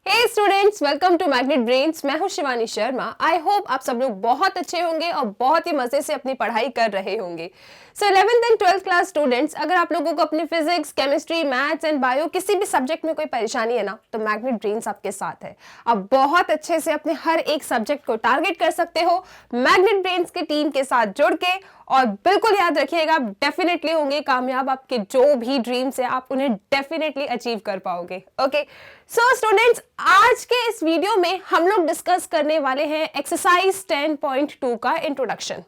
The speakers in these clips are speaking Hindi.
Hey students, welcome to Magnet Brains. मैं हूं शिवानी शर्मा। आई होप आप सब लोग बहुत अच्छे होंगे और बहुत ही मजे से अपनी पढ़ाई कर रहे होंगे। सो 11th and 12th class students, अगर आप लोगों को अपनी physics, chemistry, maths and bio किसी भी सब्जेक्ट में कोई परेशानी है ना, तो मैग्नेट ब्रेन्स आपके साथ है। आप बहुत अच्छे से अपने हर एक सब्जेक्ट को टारगेट कर सकते हो मैग्नेट ब्रेन्स की टीम के साथ जुड़ के। और बिल्कुल याद रखिएगा, आप डेफिनेटली होंगे कामयाब। आपके जो भी ड्रीम्स है आप उन्हें डेफिनेटली अचीव कर पाओगे। ओके, सो स्टूडेंट्स, आज के इस वीडियो में हम लोग डिस्कस करने वाले हैं एक्सरसाइज 10.2 का इंट्रोडक्शन।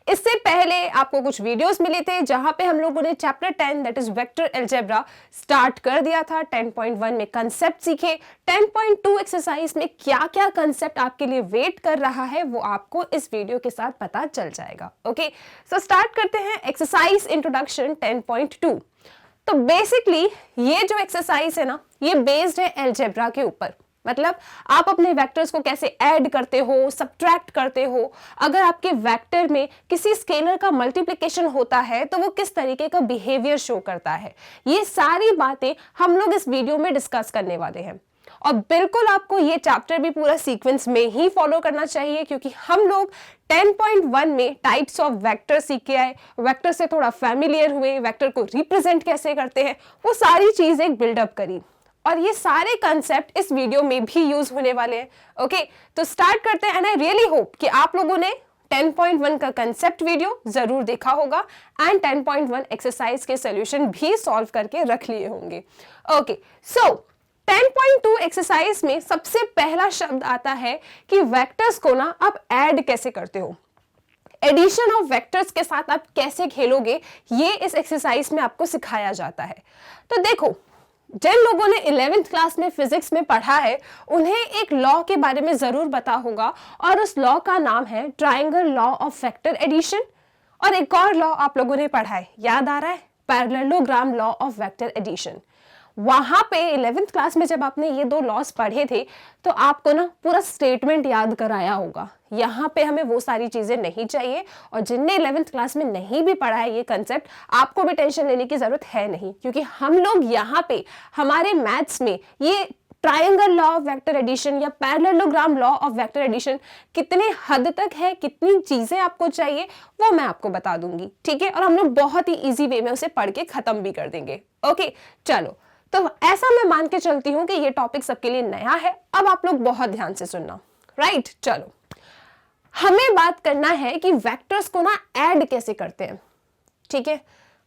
इससे पहले आपको कुछ वीडियोस मिले थे जहां पे हम लोगों ने chapter 10 that is vector algebra start कर दिया था। 10.1 में कंसेप्ट सीखे। 10.2 एक्सरसाइज में क्या क्या कंसेप्ट आपके लिए वेट कर रहा है वो आपको इस वीडियो के साथ पता चल जाएगा। ओके, सो स्टार्ट करते हैं एक्सरसाइज इंट्रोडक्शन 10.2। तो बेसिकली ये जो एक्सरसाइज है ना, ये बेस्ड है अलजेब्रा के ऊपर। मतलब आप अपने वेक्टर्स को कैसे ऐड करते हो, सब्ट्रैक्ट करते हो। अगर आपके वेक्टर में किसी स्केलर का मल्टीप्लिकेशन होता है तो वो किस तरीके का बिहेवियर शो करता है, ये सारी बातें हम लोग इस वीडियो में डिस्कस करने वाले हैं। और बिल्कुल आपको ये चैप्टर भी पूरा सीक्वेंस में ही फॉलो करना चाहिए, क्योंकि हम लोग 10.1 में टाइप्स ऑफ वेक्टर सीख के आए, वेक्टर से थोड़ा फैमिलियर हुए, वेक्टर को रिप्रेजेंट कैसे करते हैं, वो सारी चीजें एक बिल्डअप करी। और ये सारे कंसेप्ट इस वीडियो में भी यूज होने वाले हैं। ओके, तो स्टार्ट करते हैं। एंड आई रियली होप कि आप लोगों ने 10.1 का कंसेप्ट वीडियो जरूर देखा होगा एंड 10.1 एक्सरसाइज के सॉल्यूशन भी सॉल्व करके रख लिए होंगे। ओके, सो 10.2 एक्सरसाइज में सबसे पहला शब्द आता है कि वेक्टर्स को ना आप ऐड कैसे करते हो। एडिशन ऑफ वेक्टर्स के साथ आप कैसे खेलोगे, ये इस एक्सरसाइज में आपको सिखाया जाता है। तो देखो, जिन लोगों ने 11th क्लास में फिजिक्स में पढ़ा है उन्हें एक लॉ के बारे में जरूर पता होगा, और उस लॉ का नाम है triangle law of vector addition. और एक और लॉ आप लोगों ने पढ़ा है, याद आ रहा है, parallelogram law of vector addition. वहां पे 11th क्लास में जब आपने ये दो लॉस पढ़े थे तो आपको ना पूरा स्टेटमेंट याद कराया होगा। यहाँ पे हमें वो सारी चीजें नहीं चाहिए, और जिनने 11th क्लास में नहीं भी पढ़ा है ये कंसेप्ट, आपको भी टेंशन लेने की जरूरत है नहीं, क्योंकि हम लोग यहाँ पे हमारे मैथ्स में ये triangle law of vector addition या parallelogram law of vector addition कितने हद तक है, कितनी चीजें आपको चाहिए, वो मैं आपको बता दूंगी। ठीक है, और हम लोग बहुत ही इजी वे में उसे पढ़ के खत्म भी कर देंगे। ओके, चलो, तो ऐसा मैं मान के चलती हूं कि ये टॉपिक सबके लिए नया है। अब आप लोग बहुत ध्यान से सुनना। राइट, चलो, हमें बात करना है कि वेक्टर्स को ना ऐड कैसे करते हैं। ठीक है,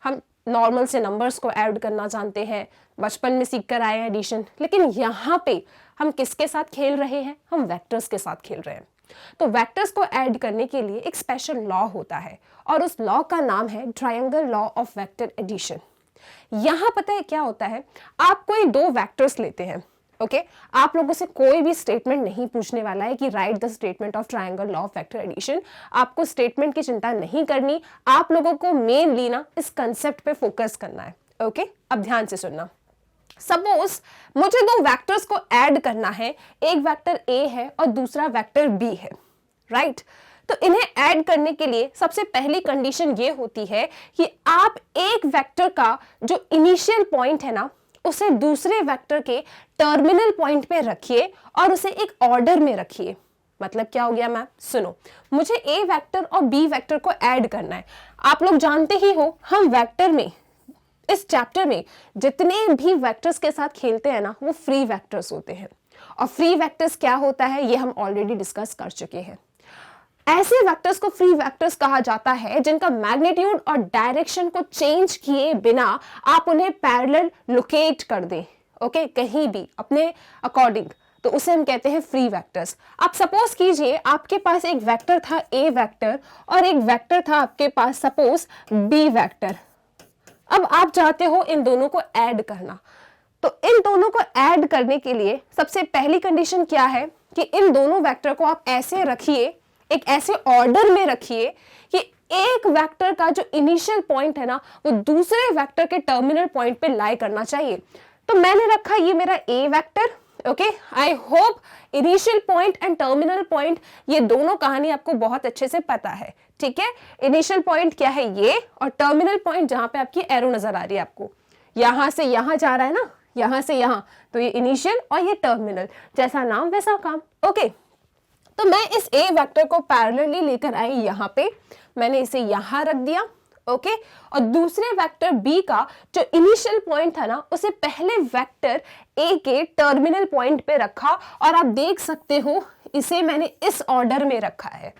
हम नॉर्मल से नंबर्स को ऐड करना जानते हैं, बचपन में सीख कर आए हैं एडिशन, लेकिन यहाँ पे हम किसके साथ खेल रहे हैं, हम वेक्टर्स के साथ खेल रहे हैं। तो वेक्टर्स को ऐड करने के लिए एक स्पेशल लॉ होता है, और उस लॉ का नाम है triangle law of vector addition. यहां पता है क्या होता है, आप कोई दो वेक्टर्स लेते हैं। ओके, आप लोगों से कोई भी स्टेटमेंट नहीं पूछने वाला है कि write the statement of triangle law of vector addition. आपको स्टेटमेंट की चिंता नहीं करनी, आप लोगों को मेनली ना इस कंसेप्ट पे फोकस करना है। ओके, अब ध्यान से सुनना। सपोज मुझे दो वेक्टर्स को ऐड करना है, एक वेक्टर ए है और दूसरा वेक्टर बी है। राइट, तो इन्हें ऐड करने के लिए सबसे पहली कंडीशन ये होती है कि आप एक वेक्टर का जो इनिशियल पॉइंट है ना, उसे दूसरे वेक्टर के टर्मिनल पॉइंट पे रखिए और उसे एक ऑर्डर में रखिए। मतलब क्या हो गया मैम, सुनो, मुझे ए वेक्टर और बी वेक्टर को ऐड करना है। आप लोग जानते ही हो, हम वेक्टर में इस चैप्टर में जितने भी वेक्टर्स के साथ खेलते हैं ना, वो फ्री वेक्टर्स होते हैं। और फ्री वेक्टर्स क्या होता है ये हम ऑलरेडी डिस्कस कर चुके हैं। ऐसे वेक्टर्स को फ्री वेक्टर्स कहा जाता है जिनका मैग्नीट्यूड और डायरेक्शन को चेंज किए बिना आप उन्हें पैरेलल लोकेट कर दें। ओके, कहीं भी अपने अकॉर्डिंग, तो उसे हम कहते हैं फ्री वेक्टर्स। आप सपोज कीजिए आपके पास एक वेक्टर था ए वेक्टर और एक वेक्टर था आपके पास सपोज बी वेक्टर। अब आप चाहते हो इन दोनों को ऐड करना, तो इन दोनों को ऐड करने के लिए सबसे पहली कंडीशन क्या है कि इन दोनों वेक्टर को आप ऐसे रखिए, एक ऐसे ऑर्डर में रखिए कि एक वेक्टर का जो इनिशियल पॉइंट है ना, वो दूसरे वेक्टर के टर्मिनल पॉइंट पे लाई करना चाहिए। तो मैंने रखा ये मेरा A vector. Okay, I hope initial point and terminal point ये दोनों कहानी आपको बहुत अच्छे से पता है। ठीक है, इनिशियल पॉइंट क्या है ये, और टर्मिनल पॉइंट जहां पे आपकी एरो नजर आ रही है, आपको यहां से यहां जा रहा है ना, यहां से यहां, तो ये इनिशियल और ये टर्मिनल, जैसा नाम वैसा काम। ओके, तो मैं इस ए वेक्टर को पैरेलली लेकर आई यहां पे, मैंने इसे यहां रख दिया। ओके, और दूसरे वेक्टर बी का जो इनिशियल पॉइंट था ना, उसे पहले वेक्टर ए के टर्मिनल पॉइंट पे रखा, और आप देख सकते हो इसे मैंने इस ऑर्डर में रखा है।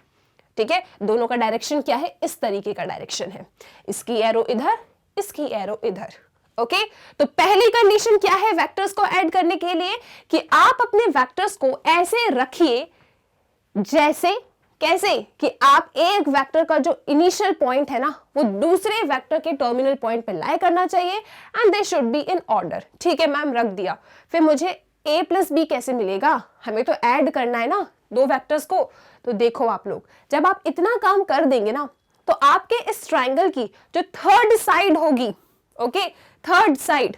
ठीक है, दोनों का डायरेक्शन क्या है, इस तरीके का डायरेक्शन है, इसकी एरो इधर, इसकी एरो इधर। ओके, तो पहली कंडीशन क्या है वेक्टर्स को ऐड करने के लिए, कि आप अपने वेक्टर्स को ऐसे रखिए जैसे, कैसे कि आप एक वेक्टर का जो इनिशियल पॉइंट है ना, वो दूसरे वेक्टर के टर्मिनल पॉइंट पे लाई करना चाहिए, and they should be in order. ठीक है मैम, रख दिया। फिर मुझे a प्लस बी कैसे मिलेगा, हमें तो ऐड करना है ना दो वेक्टर्स को। तो देखो आप लोग, जब आप इतना काम कर देंगे ना, तो आपके इस ट्राइंगल की जो थर्ड साइड होगी, ओके, थर्ड साइड,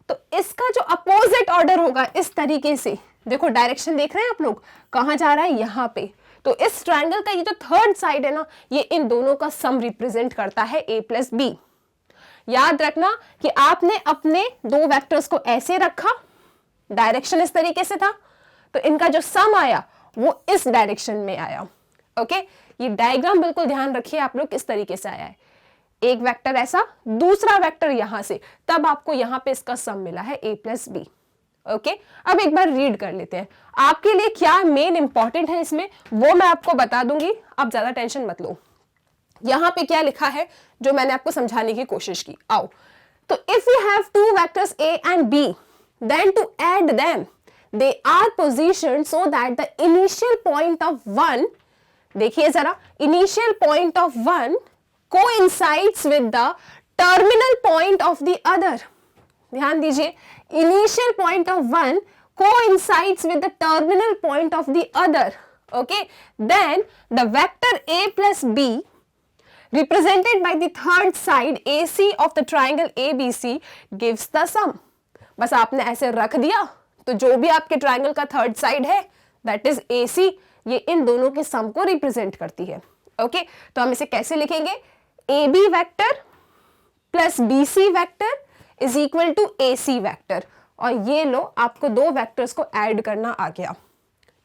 तो इसका जो अपोजिट ऑर्डर होगा इस तरीके से, देखो डायरेक्शन देख रहे हैं आप लोग, कहां जा रहा है, यहां पे। तो इस ट्राइंगल का ये जो थर्ड साइड है ना, ये इन दोनों का सम रिप्रेजेंट करता है a प्लस बी। याद रखना कि आपने अपने दो वेक्टर्स को ऐसे रखा, डायरेक्शन इस तरीके से था, तो इनका जो सम आया वो इस डायरेक्शन में आया। ओके, ये डायग्राम बिल्कुल ध्यान रखिए आप लोग, किस तरीके से आया है, एक वेक्टर ऐसा, दूसरा वेक्टर यहां से, तब आपको यहां पे इसका सम मिला है a प्लस बी। ओके, अब एक बार रीड कर लेते हैं, आपके लिए क्या मेन इंपॉर्टेंट है इसमें वो मैं आपको बता दूंगी, आप ज्यादा टेंशन मत लो। यहां पे क्या लिखा है जो मैंने आपको समझाने की कोशिश की, आओ। तो if you have two vectors a and b, then to add them they are positioned so that the initial point of one, देखिए जरा, initial point of one coincides with the terminal point of the other. ध्यान दीजिए, initial point of one coincides with the terminal point of the other. Okay, then the vector a plus b represented by the third side AC of the triangle ABC gives the sum. बस आपने ऐसे रख दिया, तो जो भी आपके ट्राइंगल का थर्ड साइड है that is AC, ये इन दोनों के सम को रिप्रेजेंट करती है। ओके, तो हम इसे कैसे लिखेंगे, AB vector plus BC vector is equal to AC vector, और ये लो आपको दो वेक्टर्स को ऐड करना आ गया।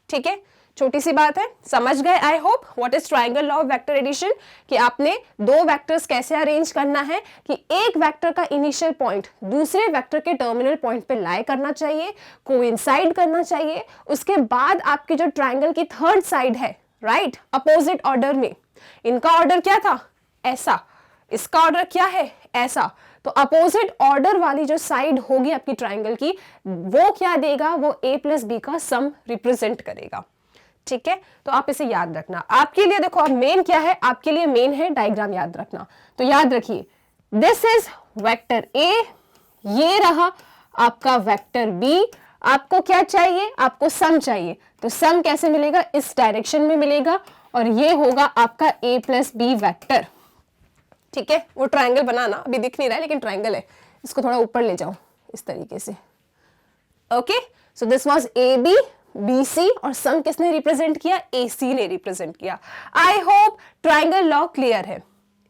ठीक है, छोटी सी बात है, समझ गए I hope what is triangle law of vector addition, कि आपने दो वेक्टर्स कैसे अरेंज करना है, कि एक वेक्टर का इनिशियल पॉइंट दूसरे वेक्टर के टर्मिनल पॉइंट पे लाई करना चाहिए, कोइंसाइड करना चाहिए, उसके बाद आपके जो ट्रायंगल की थर्ड साइड है, राइट, अपोजिट ऑर्डर में, इनका ऑर्डर क्या था, ऐसा, इसका ऑर्डर क्या है, ऐसा, तो अपोजिट ऑर्डर वाली जो साइड होगी आपकी ट्राइंगल की, वो क्या देगा, वो a प्लस बी का सम रिप्रेजेंट करेगा। ठीक है, तो आप इसे याद रखना। आपके लिए देखो, अब मेन क्या है, आपके लिए मेन है डायग्राम याद रखना। तो याद रखिए, दिस इज वेक्टर a, ये रहा आपका वेक्टर b, आपको क्या चाहिए, आपको सम चाहिए, तो सम कैसे मिलेगा, इस डायरेक्शन में मिलेगा, और ये होगा आपका a प्लस बी वेक्टर। ठीक है, वो ट्रायंगल बनाना अभी दिख नहीं रहा है, लेकिन ट्रायंगल है, इसको थोड़ा ऊपर ले जाओ इस तरीके से। Okay, so this was A B B C, और सम किसने रिप्रेजेंट किया, ए सी ने रिप्रेजेंट किया। I hope triangle law clear है,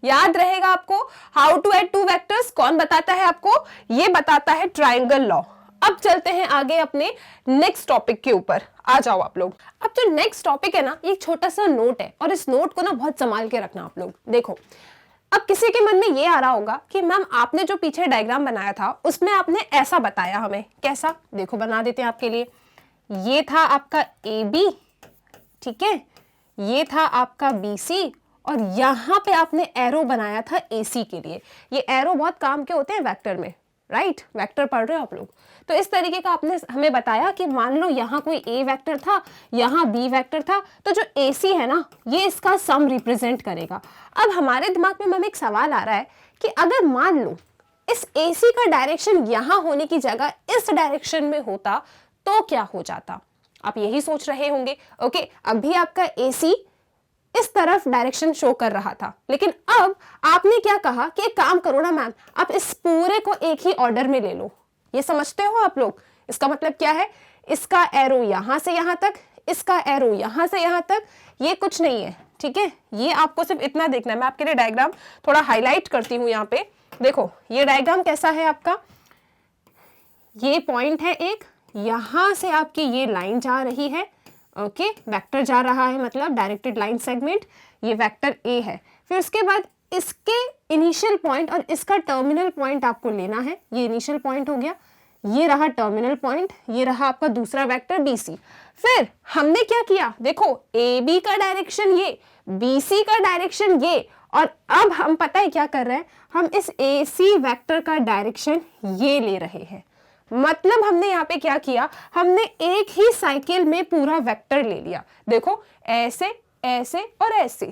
याद रहेगा आपको। How to add two vectors कौन बताता है आपको, ये बताता है ट्रायंगल लॉ। अब चलते हैं आगे अपने नेक्स्ट टॉपिक के ऊपर, आ जाओ आप लोग। अब जो नेक्स्ट टॉपिक है ना, एक छोटा सा नोट है, और इस नोट को ना बहुत संभाल के रखना आप लोग। देखो, अब किसी के मन में ये आ रहा होगा कि मैम आपने जो पीछे डायग्राम बनाया था उसमें आपने ऐसा बताया हमें, कैसा, देखो बना देते हैं आपके लिए। ये था आपका ए बी, ठीक है, ये था आपका बी सी, और यहां पे आपने एरो बनाया था ए सी के लिए। ये एरो बहुत काम के होते हैं वेक्टर में, राइट, वेक्टर पढ़ रहे हो आप लोग। तो इस तरीके का आपने हमें बताया कि मान लो यहाँ कोई ए वेक्टर था, यहाँ बी वेक्टर था, तो जो ए सी है ना, ये इसका सम रिप्रेजेंट करेगा। अब हमारे दिमाग में मैम एक सवाल आ रहा है कि अगर मान लो इस ए सी का डायरेक्शन यहाँ होने की जगह इस डायरेक्शन में होता तो क्या हो जाता, आप यही सोच रहे होंगे। ओके, अभी आपका ए सी इस तरफ डायरेक्शन शो कर रहा था, लेकिन अब आपने क्या कहा कि एक काम करो ना मैम, आप इस पूरे को एक ही ऑर्डर में ले लो। ये समझते हो आप लोग, इसका मतलब क्या है, इसका एरो यहां से यहां तक, इसका एरो यहां से यहां तक, ये कुछ नहीं है। ठीक है, ये आपको सिर्फ इतना देखना है। मैं आपके लिए डायग्राम थोड़ा हाईलाइट करती हूँ यहाँ पे। देखो ये डायग्राम कैसा है आपका, ये पॉइंट है एक, यहां से आपकी ये लाइन जा रही है, ओके, वेक्टर जा रहा है, मतलब डायरेक्टेड लाइन सेगमेंट, ये वेक्टर ए है। फिर उसके बाद इसके इनिशियल पॉइंट और इसका टर्मिनल पॉइंट आपको लेना है। ये इनिशियल पॉइंट हो गया, ये रहा टर्मिनल पॉइंट, ये रहा आपका दूसरा वेक्टर BC। फिर हमने क्या किया, देखो AB का डायरेक्शन ये, BC का डायरेक्शन ये, और अब हम पता है क्या कर रहे हैं, हम इस AC वेक्टर का डायरेक्शन ये ले रहे हैं। मतलब हमने यहाँ पे क्या किया, हमने एक ही साइकिल में पूरा वेक्टर ले लिया। देखो ऐसे ऐसे और ऐसे,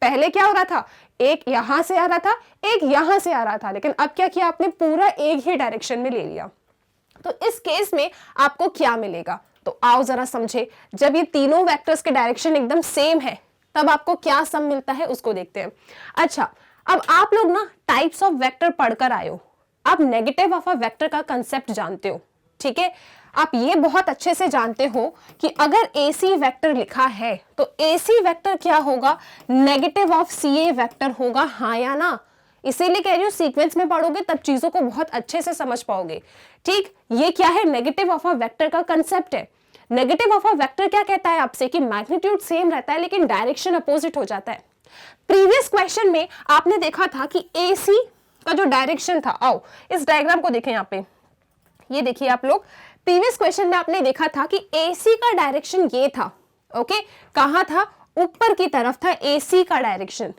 पहले क्या हो रहा था, एक यहां से आ रहा था, एक यहां से आ रहा था, लेकिन अब क्या किया आपने, पूरा एक ही डायरेक्शन में ले लिया। तो इस केस में आपको क्या मिलेगा, तो आओ जरा समझे। जब ये तीनों वेक्टर्स के डायरेक्शन एकदम सेम है तब आपको क्या सम मिलता है उसको देखते हैं। अच्छा, अब आप लोग ना टाइप्स ऑफ वेक्टर पढ़कर आए हो, आप नेगेटिव ऑफ अ वेक्टर का कंसेप्ट जानते हो, ठीक है। आप ये बहुत अच्छे से जानते हो कि अगर AC वेक्टर लिखा है तो AC वेक्टर क्या होगा, नेगेटिव ऑफ CA वेक्टर होगा, हाँ या ना। इसीलिए कह रही हूँ सीक्वेंस में पढ़ोगे तब चीजों को बहुत अच्छे से समझ पाओगे, ठीक। ये क्या है, नेगेटिव ऑफ अ वेक्टर का कंसेप्ट है। नेगेटिव ऑफ अ वेक्टर क्या कहता है आपसे कि मैग्नीट्यूड सेम रहता है लेकिन डायरेक्शन अपोजिट हो जाता है। प्रीवियस क्वेश्चन में आपने देखा था कि AC का जो डायरेक्शन था, आओ इस डायग्राम को देखें यहाँ पे, ये देखिए आप लोग, प्रीवियस क्वेश्चन में आपने देखा था कि AC का डायरेक्शन ये था, ओके, कहाँ था, ऊपर की तरफ था AC का डायरेक्शन,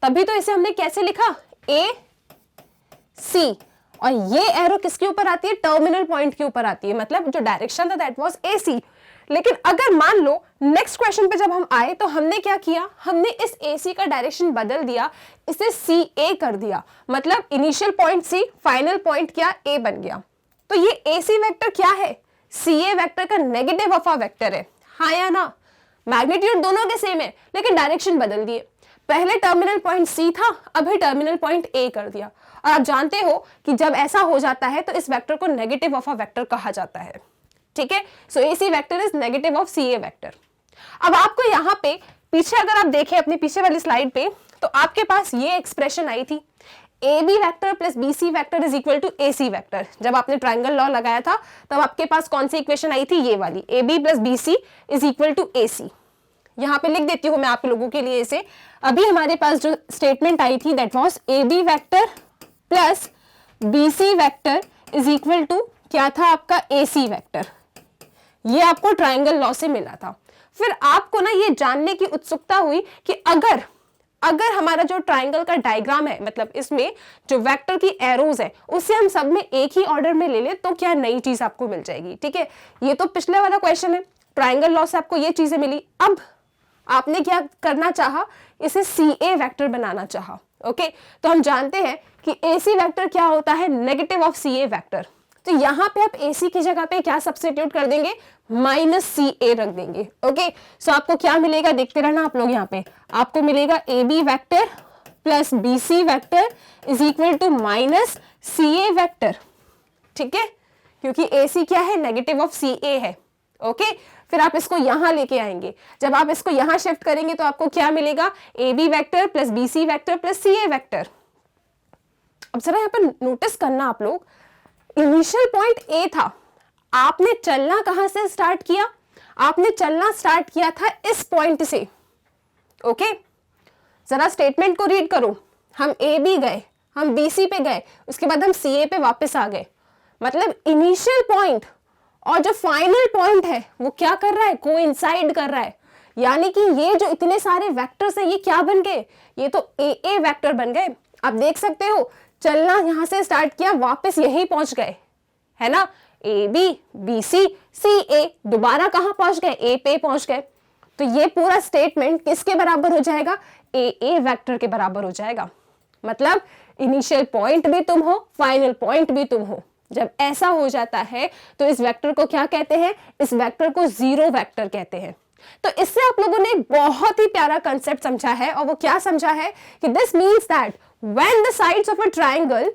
तभी तो इसे हमने कैसे लिखा, AC, और ये एरो किसके ऊपर आती है, टर्मिनल पॉइंट के ऊपर आती है, मतलब जो डायरेक्शन था दैट वाज AC। लेकिन अगर मान लो नेक्स्ट क्वेश्चन पे जब हम आए तो हमने क्या किया, हमने इस AC का डायरेक्शन बदल दिया, इसे CA कर दिया, मतलब initial point C, final point क्या A बन गया। तो ये AC वेक्टर क्या है, CA वेक्टर का नेगेटिव ऑफ अ वेक्टर है, हाँ या ना। मैग्नीट्यूड दोनों के सेम है लेकिन डायरेक्शन बदल दिए, पहले टर्मिनल पॉइंट C था, अभी टर्मिनल पॉइंट A कर दिया। और आप जानते हो कि जब ऐसा हो जाता है तो इस वेक्टर को नेगेटिव ऑफ अ वेक्टर कहा जाता है, ठीक है। सो AC vector is negative of CA vector. अब आपको यहाँ पे पीछे अगर आप देखें अपनी पीछे वाली स्लाइड पे, तो आपके पास ये एक्सप्रेशन आई थी, AB vector plus BC vector is equal to AC vector. जब आपने ट्रायंगल लॉ लगाया था तब आपके पास कौन सी इक्वेशन आई थी, ये वाली, AB plus BC is equal to AC। यहाँ पे लिख देती हूँ मैं आप लोगों के लिए इसे। अभी हमारे पास जो स्टेटमेंट आई थी that was AB vector plus BC vector is equal to क्या था आपका, AC वेक्टर। ये आपको ट्रायंगल लॉ से मिला था। फिर आपको ना ये जानने की उत्सुकता हुई कि अगर हमारा जो ट्रायंगल का डायग्राम है, मतलब इसमें जो वेक्टर की एरोज है उससे हम सब में एक ही ऑर्डर में ले ले तो क्या नई चीज आपको मिल जाएगी, ठीक है। ये तो पिछले वाला क्वेश्चन है, ट्रायंगल लॉ से आपको ये चीजें मिली। अब आपने क्या करना चाहा, इसे CA वेक्टर बनाना चाहा, ओके। तो हम जानते हैं कि AC वेक्टर क्या होता है, नेगेटिव ऑफ CA वेक्टर। तो यहाँ पे आप AC की जगह पे क्या सब्स्टिट्यूट कर देंगे, -CA रख देंगे, ओके। सो आपको क्या मिलेगा, देखते रहना आप लोग, यहाँ पे आपको मिलेगा AB vector plus BC vector is equal to -CA vector, ठीक है, क्योंकि AC क्या है, नेगेटिव ऑफ CA है, ओके। फिर आप इसको यहां लेके आएंगे, जब आप इसको यहां शिफ्ट करेंगे तो आपको क्या मिलेगा, AB vector plus BC vector plus CA vector. अब जरा यहाँ पर नोटिस करना आप लोग, इनिशियल पॉइंट A था, आपने चलना कहां से स्टार्ट किया, आपने चलना स्टार्ट किया था इस पॉइंट से, ओके। जरा स्टेटमेंट को रीड करो, हम AB गए, हम BC पे गए, उसके बाद हम CA पे वापस आ गए, मतलब इनिशियल पॉइंट और जो फाइनल पॉइंट है वो क्या कर रहा है, कोइंसाइड कर रहा है। यानी कि ये जो इतने सारे वेक्टर्स हैं ये क्या बन गए, ये तो AA वेक्टर बन गए। आप देख सकते हो चलना यहां से स्टार्ट किया, वापस यहीं पहुंच गए, है ना, AB BC CA, दोबारा कहां पहुंच गए, A पे पहुंच गए। तो ये पूरा स्टेटमेंट किसके बराबर हो जाएगा, AA वेक्टर के बराबर हो जाएगा। मतलब इनिशियल पॉइंट भी तुम हो, फाइनल पॉइंट भी तुम हो। जब ऐसा हो जाता है तो इस वेक्टर को क्या कहते हैं, इस वेक्टर को जीरो वेक्टर कहते हैं। तो इससे आप लोगों ने एक बहुत ही प्यारा कंसेप्ट समझा है, और वो क्या समझा है कि this means that when the sides of a triangle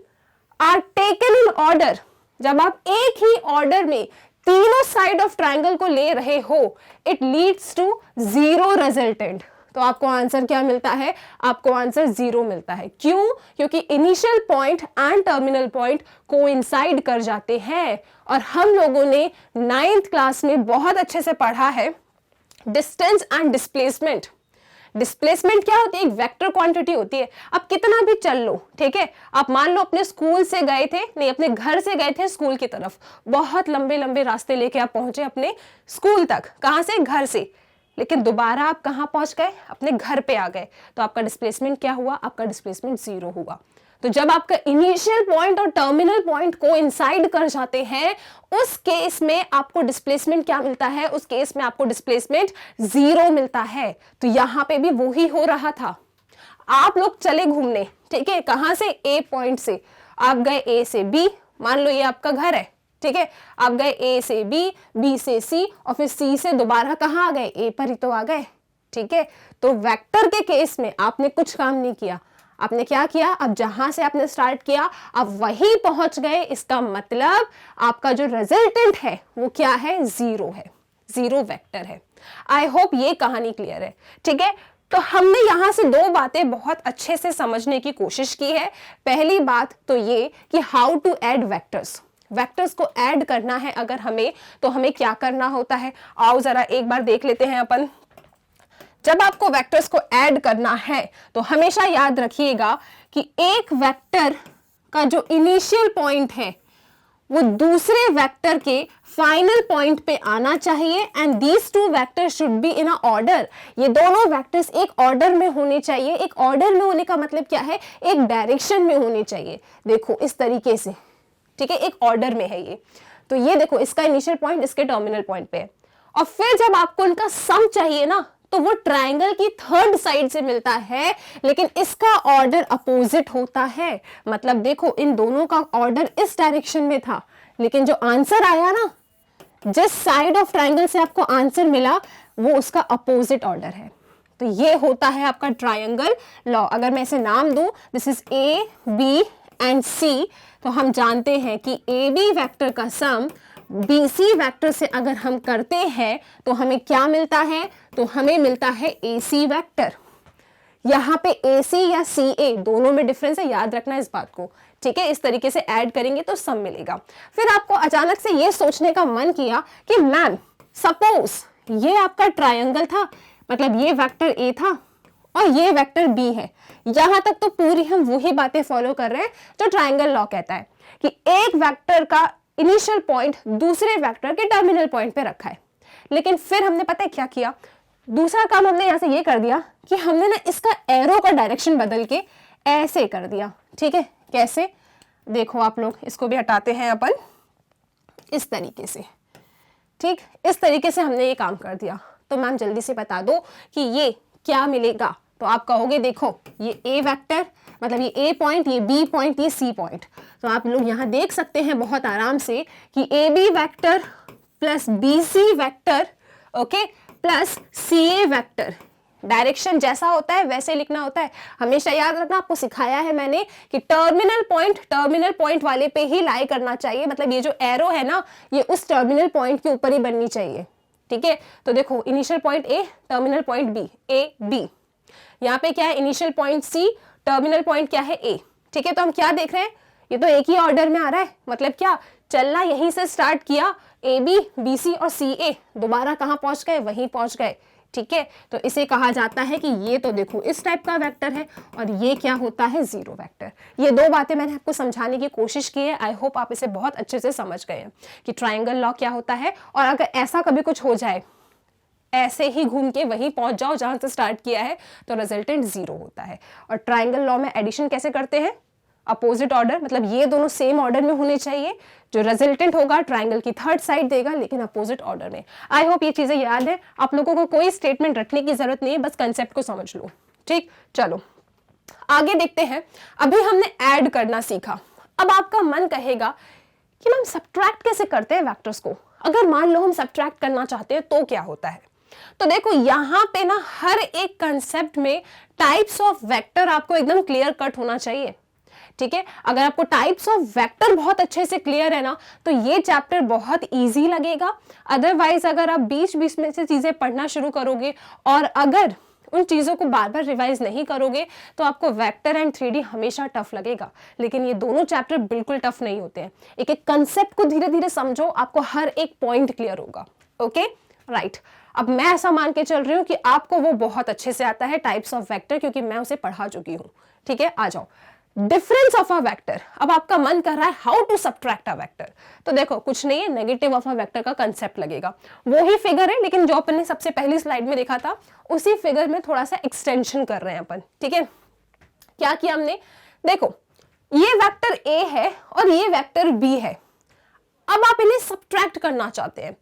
are taken in order, जब आप एक ही ऑर्डर में तीनों साइड ऑफ ट्रायंगल को ले रहे हो, it leads to zero resultant. तो आपको आंसर क्या मिलता है? आपको आंसर 0 मिलता है। क्यों? क्योंकि initial point and terminal point coincide कर जाते हैं। और हम लोगों ने 9th क्लास में बहुत अच्छे से पढ़ा है डिस्टेंस एंड डिस्प्लेसमेंट। डिस्प्लेसमेंट क्या होती है? एक वेक्टर क्वांटिटी होती है। अब कितना भी चल लो, ठीक है, आप मान लो अपने स्कूल से गए थे, नहीं अपने घर से गए थे स्कूल की तरफ, बहुत लंबे लंबे रास्ते लेके आप पहुंचे अपने स्कूल तक। कहां से? घर से। लेकिन दोबारा आप कहां पहुंच गए? अपने घर पे आ गए। तो आपका डिस्प्लेसमेंट क्या हुआ? आपका डिस्प्लेसमेंट 0 हुआ। तो जब आपका इनिशियल पॉइंट और टर्मिनल पॉइंट कोइंसाइड कर जाते हैं, उस केस में आपको डिस्प्लेसमेंट क्या मिलता है? उस केस में आपको डिस्प्लेसमेंट 0 मिलता है। तो यहां पे भी वो ही हो रहा था। आप लोग चले घूमने, ठीक है, कहां से? ए पॉइंट से। आप गए ए से बी, मान लो ये आपका घर है, ठीक है, आप गए ए से बी, बी से सी, और फिर सी से दोबारा कहां आ गए? ए पर ही तो आ गए, ठीक है। तो वेक्टर के केस में आपने कुछ काम नहीं किया। आपने क्या किया? अब जहां से आपने स्टार्ट किया आप वहीं पहुंच गए। इसका मतलब आपका जो रिजल्टेंट है वो क्या है? 0 है, 0 वेक्टर है। आई होप ये कहानी क्लियर है, ठीक है। तो हमने यहां से 2 बातें बहुत अच्छे से समझने की कोशिश की है। पहली बात तो ये कि how to add vectors. Vectors को ऐड करना है अगर हमें, तो हमें क्या करना होता है? आओ जरा एक बार देख लेते हैं अपन। जब आपको वेक्टर्स को ऐड करना है तो हमेशा याद रखिएगा कि एक वेक्टर का जो इनिशियल पॉइंट है वो दूसरे वेक्टर के फाइनल पॉइंट पे आना चाहिए, and these 2 vectors should be in a order. ये दोनों वेक्टर्स एक ऑर्डर में होने चाहिए। एक ऑर्डर में होने का मतलब क्या है? एक डायरेक्शन में होने चाहिए। देखो इस तरीके से, ठीक है, एक ऑर्डर में है ये। तो ये देखो, इसका इनिशियल पॉइंट इसके टर्मिनल पॉइंट पे है, और फिर जब आपको इनका सम चाहिए ना, तो वो ट्रायंगल की 3rd साइड से मिलता है, लेकिन इसका ऑर्डर अपोजिट होता है। मतलब देखो, इन दोनों का ऑर्डर इस डायरेक्शन में था, लेकिन जो आंसर आया ना, जिस साइड ऑफ ट्रायंगल से आपको आंसर मिला, वो उसका अपोजिट ऑर्डर है। तो ये होता है आपका ट्रायंगल लॉ। अगर मैं इसे नाम दूं, this is A B and C, तो हम जानते हैं कि ए बी वेक्टर का सम BC वेक्टर से अगर हम करते हैं तो हमें क्या मिलता है? तो हमें मिलता है AC वेक्टर। यहाँ पे AC या CA दोनों में डिफरेंस है, याद रखना इस बात को, ठीक है। इस तरीके से ऐड करेंगे तो सम मिलेगा। फिर आपको अचानक से ये सोचने का मन किया कि मैम सपोज ये आपका ट्रायंगल था, मतलब ये वेक्टर A था और ये वेक्टर B है। यहां तक तो पूरी हम वही बातें फॉलो कर रहे हैं जो ट्रायंगल लॉ कहता है कि एक वेक्टर का इनिशियल पॉइंट दूसरे वेक्टर के टर्मिनल पॉइंट पे रखा है। लेकिन फिर हमने पता है क्या किया? दूसरा काम हमने यहां से ये कर दिया कि हमने ना इसका एरो का डायरेक्शन बदल के ऐसे कर दिया, ठीक है। कैसे? देखो आप लोग, इसको भी हटाते हैं अपन इस तरीके से, ठीक, इस तरीके से हमने ये काम कर दिया। तो मैम जल्दी से बता दो कि ये क्या मिलेगा? तो आप कहोगे देखो ये ए वेक्टर, मतलब ये ए पॉइंट, ये बी पॉइंट, ये सी पॉइंट। तो आप लोग यहाँ देख सकते हैं बहुत आराम से कि A B vector plus B C vector, okay, plus C A vector. Direction जैसा होता है वैसे लिखना होता है। हमेशा याद रखना, आपको सिखाया है मैंने कि टर्मिनल पॉइंट वाले पे ही लाई करना चाहिए। मतलब ये जो एरो है ना, ये उस टर्मिनल पॉइंट के ऊपर ही बननी चाहिए, ठीक है। तो देखो initial point A, terminal point B, A B. यहाँ पे क्या है? Initial point C, terminal point क्या है? ए, ठीक है। तो हम क्या देख रहे हैं? ये तो एक ही ऑर्डर में आ रहा है। मतलब क्या, चलना यहीं से स्टार्ट किया, ए बी, बी सी और सी ए, दोबारा कहाँ पहुंच गए? वहीं पहुंच गए, ठीक है। तो इसे कहा जाता है कि ये तो देखो इस टाइप का वेक्टर है और ये क्या होता है? 0 वेक्टर। ये 2 बातें मैंने आपको समझाने की कोशिश की है। आई होप आप इसे बहुत अच्छे से समझ गए हैं कि ट्राइंगल लॉ क्या होता है। और अगर ऐसा कभी कुछ हो जाए, ऐसे ही घूम के वहीं पहुंच जाओ जहां से स्टार्ट किया है, तो रिजल्टेंट 0 होता है। और ट्राइंगल लॉ में एडिशन कैसे करते हैं? अपोजिट ऑर्डर, मतलब ये दोनों सेम ऑर्डर में होने चाहिए। जो रिजल्टेंट होगा ट्राइंगल की 3rd साइड देगा, लेकिन अपोजिट ऑर्डर में। आई होप ये चीजें याद है। आप लोगों को कोई स्टेटमेंट रखने की जरूरत नहीं है, बस कंसेप्ट को समझ लो, ठीक। चलो आगे देखते हैं। अभी हमने ऐड करना सीखा। अब आपका मन कहेगा कि मैम सब्ट्रैक्ट कैसे करते हैं वेक्टर्स को? अगर मान लो हम सब्ट्रैक्ट करना चाहते हैं तो क्या होता है? तो देखो यहाँ पे ना हर एक कंसेप्ट में टाइप्स ऑफ वेक्टर आपको एकदम क्लियर कट होना चाहिए, ठीक है। अगर आपको टाइप्स ऑफ वेक्टर बहुत अच्छे से क्लियर है ना, तो ये चैप्टर बहुत इजी लगेगा। अदरवाइज अगर आप बीच बीच में से चीजें पढ़ना शुरू करोगे और अगर उन चीज़ों को बार बार रिवाइज नहीं करोगे तो आपको वेक्टर एंड 3D हमेशा टफ लगेगा, लेकिन ये दोनों चैप्टर बिल्कुल टफ नहीं होते हैं। एक एक कंसेप्ट को धीरे धीरे समझो, आपको हर एक पॉइंट क्लियर होगा। ओके राइट, अब मैं ऐसा मान के चल रही हूँ कि आपको वो बहुत अच्छे से आता है टाइप्स ऑफ वेक्टर, क्योंकि मैं उसे पढ़ा चुकी हूँ। ठीक है, आ जाओ डिफरेंस ऑफ अ वेक्टर। अब आपका मन कर रहा है how to subtract a vector, तो देखो कुछ नहीं है, नेगेटिव ऑफ अ वेक्टर का कंसेप्ट लगेगा। वो ही फिगर है, लेकिन जो अपन ने सबसे पहली स्लाइड में देखा था उसी फिगर में थोड़ा सा एक्सटेंशन कर रहे हैं अपन। ठीक है, क्या किया हमने, देखो ये वेक्टर ए है और ये वेक्टर बी है। अब आप इन्हें सब्ट्रैक्ट करना चाहते हैं,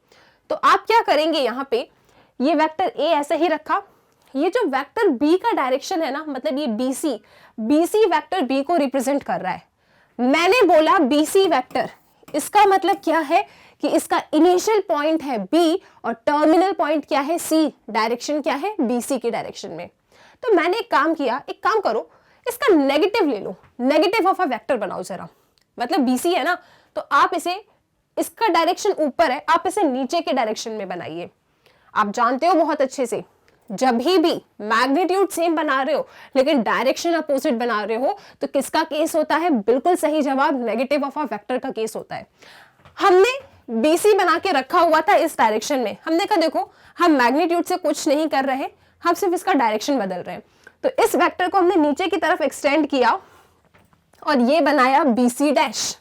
तो आप क्या करेंगे, यहाँ पे ये वेक्टर ए ऐसे ही रखा, ये जो वेक्टर बी का डायरेक्शन है ना, मतलब ये बीसी वेक्टर बी को रिप्रेजेंट कर रहा है। मैंने बोला बीसी वेक्टर, इसका मतलब क्या है कि इसका इनिशियल पॉइंट है बी और टर्मिनल पॉइंट क्या है सी, डायरेक्शन क्या है बीसी की डायरेक्शन में। तो मैंने एक काम किया, एक काम करो, इसका नेगेटिव ले लो, नेगेटिव ऑफ अ वेक्टर बनाओ जरा। मतलब बीसी है ना, तो आप इसे, इसका डायरेक्शन ऊपर है, आप इसे नीचे के डायरेक्शन में बनाइए। आप जानते हो बहुत अच्छे से, जब भी मैग्नीट्यूड सेम बना रहे हो लेकिन डायरेक्शन अपोजिट बना रहे हो तो किसका केस होता है, बिल्कुल सही जवाब, नेगेटिव ऑफ अ वेक्टर का केस होता है। हमने बीसी बना के रखा हुआ था इस डायरेक्शन में, हमने कहा देखो हम मैग्नीट्यूड से कुछ नहीं कर रहे, हम सिर्फ इसका डायरेक्शन बदल रहे हैं। तो इस वेक्टर को हमने नीचे की तरफ एक्सटेंड किया और ये बनाया बीसी डैश।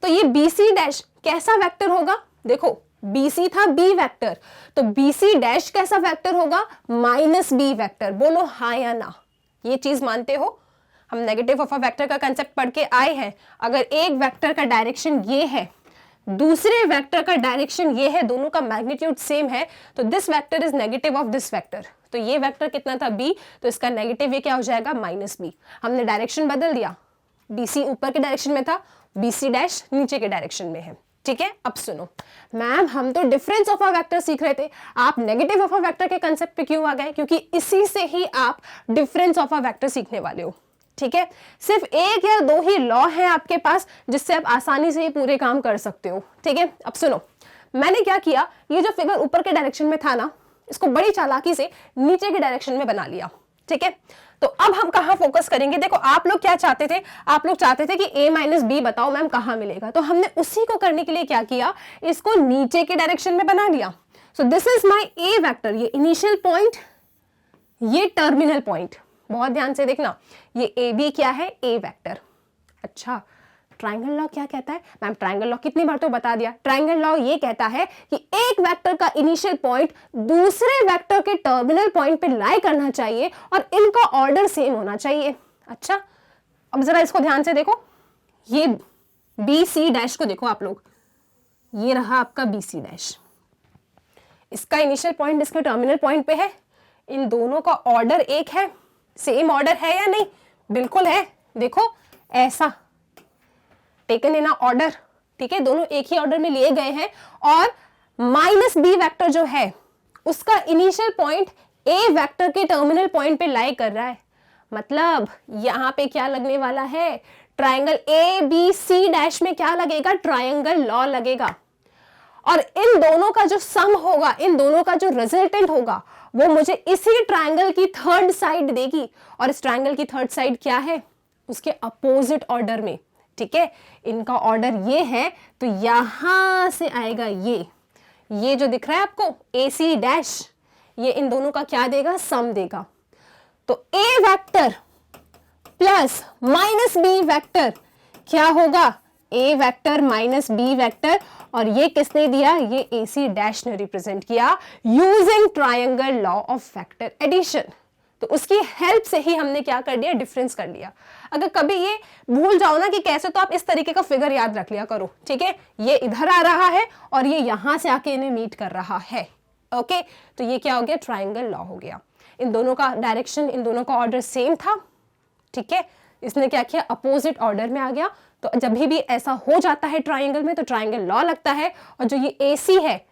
तो ये बीसी डैश कैसा वेक्टर होगा, देखो BC था बी वेक्टर, तो BC डैश कैसा वेक्टर होगा, माइनस बी वेक्टर। बोलो हाँ या ना, ये चीज मानते हो। हम नेगेटिव ऑफ अ वेक्टर का कंसेप्ट पढ़ के आए हैं। अगर एक वेक्टर का डायरेक्शन ये है, दूसरे वेक्टर का डायरेक्शन ये है, दोनों का मैग्नीट्यूड सेम है, तो this vector is negative of this vector. तो ये वेक्टर कितना था B, तो इसका नेगेटिव ये क्या हो जाएगा, माइनस बी। हमने डायरेक्शन बदल दिया, BC ऊपर के डायरेक्शन में था, BC डैश नीचे के डायरेक्शन में है। ठीक है, अब सुनो मैम, हम तो डिफरेंस ऑफ अ वेक्टर सीख रहे थे, आप नेगेटिव ऑफ अ वेक्टर के कंसेप्ट पे क्यों आ गए, क्योंकि इसी से ही आप डिफरेंस ऑफ अ वेक्टर सीखने वाले हो। ठीक है, सिर्फ एक या दो ही लॉ है आपके पास जिससे आप आसानी से ये पूरे काम कर सकते हो। ठीक है, अब सुनो मैंने क्या किया, ये जो फिगर ऊपर के डायरेक्शन में था ना, इसको बड़ी चालाकी से नीचे के डायरेक्शन में बना लिया। ठीक है, तो अब हम कहाँ फोकस करेंगे, देखो आप लोग क्या चाहते थे, आप लोग चाहते थे कि a माइनस बी बताओ मैम कहाँ मिलेगा, तो हमने उसी को करने के लिए क्या किया, इसको नीचे के डायरेक्शन में बना लिया। सो this is my a vector, ये इनिशियल पॉइंट, ये टर्मिनल पॉइंट। बहुत ध्यान से देखना, ये a b क्या है, a वेक्टर। अच्छा, ट्रायंगल लॉ क्या कहता है, मैम ट्रायंगल लॉ कितनी बार तो बता दिया। ट्रायंगल लॉ ये कहता है कि एक वेक्टर का इनिशियल पॉइंट दूसरे वेक्टर के टर्मिनल पॉइंट पे लाई करना चाहिए और इनका ऑर्डर सेम होना चाहिए। अच्छा, अब जरा इसको ध्यान से देखो, ये BC डैश को देखो आप लोग, ये रहा आपका BC डैश, इसका इनिशियल पॉइंट इसके टर्मिनल पॉइंट पे है, इन दोनों का ऑर्डर एक है, सेम ऑर्डर है या नहीं, बिल्कुल है। देखो ऐसा टेकन इन ऑर्डर, ठीक है, दोनों एक ही ऑर्डर में लिए गए हैं। और माइनस बी वेक्टर जो है उसका इनिशियल पॉइंट ए वेक्टर के टर्मिनल पॉइंट पे लाई कर रहा है, मतलब यहां पे क्या लगने वाला है, ट्रायंगल ABC डैश में क्या लगेगा, ट्रायंगल लॉ लगेगा। और इन दोनों का जो सम होगा, इन दोनों का जो रिजल्टेंट होगा, वो मुझे इसी ट्रायंगल की थर्ड साइड देगी। और इस ट्रायंगल की थर्ड साइड क्या है, उसके अपोजिट ऑर्डर में। ठीक है, इनका ऑर्डर ये है, तो यहां से आएगा ये जो दिख रहा है आपको AC डैश, ये इन दोनों का क्या देगा, सम देगा। तो A vector plus minus B vector क्या होगा, A vector minus B vector, और ये किसने दिया, ये AC डैश ने रिप्रेजेंट किया using triangle law of vector addition. तो उसकी हेल्प से ही हमने क्या कर दिया, डिफरेंस कर लिया। अगर कभी ये भूल जाओ ना कि कैसे, तो आप इस तरीके का फिगर याद रख लिया करो। ठीक है, ये इधर आ रहा है और ये यहां से आके इन्हें मीट कर रहा है। ओके, तो ये क्या हो गया, ट्रायंगल लॉ हो गया। इन दोनों का डायरेक्शन, इन दोनों का ऑर्डर सेम था। ठीक है, इसने क्या किया, अपोजिट ऑर्डर में आ गया। तो जब भी ऐसा हो जाता है ट्रायंगल में, तो ट्रायंगल लॉ लगता है। और जो ये AC है,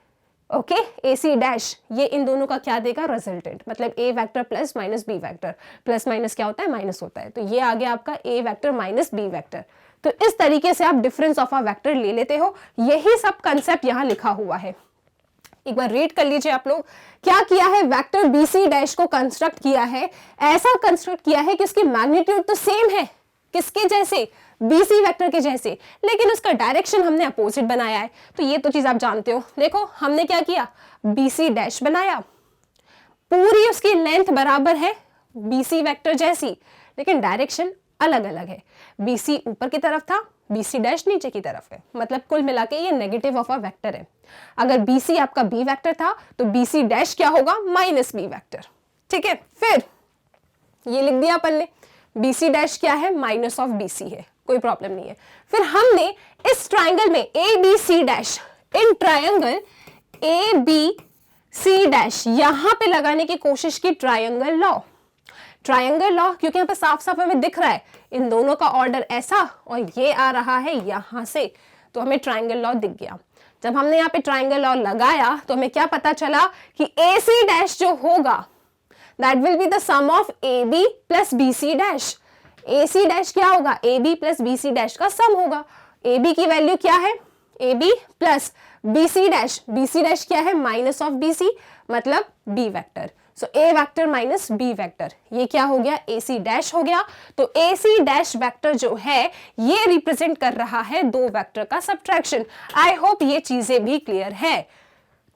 ओके, AC डैश, ये इन दोनों का क्या देगा, रिजल्टेंट, मतलब A vector plus minus B vector, plus minus क्या होता है, माइनस होता है। तो ये आ गया आपका A vector minus B vector. तो इस तरीके से आप डिफरेंस ऑफ अ वेक्टर ले लेते हो। यही सब कंसेप्ट यहाँ लिखा हुआ है। एक बार रीड कर लीजिए आप लोग। क्या किया है, वेक्टर BC डैश को कंस्ट्रक्ट किया है, ऐसा कंस्ट्रक्ट किया है कि उसकी मैग्नीट्यूड तो सेम है, किसके जैसे, BC वेक्टर के जैसे, लेकिन उसका डायरेक्शन हमने अपोजिट बनाया है। तो ये तो चीज आप जानते हो। देखो हमने क्या किया, BC डैश बनाया, पूरी उसकी लेंथ बराबर है BC वेक्टर जैसी, लेकिन डायरेक्शन अलग अलग है। BC ऊपर की तरफ था, BC डैश नीचे की तरफ है, मतलब कुल मिला के ये नेगेटिव ऑफ अ वेक्टर है। अगर BC आपका B वेक्टर था तो BC डैश क्या होगा, -B वेक्टर। ठीक है, फिर ये लिख दिया अपन ने, BC डैश क्या है, माइनस ऑफ BC है, कोई प्रॉब्लम नहीं है। फिर हमने इस ट्राइंगल में ABC dash, in triangle ABC dash यहां पे लगाने की कोशिश की ट्राइंगल लॉ। ट्राइंगल लॉ क्योंकि यहाँ पे साफ साफ हमें दिख रहा है इन दोनों का ऑर्डर ऐसा और ये आ रहा है यहां से, तो हमें ट्राइंगल लॉ दिख गया। जब हमने यहाँ पे ट्राइंगल लॉ लगाया तो हमें क्या पता चला कि AC डैश जो होगा that will be the sum of AB plus BC dash. AC dash क्या होगा, AB प्लस BC डैश का सम होगा। AB की वैल्यू क्या है, AB plus BC dash, BC dash क्या है, माइनस ऑफ BC, मतलब B vector. So A vector minus B vector, ये क्या हो गया, AC डैश हो गया। तो AC डैश वेक्टर जो है ये रिप्रेजेंट कर रहा है दो वेक्टर का सब्ट्रैक्शन। आई होप ये चीजें भी क्लियर है।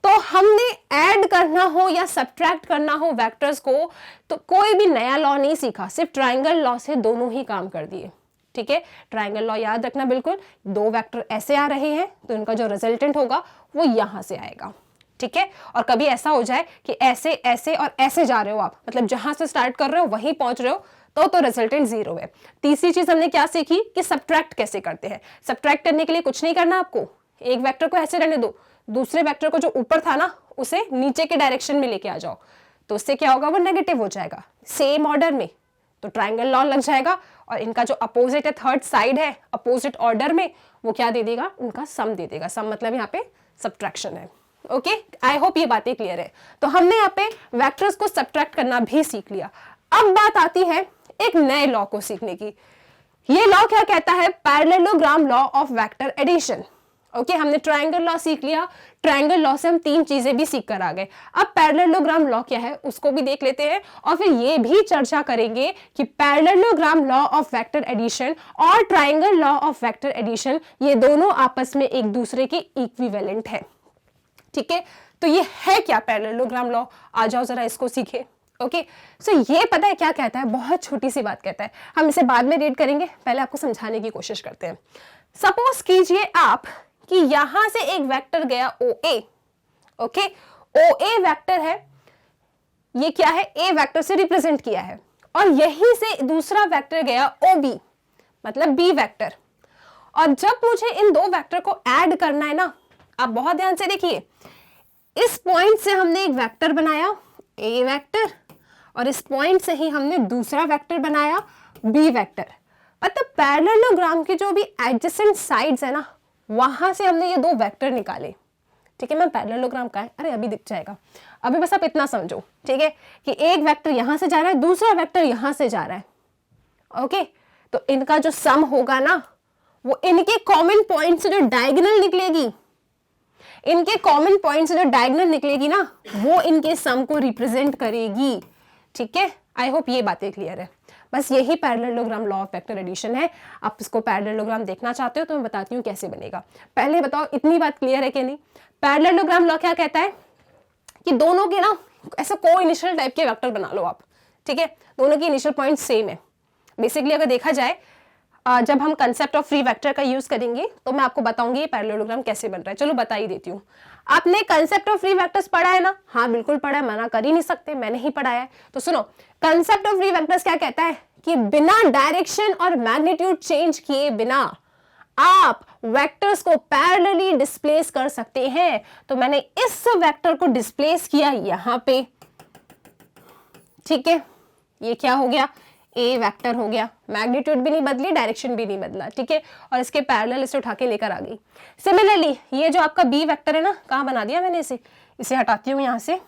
तो हमने ऐड करना हो या सब्ट्रैक्ट करना हो वेक्टर्स को तो कोई भी नया लॉ नहीं सीखा, सिर्फ ट्राइंगल लॉ से दोनों ही काम कर दिए। ठीक है, ट्राइंगल लॉ याद रखना बिल्कुल, दो वेक्टर ऐसे आ रहे हैं तो इनका जो रिजल्टेंट होगा वो यहां से आएगा। ठीक है, और कभी ऐसा हो जाए कि ऐसे ऐसे और ऐसे जा रहे हो आप, मतलब जहां से स्टार्ट कर रहे हो वहीं पहुंच रहे हो तो रिजल्टेंट 0 है। तीसरी चीज हमने क्या सीखी कि सब्ट्रैक्ट कैसे करते हैं। सब्ट्रैक्ट करने के लिए कुछ नहीं करना आपको, एक वेक्टर को ऐसे रहने दो, दूसरे वेक्टर को जो ऊपर था ना उसे नीचे के डायरेक्शन में लेके आ जाओ, तो उससे क्या होगा, वो नेगेटिव हो जाएगा सेम ऑर्डर में, तो ट्राइंगल लॉ लग जाएगा। और इनका जो अपोजिट है, थर्ड साइड है अपोजिट ऑर्डर में, वो क्या दे देगा, उनका सम दे देगा। सम मतलब यहाँ पे सब्ट्रैक्शन है। ओके, आई होप ये बातें क्लियर है। तो हमने यहाँ पे वेक्टर्स को सब्ट्रैक्ट करना भी सीख लिया। अब बात आती है एक नए लॉ को सीखने की। ये लॉ क्या कहता है, parallelogram law of vector addition. Okay, हमने ट्राइंगल लॉ सीख लिया, ट्राइंगल लॉ से हम तीन चीजें भी सीख कर आ गए। अब पैरेललोग्राम लॉ क्या है उसको भी देख लेते हैं, और फिर ये भी चर्चा करेंगे कि parallelogram law of vector addition और triangle law of vector addition ये दोनों आपस में एक दूसरे के इक्विवेलेंट है। ठीक है, तो ये है क्या पैरेललोग्राम लॉ, आ जाओ जरा इसको सीखे। ओके, सो ये पता है क्या कहता है, बहुत छोटी सी बात कहता है, हम इसे बाद में रीड करेंगे, पहले आपको समझाने की कोशिश करते हैं। सपोज कीजिए आप कि यहां से एक वेक्टर गया OA। ओके, OA वेक्टर है, ये क्या है, A वेक्टर से रिप्रेजेंट किया है, और यहीं से दूसरा वेक्टर गया OB, मतलब B वेक्टर। और जब मुझे इन दो वेक्टर को ऐड करना है ना, आप बहुत ध्यान से देखिए, इस पॉइंट से हमने एक वेक्टर बनाया A वेक्टर, और इस पॉइंट से ही हमने दूसरा वेक्टर बनाया B वेक्टर। मतलब पैरेललोग्राम के जो भी एडजेसेंट साइड्स है ना, वहां से हमने ये दो वेक्टर निकाले। ठीक है, मैं पैरेललोग्राम का है, अरे अभी दिख जाएगा, अभी बस आप इतना समझो। ठीक है, कि एक वेक्टर यहां से जा रहा है, दूसरा वेक्टर यहां से जा रहा है। ओके, तो इनका जो सम होगा ना, वो इनके कॉमन पॉइंट से जो डायगोनल निकलेगी, इनके कॉमन पॉइंट से जो डायगोनल निकलेगी ना, वो इनके सम को रिप्रेजेंट करेगी। ठीक है, आई होप ये बातें क्लियर है। बस यही parallelogram law of vector addition है। आप इसको पैरेललोग्राम देखना चाहते हो तो मैं बताती हूँ कैसे बनेगा। पहले बताओ इतनी बात क्लियर है कि नहीं। पैरेललोग्राम लॉ क्या कहता है कि दोनों के ना ऐसा को इनिशियल टाइप के वेक्टर बना लो आप। ठीक है, दोनों की इनिशियल पॉइंट सेम है। बेसिकली अगर देखा जाए, जब हम कंसेप्ट ऑफ फ्री वेक्टर का यूज करेंगे तो मैं आपको बताऊंगी पैरेललोग्राम कैसे बन रहा है। चलो बता ही देती हूँ। आपने कंसेप्ट ऑफ फ्री वेक्टर्स पढ़ा है ना? हाँ बिल्कुल पढ़ा है, मना कर ही नहीं सकते, मैंने ही पढ़ाया है। तो सुनो, कंसेप्ट ऑफ फ्री वेक्टर्स क्या कहता है कि बिना डायरेक्शन और मैग्नीट्यूड चेंज किए बिना आप वेक्टर्स को पैरेलली डिस्प्लेस कर सकते हैं। तो मैंने इस वेक्टर को डिस्प्लेस किया यहां पे। ठीक है, ये क्या हो गया, ए वेक्टर हो गया, मैग्नीट्यूड भी नहीं बदली, डायरेक्शन भी नहीं बदला। ठीक है, और इसके पैरेलल इसे उठा के लेकर आ गई। सिमिलरली ये जो आपका बी वेक्टर है ना, कहाँ बना दिया मैंने इसे हटाती हूँ यहाँ से,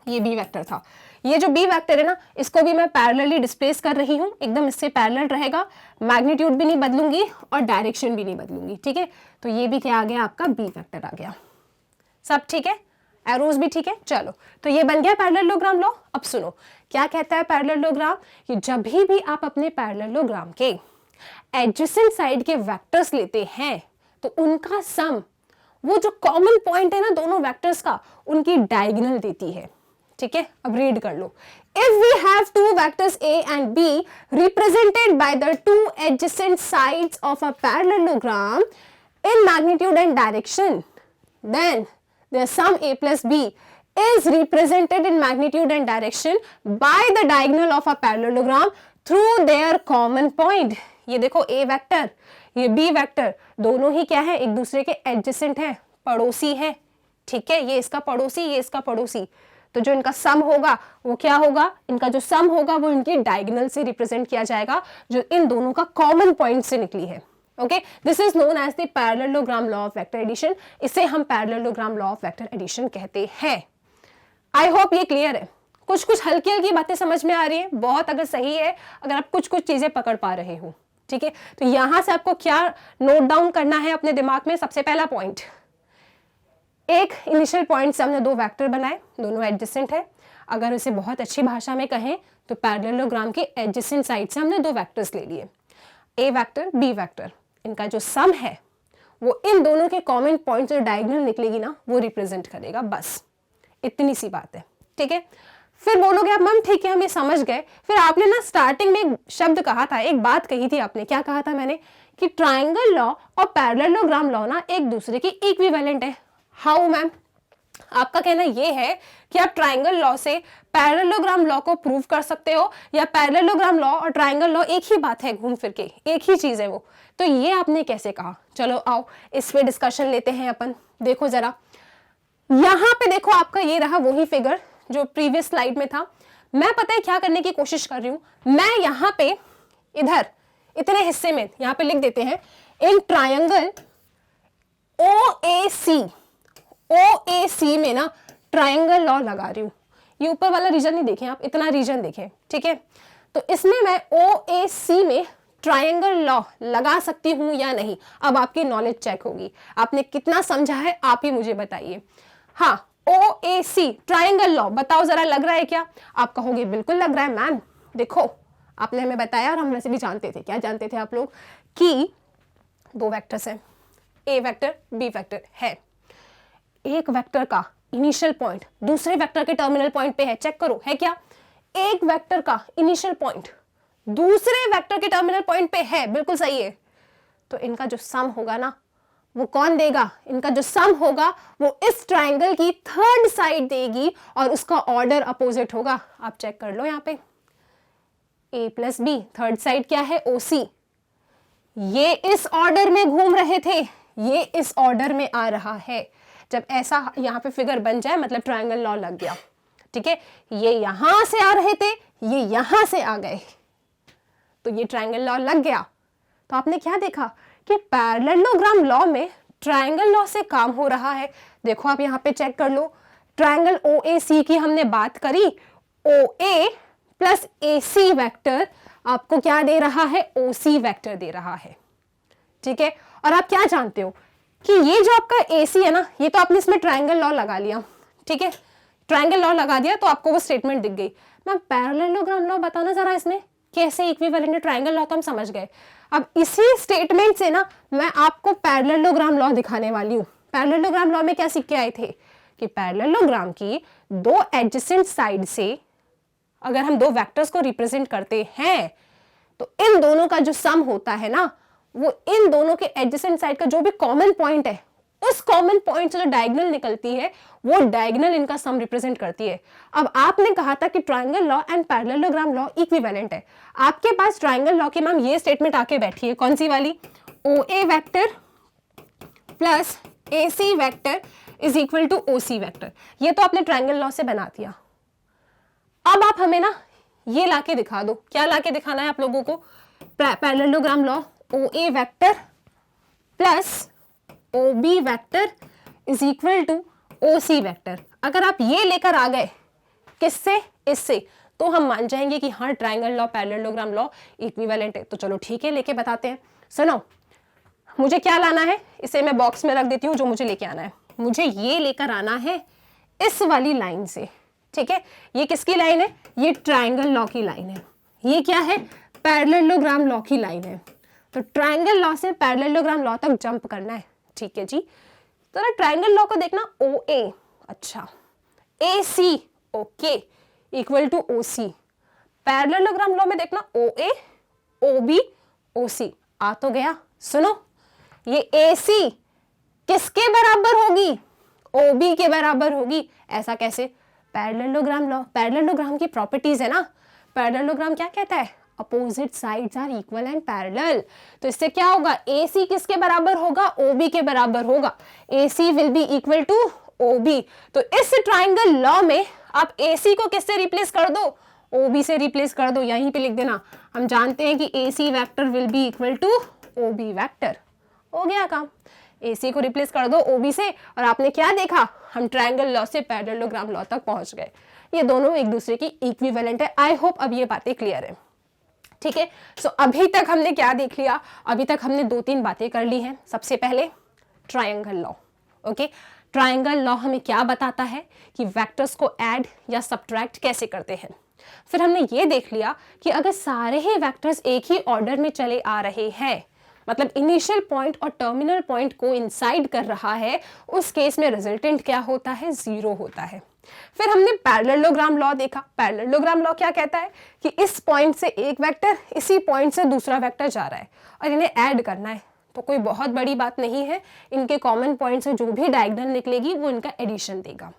ये बी वेक्टर था। ये जो बी वेक्टर है ना, इसको भी मैं पैरेलली डिस्प्लेस कर रही हूँ, एकदम इससे पैरेलल रहेगा, मैग्नीट्यूड भी नहीं बदलूंगी और डायरेक्शन भी नहीं बदलूंगी। ठीक है, तो ये भी क्या आ गया, आपका बी वेक्टर आ गया। सब ठीक है, एरोज भी ठीक है। चलो, तो ये बन गया पैरेललोग्राम लॉ। अब सुनो क्या कहता है पैरेललोग्राम, कि जब भी आप अपने पैरेललोग्राम के एडजेसेंट साइड के वेक्टर्स लेते हैं तो उनका सम, वो जो कॉमन पॉइंट है ना दोनों वेक्टर्स का, उनकी डायगोनल देती है। ठीक है, अब रीड कर लो। If we have two vectors A and B represented by the two adjacent sides of a parallelogram in magnitude and direction, then their sum a plus b is represented in magnitude and direction by the diagonal of a parallelogram through their common point। ये देखो a वेक्टर, ये b वेक्टर, दोनों ही क्या है, एक दूसरे के एडजेसेंट है, पड़ोसी है। ठीक है, ये इसका पड़ोसी, ये इसका पड़ोसी, तो जो इनका सम होगा वो क्या होगा, इनका जो सम होगा वो इनकी डायगोनल से रिप्रेजेंट किया जाएगा, जो इन दोनों का कॉमन पॉइंट से निकली है। Okay, this is known as the parallelogram law of vector addition. इसे हम parallelogram law of vector addition कहते हैं। आई होप ये क्लियर है। कुछ कुछ हल्की हल्की बातें समझ में आ रही है, बहुत अगर सही है अगर आप कुछ कुछ चीजें पकड़ पा रहे हो। ठीक है, तो यहां से आपको क्या नोट डाउन करना है अपने दिमाग में, सबसे पहला पॉइंट, एक इनिशियल पॉइंट से हमने दो वेक्टर बनाए, दोनों एडजेसेंट है। अगर उसे बहुत अच्छी भाषा में कहें तो पैरेललोग्राम के एडजेसेंट साइड से हमने दो वेक्टर्स ले लिए, ए वेक्टर बी वेक्टर, इनका जो सम है वो इन दोनों के कॉमन पॉइंट जो डायगोनल निकलेगी ना वो रिप्रेजेंट करेगा, बस इतनी सी बात है। ठीक है, फिर बोलोगे आप मैम ठीक है हम ये समझ गए, फिर आपने ना स्टार्टिंग में एक शब्द कहा था, एक बात कही थी आपने, क्या कहा था मैंने, कि ट्राइंगल लॉ और पैरेललोग्राम लॉ ना एक दूसरे के इक्विवेलेंट है। हाउ मैम, आपका कहना ये है कि आप ट्राइंगल लॉ से पैरेललोग्राम लॉ को प्रूव कर सकते हो, या पैरेललोग्राम लॉ और ट्राइंगल लॉ एक ही बात है, घूम फिर के एक ही चीज है वो, तो ये आपने कैसे कहा। चलो आओ इस पे डिस्कशन लेते हैं अपन। देखो जरा, यहां पे देखो आपका ये रहा वही फिगर जो प्रीवियस स्लाइड में था। मैं पता है क्या करने की कोशिश कर रही हूं, मैं यहाँ पे इधर इतने हिस्से में यहाँ पे लिख देते हैं इन ट्राइंगल OAC में ना ट्राइंगल लॉ लगा रही हूं। ये ऊपर वाला रीजन नहीं देखें आप, इतना रीजन देखें। ठीक है, तो इसमें मैं OAC में ट्राइंगल लॉ लगा सकती हूं या नहीं, अब आपकी नॉलेज चेक होगी, आपने कितना समझा है आप ही मुझे बताइए। हाँ, OAC ट्राइंगल लॉ बताओ जरा, लग रहा है क्या? आप कहोगे बिल्कुल लग रहा है मैम, देखो आपने हमें बताया और हम वैसे भी जानते थे। क्या जानते थे आप लोग? कि दो वेक्टर्स हैं, ए वेक्टर बी वेक्टर है, एक वेक्टर का इनिशियल पॉइंट दूसरे वेक्टर के टर्मिनल पॉइंट पे है, चेक करो है क्या, एक वेक्टर का इनिशियल पॉइंट दूसरे वेक्टर के टर्मिनल पॉइंट पे है, बिल्कुल सही है। तो इनका जो सम होगा ना वो कौन देगा, इनका जो सम होगा वो इस ट्राइंगल की थर्ड साइड देगी और उसका ऑर्डर अपोजिट होगा। आप चेक कर लो यहाँ पे, ए प्लस बी, थर्ड साइड क्या है, OC, ये इस ऑर्डर में घूम रहे थे, ये इस ऑर्डर में आ रहा है। जब ऐसा यहाँ पे फिगर बन जाए मतलब ट्रायंगल लॉ लग गया। ठीक है, ये यहां से आ रहे थे, ये यहां से आ गए, तो ये ट्रायंगल लॉ लग गया। तो आपने क्या देखा कि पैरेललोग्राम लॉ में ट्रायंगल लॉ से काम हो रहा है। देखो आप यहाँ पे चेक कर लो, ट्रायंगल OAC की हमने बात करी, OA प्लस AC वेक्टर आपको क्या दे रहा है, OC वेक्टर दे रहा है। ठीक है, और आप क्या जानते हो कि ये जो आपका AC है ना, ये तो आपने इसमें ट्रायंगल लॉ लगा लिया। ठीक है, ट्रायंगल लॉ लगा दिया तो आपको वो स्टेटमेंट दिख गई। मैम पैरेललोग्राम लॉ बताना जरा इसमें कैसे इक्विवेलेंट है, ट्रायंगल लॉ तो हम समझ गए। अब इसी स्टेटमेंट से ना मैं आपको पैरेललोग्राम लॉ दिखाने वाली हूँ। पैरेललोग्राम लॉ में क्या सीख के आए थे कि पैरेललोग्राम की दो एडजेसेंट साइड से अगर हम दो वेक्टर्स को रिप्रेजेंट करते हैं तो इन दोनों का जो सम होता है ना, वो इन दोनों के एडजेसेंट साइड का जो भी कॉमन पॉइंट है, उस कॉमन पॉइंट से जो डायगोनल निकलती है वो डायगोनल इनका सम रिप्रेजेंट करती है। अब आपने कहा था कि triangle law and parallelogram law equivalent है। आपके पास ट्रायंगल लॉ की मैम ये स्टेटमेंट आके बैठी है, कौन सी वाली, OA vector plus AC vector is equal to OC vector. ये तो आपने ट्रायंगल लॉ से बना दिया। अब आप हमें ना ये लाके दिखा दो, क्या लाके दिखाना है आप लोगों को, parallelogram law OA vector plus OB vector is equal to OC vector. अगर आप ये लेकर आ गए किससे, इससे, तो हम मान जाएंगे कि हाँ triangle law parallelogram law equivalent है। तो चलो ठीक है, लेके बताते हैं। सुनो, मुझे क्या लाना है, इसे मैं बॉक्स में रख देती हूँ जो मुझे लेके आना है। मुझे ये लेकर आना है इस वाली लाइन से, ठीक है। ये किसकी लाइन है? ये ट्रायंगल लॉ की लाइन है। ये क्या है? पैरेललोग्राम लॉ की लाइन है। तो ट्रायंगल लॉ से पैरेललोग्राम लॉ तक जंप करना है, ठीक है जी। तो ना ट्रायंगल लॉ को देखना, ओ ए, अच्छा, ए सी, okay, equal to O C. Parallelogram law में देखना ओ ए, ओ बी, ओ सी, आ तो गया। सुनो, ये ए सी किसके बराबर होगी? ओ बी के बराबर होगी। ऐसा कैसे? पैरेललोग्राम लॉ, पैरेललोग्राम की प्रॉपर्टीज है ना। पैरेललोग्राम क्या कहता है? Opposite sides are equal and parallel. तो इससे क्या होगा? ए सी किसके बराबर होगा? ओ बी के बराबर होगा। A C will be equal to O B. तो इस ट्राइंगल लॉ में आप ए सी को किससे रिप्लेस कर दो? ओ बी से रिप्लेस कर दो। यहीं पे लिख देना, हम जानते हैं कि A C vector will be equal to O B vector. हो गया काम। ए सी को रिप्लेस कर दो ओ बी से, और आपने क्या देखा? हम ट्राइंगल लॉ से पैरेललोग्राम लॉ तक पहुंच गए। ये दोनों एक दूसरे की इक्विवेलेंट है। आई होप अब ये बातें क्लियर है, ठीक है। सो अभी तक हमने क्या देख लिया? अभी तक हमने 2-3 बातें कर ली हैं। सबसे पहले triangle law, okay. Triangle law हमें क्या बताता है कि वेक्टर्स को ऐड या सब्ट्रैक्ट कैसे करते हैं। फिर हमने ये देख लिया कि अगर सारे ही वेक्टर्स एक ही ऑर्डर में चले आ रहे हैं, मतलब इनिशियल पॉइंट और टर्मिनल पॉइंट को इंसाइड कर रहा है, उस केस में रिजल्टेंट क्या होता है? 0 होता है। फिर हमने पैरेललोग्राम लॉ देखा। पैरेललोग्राम लॉ क्या कहता है कि इस पॉइंट से एक वेक्टर इसी पॉइंट से दूसरा वेक्टर जा रहा है और इन्हें ऐड करना है। तो कोई बहुत बड़ी बात नहीं है, इनके कॉमन पॉइंट से जो भी डायगोनल निकलेगी वो इनका एडिशन देगा।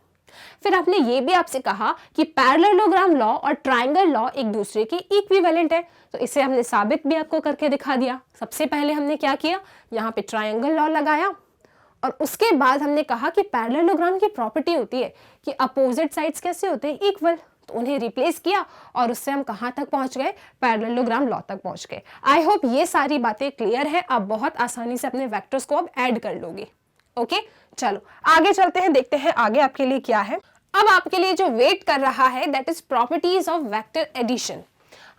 फिर आपने ये भी आपसे कहा कि पैरेललोग्राम लॉ और ट्रायंगल लॉ एक दूसरे के इक्विवेलेंट है। तो इसे हमने साबित भी आपको करके दिखा दिया। सबसे पहले हमने क्या किया? यहाँ पे ट्रायंगल लॉ लगाया, और उसके बाद हमने कहा कि पैरेललोग्राम की प्रॉपर्टी होती है कि अपोजिट साइड्स कैसे होते हैं? इक्वल। तो उन्हें रिप्लेस किया और उससे हम कहाँ तक पहुंच गए? पैरेललोग्राम लॉ तक पहुंच गए। आई होप ये सारी बातें क्लियर है। आप बहुत आसानी से अपने वेक्टर्स को अब ऐड कर लोगे, ओके। चलो आगे चलते हैं, देखते हैं आगे आपके लिए क्या है। अब आपके लिए जो वेट कर रहा है that is properties of vector addition.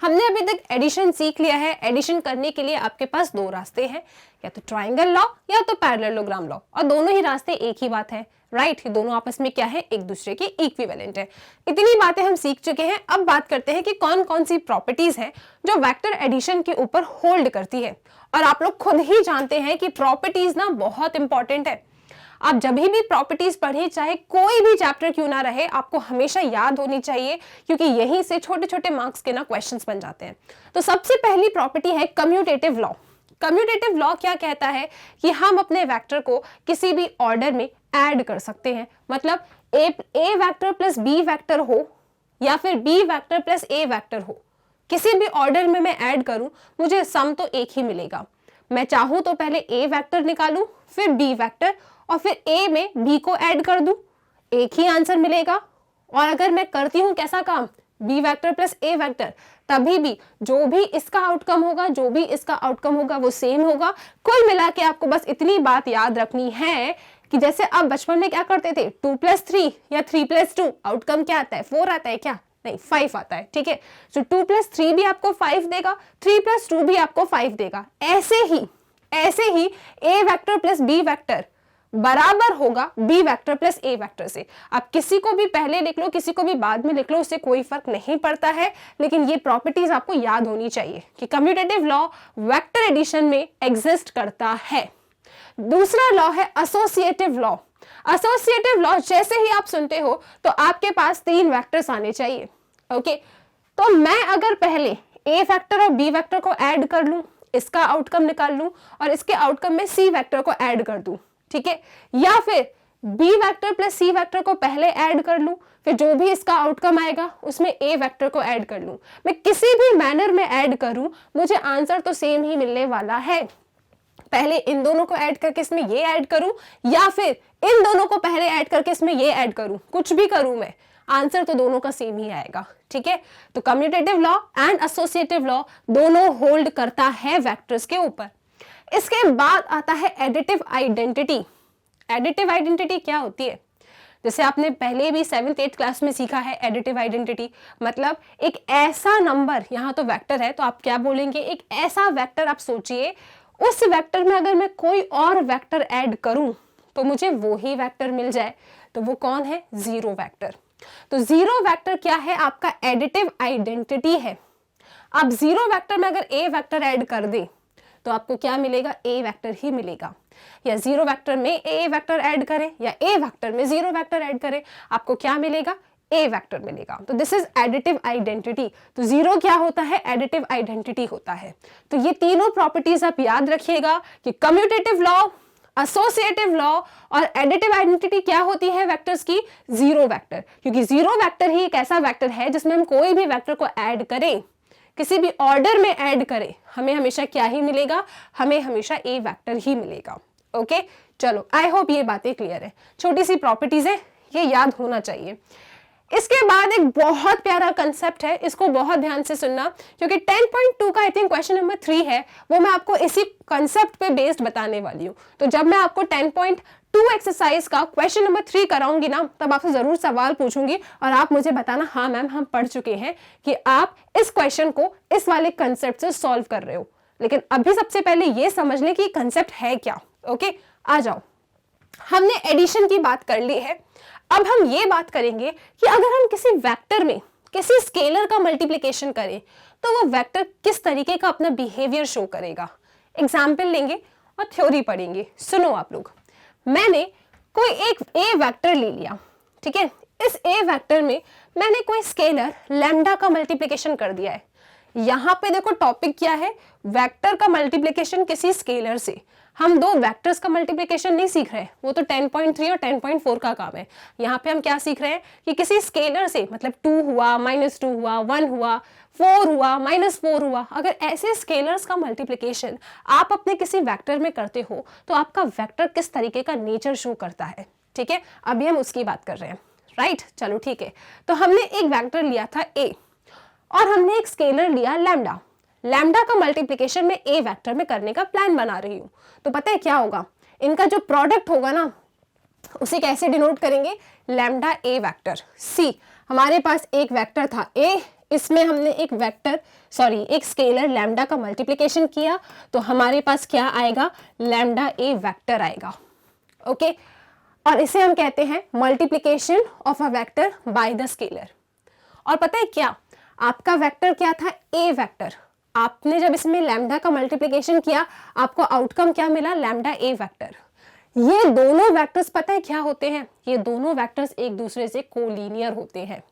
हमने अभी तक एडिशन सीख लिया है। एडिशन करने के लिए आपके पास 2 रास्ते हैं, या तो ट्रायंगल लॉ या तो पैरेललोग्राम लॉ, और दोनों ही रास्ते एक ही बात है, राइट। ये दोनों आपस में क्या है? एक दूसरे के इक्विवेलेंट है। इतनी बातें हम सीख चुके हैं। अब बात करते हैं कि कौन कौन सी प्रॉपर्टीज हैं जो वेक्टर एडिशन के ऊपर होल्ड करती है। और आप लोग खुद ही जानते हैं कि प्रॉपर्टीज ना बहुत इंपॉर्टेंट है। आप जब भी प्रॉपर्टीज पढ़े, चाहे कोई भी चैप्टर क्यों ना रहे, आपको हमेशा याद होनी चाहिए, क्योंकि यहीं से छोटे छोटे मार्क्स के ना क्वेश्चंस बन जाते हैं। तो सबसे पहली प्रॉपर्टी है कम्यूटेटिव लॉ। कम्यूटेटिव लॉ क्या कहता है कि हम अपने वेक्टर को किसी भी ऑर्डर में ऐड कर सकते हैं। मतलब ए वेक्टर प्लस बी वेक्टर हो, या फिर बी वेक्टर प्लस ए वेक्टर हो, किसी भी ऑर्डर में मैं ऐड करूं, मुझे सम तो एक ही मिलेगा। मैं चाहूं तो पहले ए वेक्टर निकालूं, फिर बी वेक्टर, और फिर ए में बी को ऐड कर दूं, एक ही आंसर मिलेगा। और अगर मैं करती हूं कैसा काम? बी वेक्टर प्लस ए वेक्टर, तभी भी जो भी इसका आउटकम होगा, जो भी इसका आउटकम होगा वो सेम होगा। कुल मिला के आपको बस इतनी बात याद रखनी है कि जैसे आप बचपन में क्या करते थे, 2+3 या 3+2, आउटकम क्या आता है? 4 आता है क्या? नहीं, 5 आता है, ठीक है। तो 2+3 भी आपको 5 देगा, 3+2 भी आपको 5 देगा। ऐसे ही ए वेक्टर प्लस बी वेक्टर बराबर होगा बी वेक्टर प्लस ए वेक्टर से। आप किसी को भी पहले लिख लो, किसी को भी बाद में लिख लो, उससे कोई फर्क नहीं पड़ता है, लेकिन ये प्रॉपर्टीज आपको याद होनी चाहिए कि कम्यूटेटिव लॉ वेक्टर एडिशन में एग्जिस्ट करता है। दूसरा लॉ है एसोसिएटिव लॉ। एसोसिएटिव लॉ जैसे ही आप सुनते हो तो आपके पास 3 वेक्टर्स आने चाहिए, ओके। तो मैं अगर पहले ए वेक्टर और बी वेक्टर को ऐड कर लूं, इसका आउटकम निकाल लूं, और इसके आउटकम में सी वेक्टर को ऐड कर दूं, ठीक है, या फिर B vector plus C vector को पहले ऐड कर लूं, फिर जो भी इसका आउटकम आएगा उसमें ए वेक्टर को ऐड कर लूं, मैं किसी भी मैनर में ऐड करूं, मुझे आंसर तो सेम ही मिलने वाला है। पहले इन दोनों को ऐड करके इसमें ये ऐड करूं, या फिर इन दोनों को पहले ऐड करके इसमें ये ऐड करूं, कुछ भी करूं मैं, आंसर तो दोनों का सेम ही आएगा, ठीक है। तो commutative law and associative law दोनों होल्ड करता है वेक्टर्स के ऊपर। इसके बाद आता है एडिटिव आइडेंटिटी। एडिटिव आइडेंटिटी क्या होती है? जैसे आपने पहले भी 7th 8th क्लास में सीखा है एडिटिव आइडेंटिटी, मतलब एक ऐसा नंबर, यहाँ तो वेक्टर है तो आप क्या बोलेंगे, एक ऐसा वेक्टर आप सोचिए, उस वेक्टर में अगर मैं कोई और वेक्टर ऐड करूं तो मुझे वो ही वेक्टर मिल जाए, तो वो कौन है? Zero vector. तो जीरो वेक्टर क्या है? आपका एडिटिव आइडेंटिटी है। अब जीरो वेक्टर में अगर ए वेक्टर ऐड कर दें तो आपको क्या मिलेगा? ए वेक्टर ही मिलेगा। या जीरो वेक्टर में ए वेक्टर ऐड करें या ए वेक्टर में जीरो वेक्टर ऐड करें, आपको क्या मिलेगा? ए वेक्टर मिलेगा। तो दिस इज एडिटिव आइडेंटिटी। तो जीरो क्या होता है? एडिटिव आइडेंटिटी होता है। तो ये तीनों प्रॉपर्टीज आप याद रखिएगा कि कम्यूटेटिव लॉ, एसोसिएटिव लॉ और एडिटिव आइडेंटिटी क्या होती है वेक्टर्स की? Zero vector. क्योंकि जीरो वेक्टर ही एक ऐसा वेक्टर है जिसमें हम कोई भी वेक्टर को ऐड करें, किसी भी ऑर्डर में ऐड करें, हमें हमेशा क्या ही मिलेगा? हमें हमेशा ए वेक्टर ही मिलेगा। ओके, चलो आई होप ये बातें क्लियर है। छोटी सी प्रॉपर्टीज है, ये याद होना चाहिए। इसके बाद एक बहुत प्यारा कंसेप्ट है, इसको बहुत ध्यान से सुनना, क्योंकि 10.2 का आई थिंक क्वेश्चन नंबर 3 है, वो मैं आपको इसी कंसेप्ट पे बेस्ड बताने वाली हूँ। तो जब मैं आपको 10.2 एक्सरसाइज का क्वेश्चन नंबर 3 कराऊंगी ना, तब आपसे जरूर सवाल पूछूंगी और आप मुझे बताना हाँ मैम हम पढ़ चुके हैं, कि आप इस क्वेश्चन को इस वाले कंसेप्ट से सॉल्व कर रहे हो। लेकिन अभी सबसे पहले ये समझ लें कि कंसेप्ट है क्या। ओके, आ जाओ। हमने एडिशन की बात कर ली है, अब हम ये बात करेंगे कि अगर हम किसी वेक्टर में किसी स्केलर का मल्टीप्लिकेशन करें तो वो वेक्टर किस तरीके का अपना बिहेवियर शो करेगा। एग्जाम्पल लेंगे और थ्योरी पढ़ेंगे। सुनो आप लोग, मैंने कोई एक ए वेक्टर ले लिया, ठीक है। इस ए वेक्टर में मैंने कोई स्केलर लैम्डा का मल्टीप्लिकेशन कर दिया है। यहाँ पे देखो टॉपिक क्या है? वेक्टर का मल्टीप्लिकेशन किसी स्केलर से। हम दो वेक्टर्स का मल्टीप्लिकेशन नहीं सीख रहे, वो तो 10.3 और 10.4 का काम है। यहाँ पे हम क्या सीख रहे हैं कि किसी स्केलर से, मतलब 2 हुआ, -2 हुआ, 1 हुआ, 4 हुआ, -4 हुआ, अगर ऐसे स्केलर्स का मल्टीप्लिकेशन आप अपने किसी वेक्टर में करते हो तो आपका वेक्टर किस तरीके का नेचर शो करता है, ठीक है। अभी हम उसकी बात कर रहे हैं, राइट। चलो ठीक है, तो हमने एक वेक्टर लिया था ए और हमने एक स्केलर लिया लैम्डा। लैम्डा का मल्टीप्लिकेशन में ए वेक्टर में करने का प्लान बना रही हूं। तो पता है क्या होगा? इनका जो प्रोडक्ट होगा ना, उसे कैसे डिनोट करेंगे? Lambda A vector. सी, हमारे पास एक वेक्टर था ए, इसमें हमने एक स्केलर लैम्डा का मल्टीप्लिकेशन किया, तो हमारे पास क्या आएगा? लैम्डा ए वेक्टर आएगा। ओके, और इसे हम कहते हैं multiplication of a vector by the scalar. और पता है क्या, आपका वेक्टर क्या था? ए वेक्टर। आपने जब इसमें लैम्डा का मल्टीप्लिकेशन किया, आपको आउटकम क्या मिला? Lambda A vector. ये दोनों वेक्टर्स पता है क्या होते हैं? ये दोनों वेक्टर्स एक दूसरे से कोलीनियर होते हैं।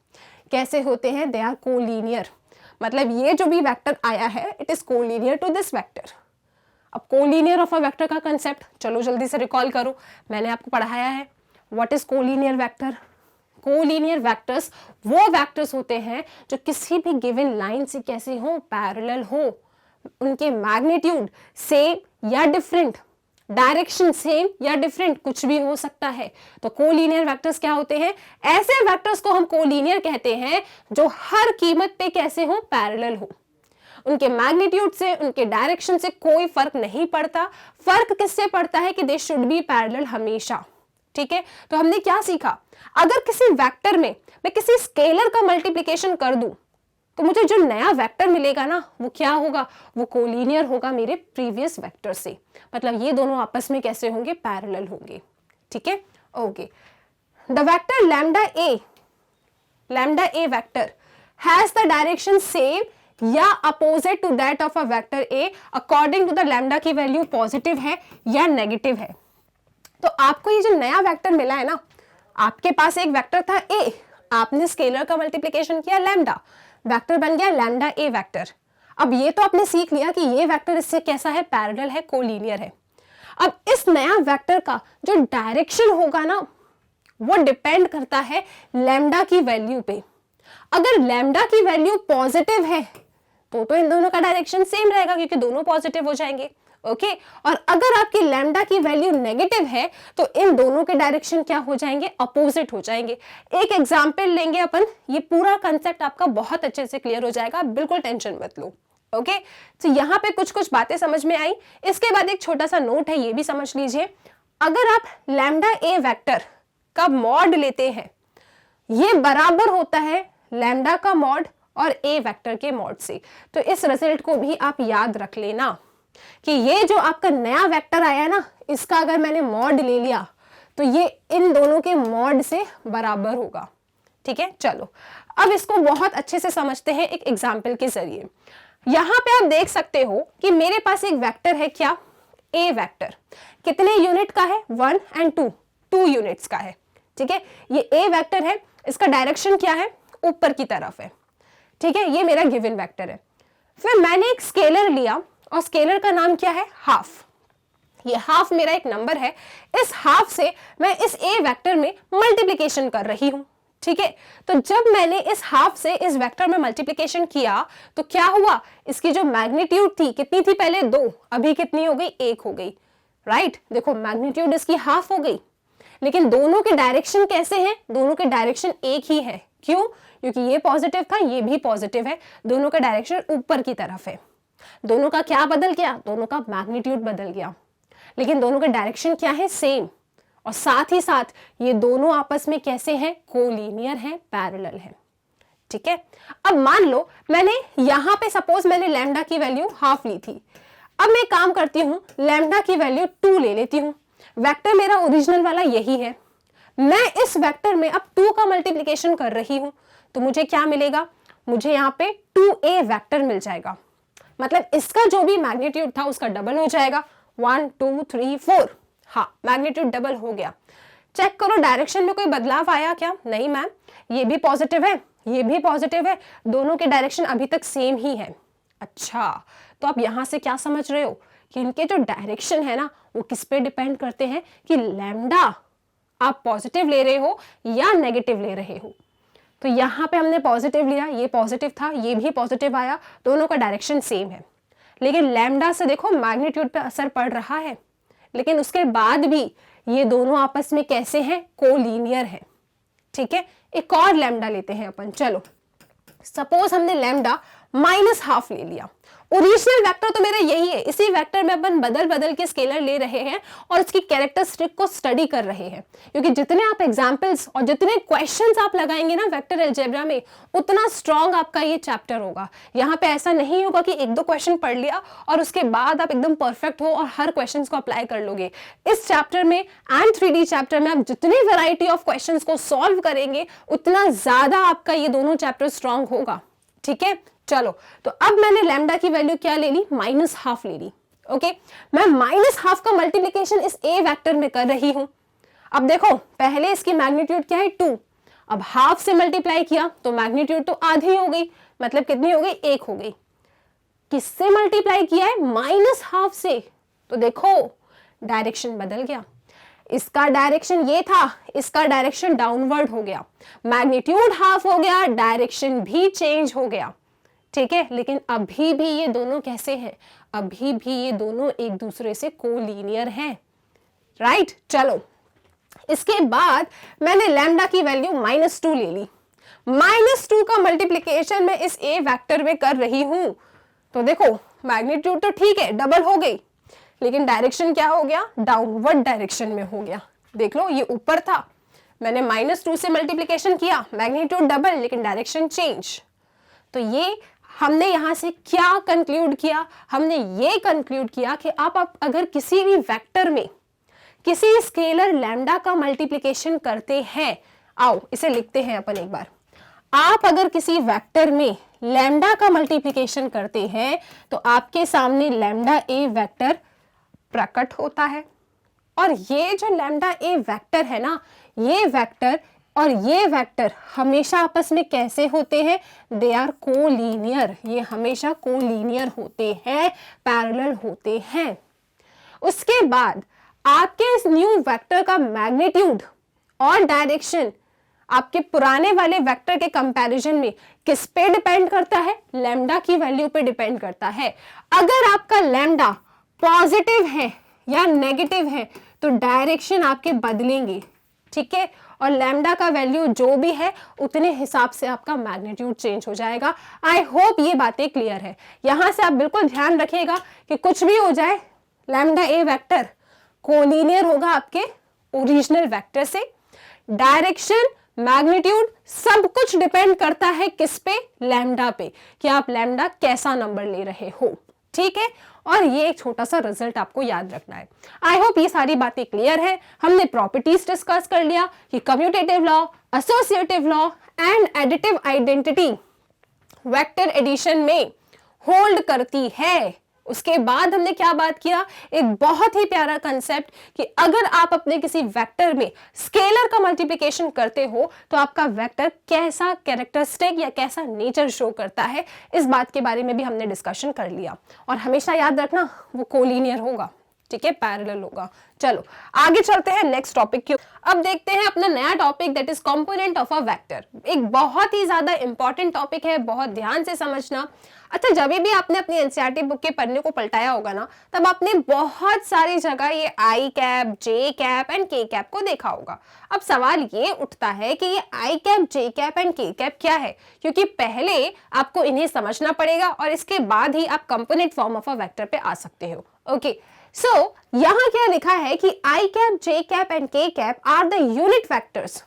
कैसे होते हैं? They are collinear. मतलब ये जो भी वेक्टर आया है, it is collinear to this vector. अब कोलीनियर ऑफ अ वेक्टर का कंसेप्ट चलो जल्दी से रिकॉल करो, मैंने आपको पढ़ाया है। What is collinear vector? Collinear vectors वो वेक्टर्स होते हैं जो किसी भी गिवन लाइन से कैसे हो? पैरेलल हो। उनके मैग्नीट्यूड सेम या डिफरेंट, डायरेक्शन सेम या डिफरेंट, कुछ भी हो सकता है। तो कोलीनियर वेक्टर्स क्या होते हैं? ऐसे वेक्टर्स को हम कोलीनियर कहते हैं जो हर कीमत पे कैसे हो? पैरेलल हो। उनके मैग्नीट्यूड से, उनके डायरेक्शन से कोई फर्क नहीं पड़ता। फर्क किससे पड़ता है? कि दे शुड बी पैरेलल हमेशा, ठीक है। तो हमने क्या सीखा? अगर किसी वेक्टर में मैं किसी स्केलर का मल्टीप्लिकेशन कर दूं तो मुझे जो नया वेक्टर मिलेगा ना, वो क्या होगा? वो कोलीनियर होगा मेरे प्रीवियस वेक्टर से। मतलब ये दोनों आपस में कैसे होंगे? पैरेलल होंगे, ठीक है। Okay, the vector lambda A vector has the direction same या opposite to that of a vector A according to the lambda की वैल्यू पॉजिटिव है या नेगेटिव है। तो आपको ये जो नया वेक्टर मिला है ना, आपके पास एक वेक्टर था ए, आपने स्केलर का मल्टीप्लिकेशन किया लैम्डा, वेक्टर बन गया लैम्डा ए वेक्टर। अब ये तो आपने सीख लिया कि ये वेक्टर इससे कैसा है? पैरेलल है, कोलीनियर है। अब इस नया वेक्टर का जो डायरेक्शन होगा ना, वो डिपेंड करता है लैम्डा की वैल्यू पे। अगर लैम्डा की वैल्यू पॉजिटिव है तो इन दोनों का डायरेक्शन सेम रहेगा, क्योंकि दोनों पॉजिटिव हो जाएंगे। ओके, और अगर आपकी लैम्डा की वैल्यू नेगेटिव है तो इन दोनों के डायरेक्शन क्या हो जाएंगे? अपोजिट हो जाएंगे। एक एग्जांपल लेंगे अपन, ये पूरा कंसेप्ट आपका बहुत अच्छे से क्लियर हो जाएगा, बिल्कुल टेंशन मत लो। ओके, तो यहाँ पे कुछ कुछ बातें समझ में आई। इसके बाद एक छोटा सा नोट है, ये भी समझ लीजिए। अगर आप लैम्डा ए वेक्टर का मॉड लेते हैं, ये बराबर होता है लैम्डा का मॉड और ए वेक्टर के मॉड से। तो इस रिजल्ट को भी आप याद रख लेना कि ये जो आपका नया वेक्टर आया है ना, इसका अगर मैंने मॉड ले लिया तो ये इन दोनों के मॉड से बराबर होगा। ठीक है, चलो अब इसको बहुत अच्छे से समझते हैं एक एग्जाम्पल के जरिए। यहां पे आप देख सकते हो कि मेरे पास एक वेक्टर है, क्या, ए वेक्टर। कितने यूनिट का है, 1 और 2, 2 यूनिट्स का है। ठीक है, ये ए वेक्टर है, इसका डायरेक्शन क्या है, ऊपर की तरफ है। ठीक है, ये मेरा गिवन वेक्टर है। फिर मैंने एक स्केलर लिया और स्केलर का नाम क्या है, हाफ। ये हाफ मेरा एक नंबर है, इस हाफ से मैं इस ए वेक्टर में मल्टीप्लिकेशन कर रही हूं। ठीक है, तो जब मैंने इस हाफ से इस वेक्टर में मल्टीप्लिकेशन किया तो क्या हुआ, इसकी जो मैग्नीट्यूड थी कितनी थी, पहले 2, अभी कितनी हो गई, 1 हो गई। राइट, देखो मैग्नीट्यूड इसकी हाफ हो गई, लेकिन दोनों के डायरेक्शन कैसे हैं, दोनों के डायरेक्शन एक ही है। क्यों, क्योंकि ये पॉजिटिव था, ये भी पॉजिटिव है, दोनों का डायरेक्शन ऊपर की तरफ है। दोनों का क्या बदल गया, दोनों का मैग्नीट्यूड बदल गया, लेकिन दोनों का डायरेक्शन क्या है, सेम। और साथ ही साथ ये दोनों आपस में कैसे हैं, कोलिनियर हैं, पैरेलल हैं। ठीक है, अब मान लो मैंने यहां पे सपोज मैंने लैम्डा की वैल्यू हाफ ली थी। अब मैं काम करती हूं, लैम्डा की वैल्यू 2 ले लेती हूं। वेक्टर मेरा ओरिजिनल वाला यही है, मैं इस वेक्टर में अब 2 का मल्टीप्लिकेशन कर रही हूं, तो मुझे क्या मिलेगा, मुझे यहाँ पे 2a वेक्टर मिल जाएगा। मतलब इसका जो भी मैग्नीट्यूड था उसका डबल हो जाएगा, 1 2 3 4। हाँ, मैग्नीट्यूड डबल हो गया। चेक करो डायरेक्शन में कोई बदलाव आया क्या, नहीं मैम, ये भी पॉजिटिव है, ये भी पॉजिटिव है, दोनों के डायरेक्शन अभी तक सेम ही है। अच्छा, तो आप यहां से क्या समझ रहे हो कि इनके जो डायरेक्शन है ना वो किस पे डिपेंड करते हैं, कि लैम्डा आप पॉजिटिव ले रहे हो या नेगेटिव ले रहे हो। तो यहाँ पे हमने पॉजिटिव लिया, ये पॉजिटिव था, ये भी पॉजिटिव आया, दोनों का डायरेक्शन सेम है। लेकिन लैम्डा से देखो मैग्नीट्यूड पे असर पड़ रहा है, लेकिन उसके बाद भी ये दोनों आपस में कैसे हैं, कोलिनियर है। ठीक है, एक और लैम्डा लेते हैं अपन। चलो सपोज हमने लैम्डा -12 ले लिया। ओरिजिनल वेक्टर तो मेरा यही है, इसी वेक्टर में अपन बदल बदल के स्केलर ले रहे हैं और उसकी कैरेक्टरिस्टिक को स्टडी कर रहे हैं, क्योंकि जितने आप एग्जांपल्स और जितने क्वेश्चंस आप लगाएंगे ना वेक्टर अलजेब्रा में, उतना स्ट्रॉन्ग आपका ये चैप्टर होगा। यहाँ पे ऐसा नहीं होगा कि 1-2 क्वेश्चन पढ़ लिया और उसके बाद आप एकदम परफेक्ट हो और हर क्वेश्चन को अप्लाई कर लोगे। इस चैप्टर में एंड 3D चैप्टर में आप जितनी वेराइटी ऑफ क्वेश्चन को सॉल्व करेंगे उतना ज्यादा आपका ये दोनों चैप्टर स्ट्रॉन्ग होगा। ठीक है, चलो तो अब मैंने लैम्डा की वैल्यू क्या ले ली, -12 ले ली। ओके, मैं -12 का मल्टीप्लिकेशन इस ए वेक्टर में कर रही हूं। अब देखो पहले इसकी मैग्नीट्यूड क्या है, 2, अब हाफ से मल्टीप्लाई किया तो मैग्नीट्यूड तो आधी हो गई, मतलब कितनी हो गई, 1 हो गई। किससे मल्टीप्लाई किया है, -12 से, तो देखो डायरेक्शन बदल गया। इसका डायरेक्शन ये था, इसका डायरेक्शन डाउनवर्ड हो गया, मैग्नीट्यूड हाफ हो गया, डायरेक्शन भी चेंज हो गया। ठीक है, लेकिन अभी भी ये दोनों कैसे हैं, अभी भी ये दोनों एक दूसरे से कोलिनियर हैं। राइट, चलो इसके बाद मैंने लैम्डा की वैल्यू -2 ले ली। -2 का मल्टीप्लिकेशन मैं इस ए वेक्टर में कर रही हूं, तो देखो मैग्नीट्यूड तो ठीक है डबल हो गई, लेकिन डायरेक्शन क्या हो गया, डाउनवर्ड डायरेक्शन में हो गया। देख लो ये ऊपर था, मैंने -2 से मल्टीप्लिकेशन किया, मैग्नीट्यूड डबल लेकिन डायरेक्शन चेंज। तो ये हमने यहां से क्या कंक्लूड किया, हमने ये कंक्लूड किया कि आप अगर किसी भी वेक्टर में किसी स्केलर लैम्डा का मल्टीप्लिकेशन करते हैं, आओ इसे लिखते हैं अपन एक बार। आप अगर किसी वेक्टर में लैम्डा का मल्टीप्लिकेशन करते हैं तो आपके सामने लैम्डा ए वेक्टर प्रकट होता है, और ये जो लैम्डा ए वेक्टर है ना, ये वेक्टर और ये वेक्टर हमेशा आपस में कैसे होते हैं, दे आर कोलिनियर, ये हमेशा कोलिनियर होते हैं, पैरेलल होते हैं। उसके बाद आपके इस न्यू वेक्टर का मैग्नीट्यूड और डायरेक्शन आपके पुराने वाले वेक्टर के कंपैरिजन में किस पे डिपेंड करता है, लैम्डा की वैल्यू पे डिपेंड करता है। अगर आपका लैम्डा पॉजिटिव है या नेगेटिव है तो डायरेक्शन आपके बदलेंगे। ठीक है, और लैम्डा का वैल्यू जो भी है उतने हिसाब से आपका मैग्नीट्यूड चेंज हो जाएगा। आई होप ये बातें क्लियर है। यहां से आप बिल्कुल ध्यान रखिएगा कि कुछ भी हो जाए लैम्डा ए वेक्टर कोलिनियर होगा आपके ओरिजिनल वेक्टर से। डायरेक्शन, मैग्नीट्यूड सब कुछ डिपेंड करता है किस पे, लैम्डा पे, कि आप लैम्डा कैसा नंबर ले रहे हो। ठीक है, और ये एक छोटा सा रिजल्ट आपको याद रखना है। आई होप ये सारी बातें क्लियर है। हमने प्रॉपर्टीज डिस्कस कर लिया कि commutative law, associative law and additive identity vector addition में होल्ड करती है। उसके बाद हमने क्या बात किया, एक बहुत ही प्यारा कंसेप्ट कि अगर आप अपने किसी वेक्टर में स्केलर का मल्टीप्लिकेशन करते हो तो आपका वेक्टर कैसा कैरेक्टरिस्टिक या कैसा नेचर शो करता है, इस बात के बारे में भी हमने डिस्कशन कर लिया। और हमेशा याद रखना वो कोलिनियर होगा, ठीक है, पैरेलल होगा। चलो आगे चलते हैं नेक्स्ट टॉपिक की। अब देखते हैं अपना नया topic, that is component of a vector. एक बहुत ही ज्यादा इंपॉर्टेंट टॉपिक है, बहुत ध्यान से समझना। अच्छा, जब भी आपने अपनी एनसीईआरटी बुक के पन्ने को पलटाया होगा ना, तब आपने बहुत सारी जगह ये आई cap, j cap and k cap को देखा होगा। अब सवाल ये उठता है कि ये आई cap, j cap and k cap क्या है, क्योंकि पहले आपको इन्हें समझना पड़ेगा और इसके बाद ही आप component form of a vector पे आ सकते हो। ओके, सो यहाँ क्या लिखा है कि i cap, j cap and k cap are the unit vectors.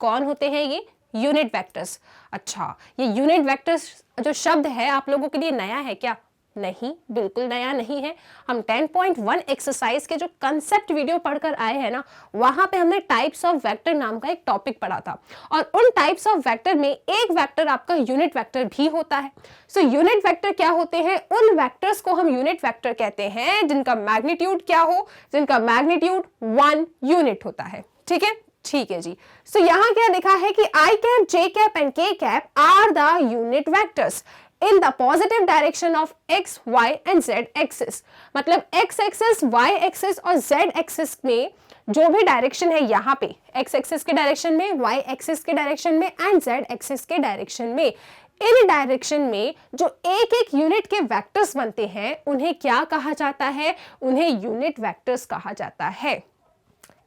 कौन होते हैं ये यूनिट वेक्टर्स? अच्छा, ये यूनिट वेक्टर्स जो शब्द है आप लोगों के लिए नया है क्या? नहीं, बिल्कुल नया नहीं है। हम 10.1 एक्सरसाइज के जो कंसेप्ट वीडियो पढ़कर आए हैं ना, वहां पे हमने टाइप्स ऑफ वेक्टर नाम का एक टॉपिक पढ़ा था, और उन टाइप्स ऑफ वेक्टर में एक वेक्टर आपका यूनिट वेक्टर भी होता है। सो यूनिट वेक्टर क्या होते हैं? उन वेक्टर्स को हम यूनिट वेक्टर कहते हैं जिनका मैग्नीट्यूड क्या हो, जिनका मैग्नीट्यूड 1 यूनिट होता है। ठीक है, ठीक है जी। सो यहाँ क्या लिखा है कि i cap, j cap and k cap are the unit vectors in the positive direction of x, y and z axis। मतलब x axis, y axis और z axis में जो भी डायरेक्शन है यहाँ पे, x axis के डायरेक्शन में, y axis के डायरेक्शन में एंड z axis के डायरेक्शन में, इन डायरेक्शन में जो एक एक यूनिट के वेक्टर्स बनते हैं उन्हें क्या कहा जाता है? उन्हें यूनिट वेक्टर्स कहा जाता है।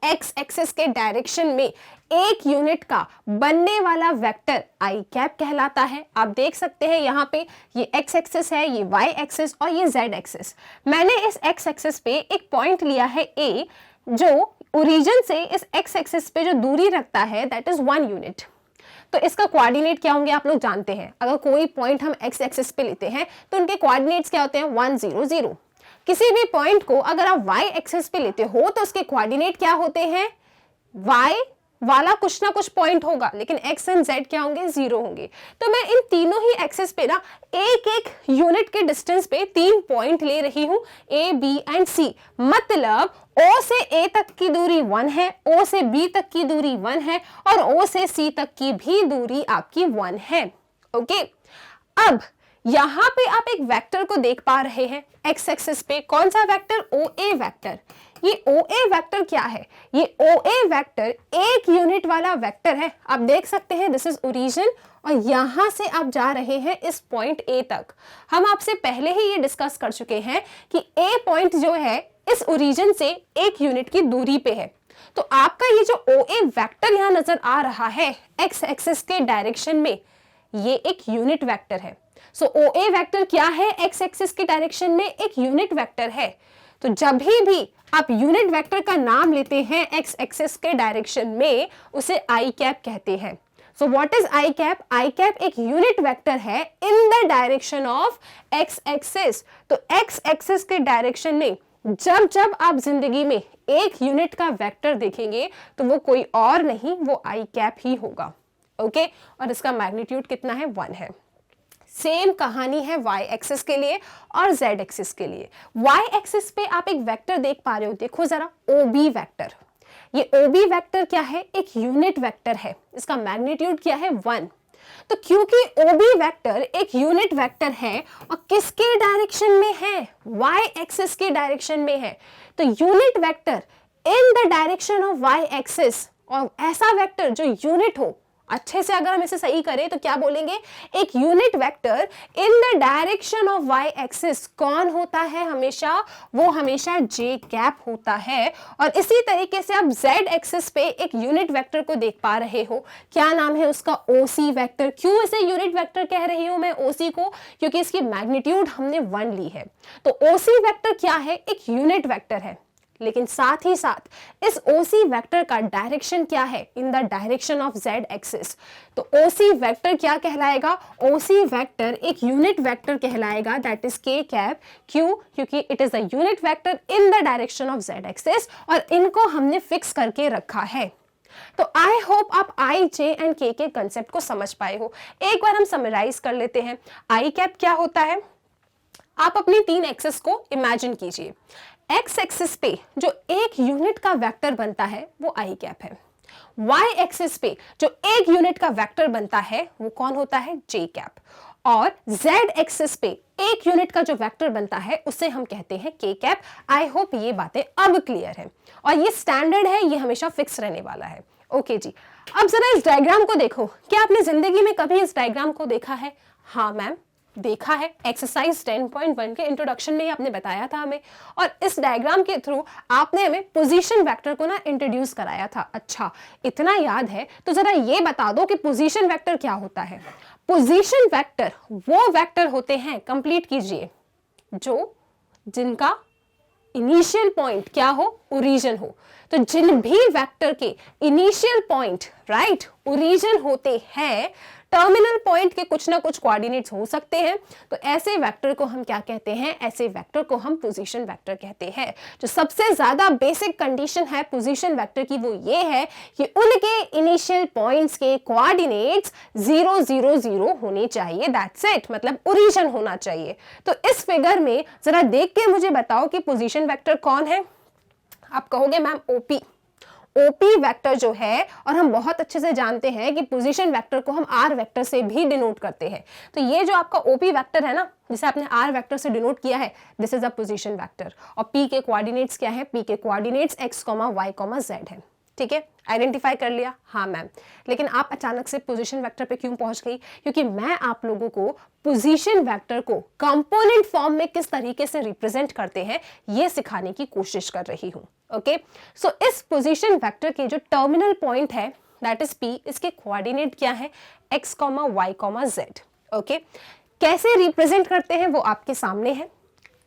एक्स एक्सिस के डायरेक्शन में एक यूनिट का बनने वाला वेक्टर आई कैप कहलाता है। आप देख सकते हैं यहाँ पे ये एक्स एक्सिस है, ये वाई एक्सिस और ये जेड एक्सिस। मैंने इस एक्स एक्सिस पे एक पॉइंट लिया है ए, जो ओरिजिन से इस एक्स एक्सिस पे जो दूरी रखता है दैट इज 1 यूनिट। तो इसका कोऑर्डिनेट क्या होंगे आप लोग जानते हैं। अगर कोई पॉइंट हम एक्स एक्सिस पे लेते हैं तो उनके कोऑर्डिनेट्स क्या होते हैं? 1 0 0। किसी भी पॉइंट को अगर आप y एक्सिस पे लेते हो तो उसके कोऑर्डिनेट क्या होते हैं? y वाला कुछ ना कुछ पॉइंट होगा, लेकिन x एंड z क्या होंगे? 0 होंगे। तो मैं इन तीनों ही एक्सिस पे ना एक एक यूनिट के डिस्टेंस पे 3 पॉइंट ले रही हूं, a, b एंड c। मतलब o से a तक की दूरी 1 है, o से b तक की दूरी 1 है और o से c तक की भी दूरी आपकी 1 है। ओके, अब यहाँ पे आप एक वेक्टर को देख पा रहे हैं एक्स एक्सिस पे। कौन सा वेक्टर? OA vector. ये OA वेक्टर क्या है? ये OA वेक्टर एक यूनिट वाला वेक्टर है। आप देख सकते हैं दिस इज ओरिजिन और यहां से आप जा रहे हैं इस पॉइंट A तक। हम आपसे पहले ही ये डिस्कस कर चुके हैं कि A पॉइंट जो है इस ओरिजिन से एक यूनिट की दूरी पे है। तो आपका ये जो OA वेक्टर यहां नजर आ रहा है एक्स एक्सिस के डायरेक्शन में, ये एक यूनिट वेक्टर है। सो OA वेक्टर क्या है? एक्स एक्सिस के डायरेक्शन में एक यूनिट वेक्टर है। तो जब भी आप यूनिट वेक्टर का नाम लेते हैं एक्स एक्सिस के डायरेक्शन में, उसे आई कैप कहते हैं। So what is i cap? I cap एक यूनिट वेक्टर है इन the direction of x axis. तो एक्स एक्सिस के डायरेक्शन में जब जब आप जिंदगी में एक यूनिट का वेक्टर देखेंगे तो वो कोई और नहीं, वो आई कैप ही होगा। ओके, और इसका मैग्नीट्यूड कितना है? 1 है। सेम कहानी है y एक्सिस के लिए और z एक्सिस के लिए। y एक्सिस पे आप एक वेक्टर देख पा रहे हो, देखो जरा, OB वेक्टर। ये OB वेक्टर क्या है? एक यूनिट वेक्टर है। इसका मैग्नीट्यूड क्या है? 1। तो क्योंकि OB वेक्टर एक यूनिट वेक्टर है और किसके डायरेक्शन में है? y एक्सिस के डायरेक्शन में है। तो unit vector in the direction of y axis, और ऐसा वेक्टर जो यूनिट हो, अच्छे से अगर हम इसे सही करें तो क्या बोलेंगे? एक unit vector in the direction of y axis कौन होता है? हमेशा वो हमेशा j कैप होता है। और इसी तरीके से आप z एक्सिस पे एक यूनिट वेक्टर को देख पा रहे हो, क्या नाम है उसका? OC vector. क्यों इसे यूनिट वेक्टर कह रही हूं मैं OC को? क्योंकि इसकी मैग्नीट्यूड हमने 1 ली है। तो OC वेक्टर क्या है? एक यूनिट वेक्टर है। लेकिन साथ ही साथ इस OC वेक्टर का डायरेक्शन क्या है, इन the direction of Z axis. तो OC वेक्टर क्या कहलाएगा, OC वेक्टर एक यूनिट वेक्टर कहलाएगा, दैट इज k कैप। क्यों, क्योंकि it is the unit vector in the direction of Z axis और इनको हमने फिक्स करके रखा है। तो आई होप आप I, J एंड K के कंसेप्ट को समझ पाए हो। एक बार हम समराइज कर लेते हैं। आई कैप क्या होता है, आप अपनी 3 एक्सिस को इमेजिन कीजिए। एक्स एक्सिस पे जो एक यूनिट का वेक्टर बनता है वो आई कैप है। वाई एक्सिस पे जो एक यूनिट का वेक्टर बनता है वो कौन होता है, जे कैप। और जेड एक्सिस पे एक यूनिट का जो वेक्टर बनता है उसे हम कहते हैं के कैप। आई होप ये बातें अब क्लियर है और ये स्टैंडर्ड है, ये हमेशा फिक्स रहने वाला है। ओके जी, अब जरा इस डायग्राम को देखो। क्या आपने जिंदगी में कभी इस डायग्राम को देखा है? हाँ मैम, देखा है। एक्सरसाइज 10.1 के इंट्रोडक्शन में ही आपने बताया था हमें, और इस डायग्राम के थ्रू आपने हमें पोजीशन वेक्टर को ना इंट्रोड्यूस कराया था। अच्छा, इतना याद है तो जरा ये बता दो कि पोजीशन वेक्टर क्या होता है। पोजीशन वेक्टर वो वेक्टर होते हैं, कंप्लीट कीजिए, जो जिनका इनिशियल पॉइंट क्या हो, ओरिजिन हो। तो जिन भी वेक्टर के इनिशियल पॉइंट राइट ओरिजिन होते हैं, टर्मिनल पॉइंट के कुछ ना कुछ कोऑर्डिनेट्स हो सकते हैं, तो ऐसे वेक्टर को हम क्या कहते हैं, ऐसे वेक्टर को हम पोजीशन वेक्टर कहते हैं। जो सबसे ज्यादा बेसिक कंडीशन है पोजीशन वेक्टर की वो ये है कि उनके इनिशियल पॉइंट्स के कोऑर्डिनेट्स 0 0 0 होने चाहिए, दैट्स इट, मतलब ओरिजिन होना चाहिए। तो इस फिगर में जरा देख के मुझे बताओ कि पोजीशन वेक्टर कौन है। आप कहोगे मैम ओपी। ओपी वेक्टर जो है, और हम बहुत अच्छे से जानते हैं कि पोजीशन वेक्टर को हम आर वेक्टर से भी डिनोट करते हैं। तो ये जो आपका ओपी वेक्टर है ना, जिसे आपने आर वेक्टर से डिनोट किया है, this is a position vector. और पी के कोऑर्डिनेट्स क्या है, पी के कोऑर्डिनेट्स x, y, z है। ठीक है, आइडेंटिफाई कर लिया। हाँ मैम, लेकिन आप अचानक से पोजीशन वेक्टर पे क्यों पहुंच गई? क्योंकि मैं आप लोगों को पोजीशन वेक्टर को कंपोनेंट फॉर्म में किस तरीके से रिप्रेजेंट करते हैं ये सिखाने की कोशिश कर रही हूं। ओके, सो इस पोजीशन वेक्टर के जो टर्मिनल पॉइंट है दैट इज P, इसके कोऑर्डिनेट क्या है, x, y, z। ओके, कैसे रिप्रेजेंट करते हैं वो आपके सामने है।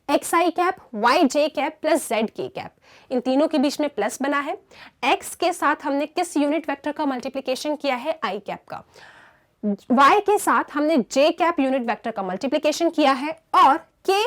xi cap, yj cap plus zk cap, इन तीनों के बीच में प्लस बना है। x के साथ हमने किस यूनिट वेक्टर का मल्टीप्लिकेशन किया है, i कैप का। y के साथ हमने j कैप यूनिट वेक्टर का मल्टीप्लिकेशन किया है, और k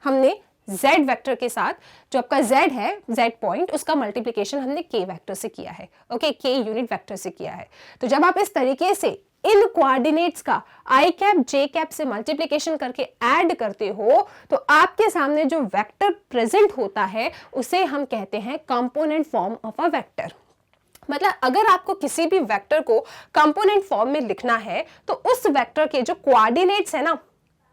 हमने z वेक्टर के साथ, जो आपका z है, z पॉइंट, उसका मल्टीप्लिकेशन हमने k वेक्टर से किया है। ओके, k यूनिट वेक्टर से किया है। तो जब आप इस तरीके से इन कोऑर्डिनेट्स का i कैप j कैप से मल्टीप्लिकेशन करके ऐड करते हो, तो आपके सामने जो वेक्टर प्रेजेंट होता है उसे हम कहते हैं component form of a vector. मतलब अगर आपको किसी भी वेक्टर को कंपोनेंट फॉर्म में लिखना है तो उस वेक्टर के जो कोऑर्डिनेट्स है ना,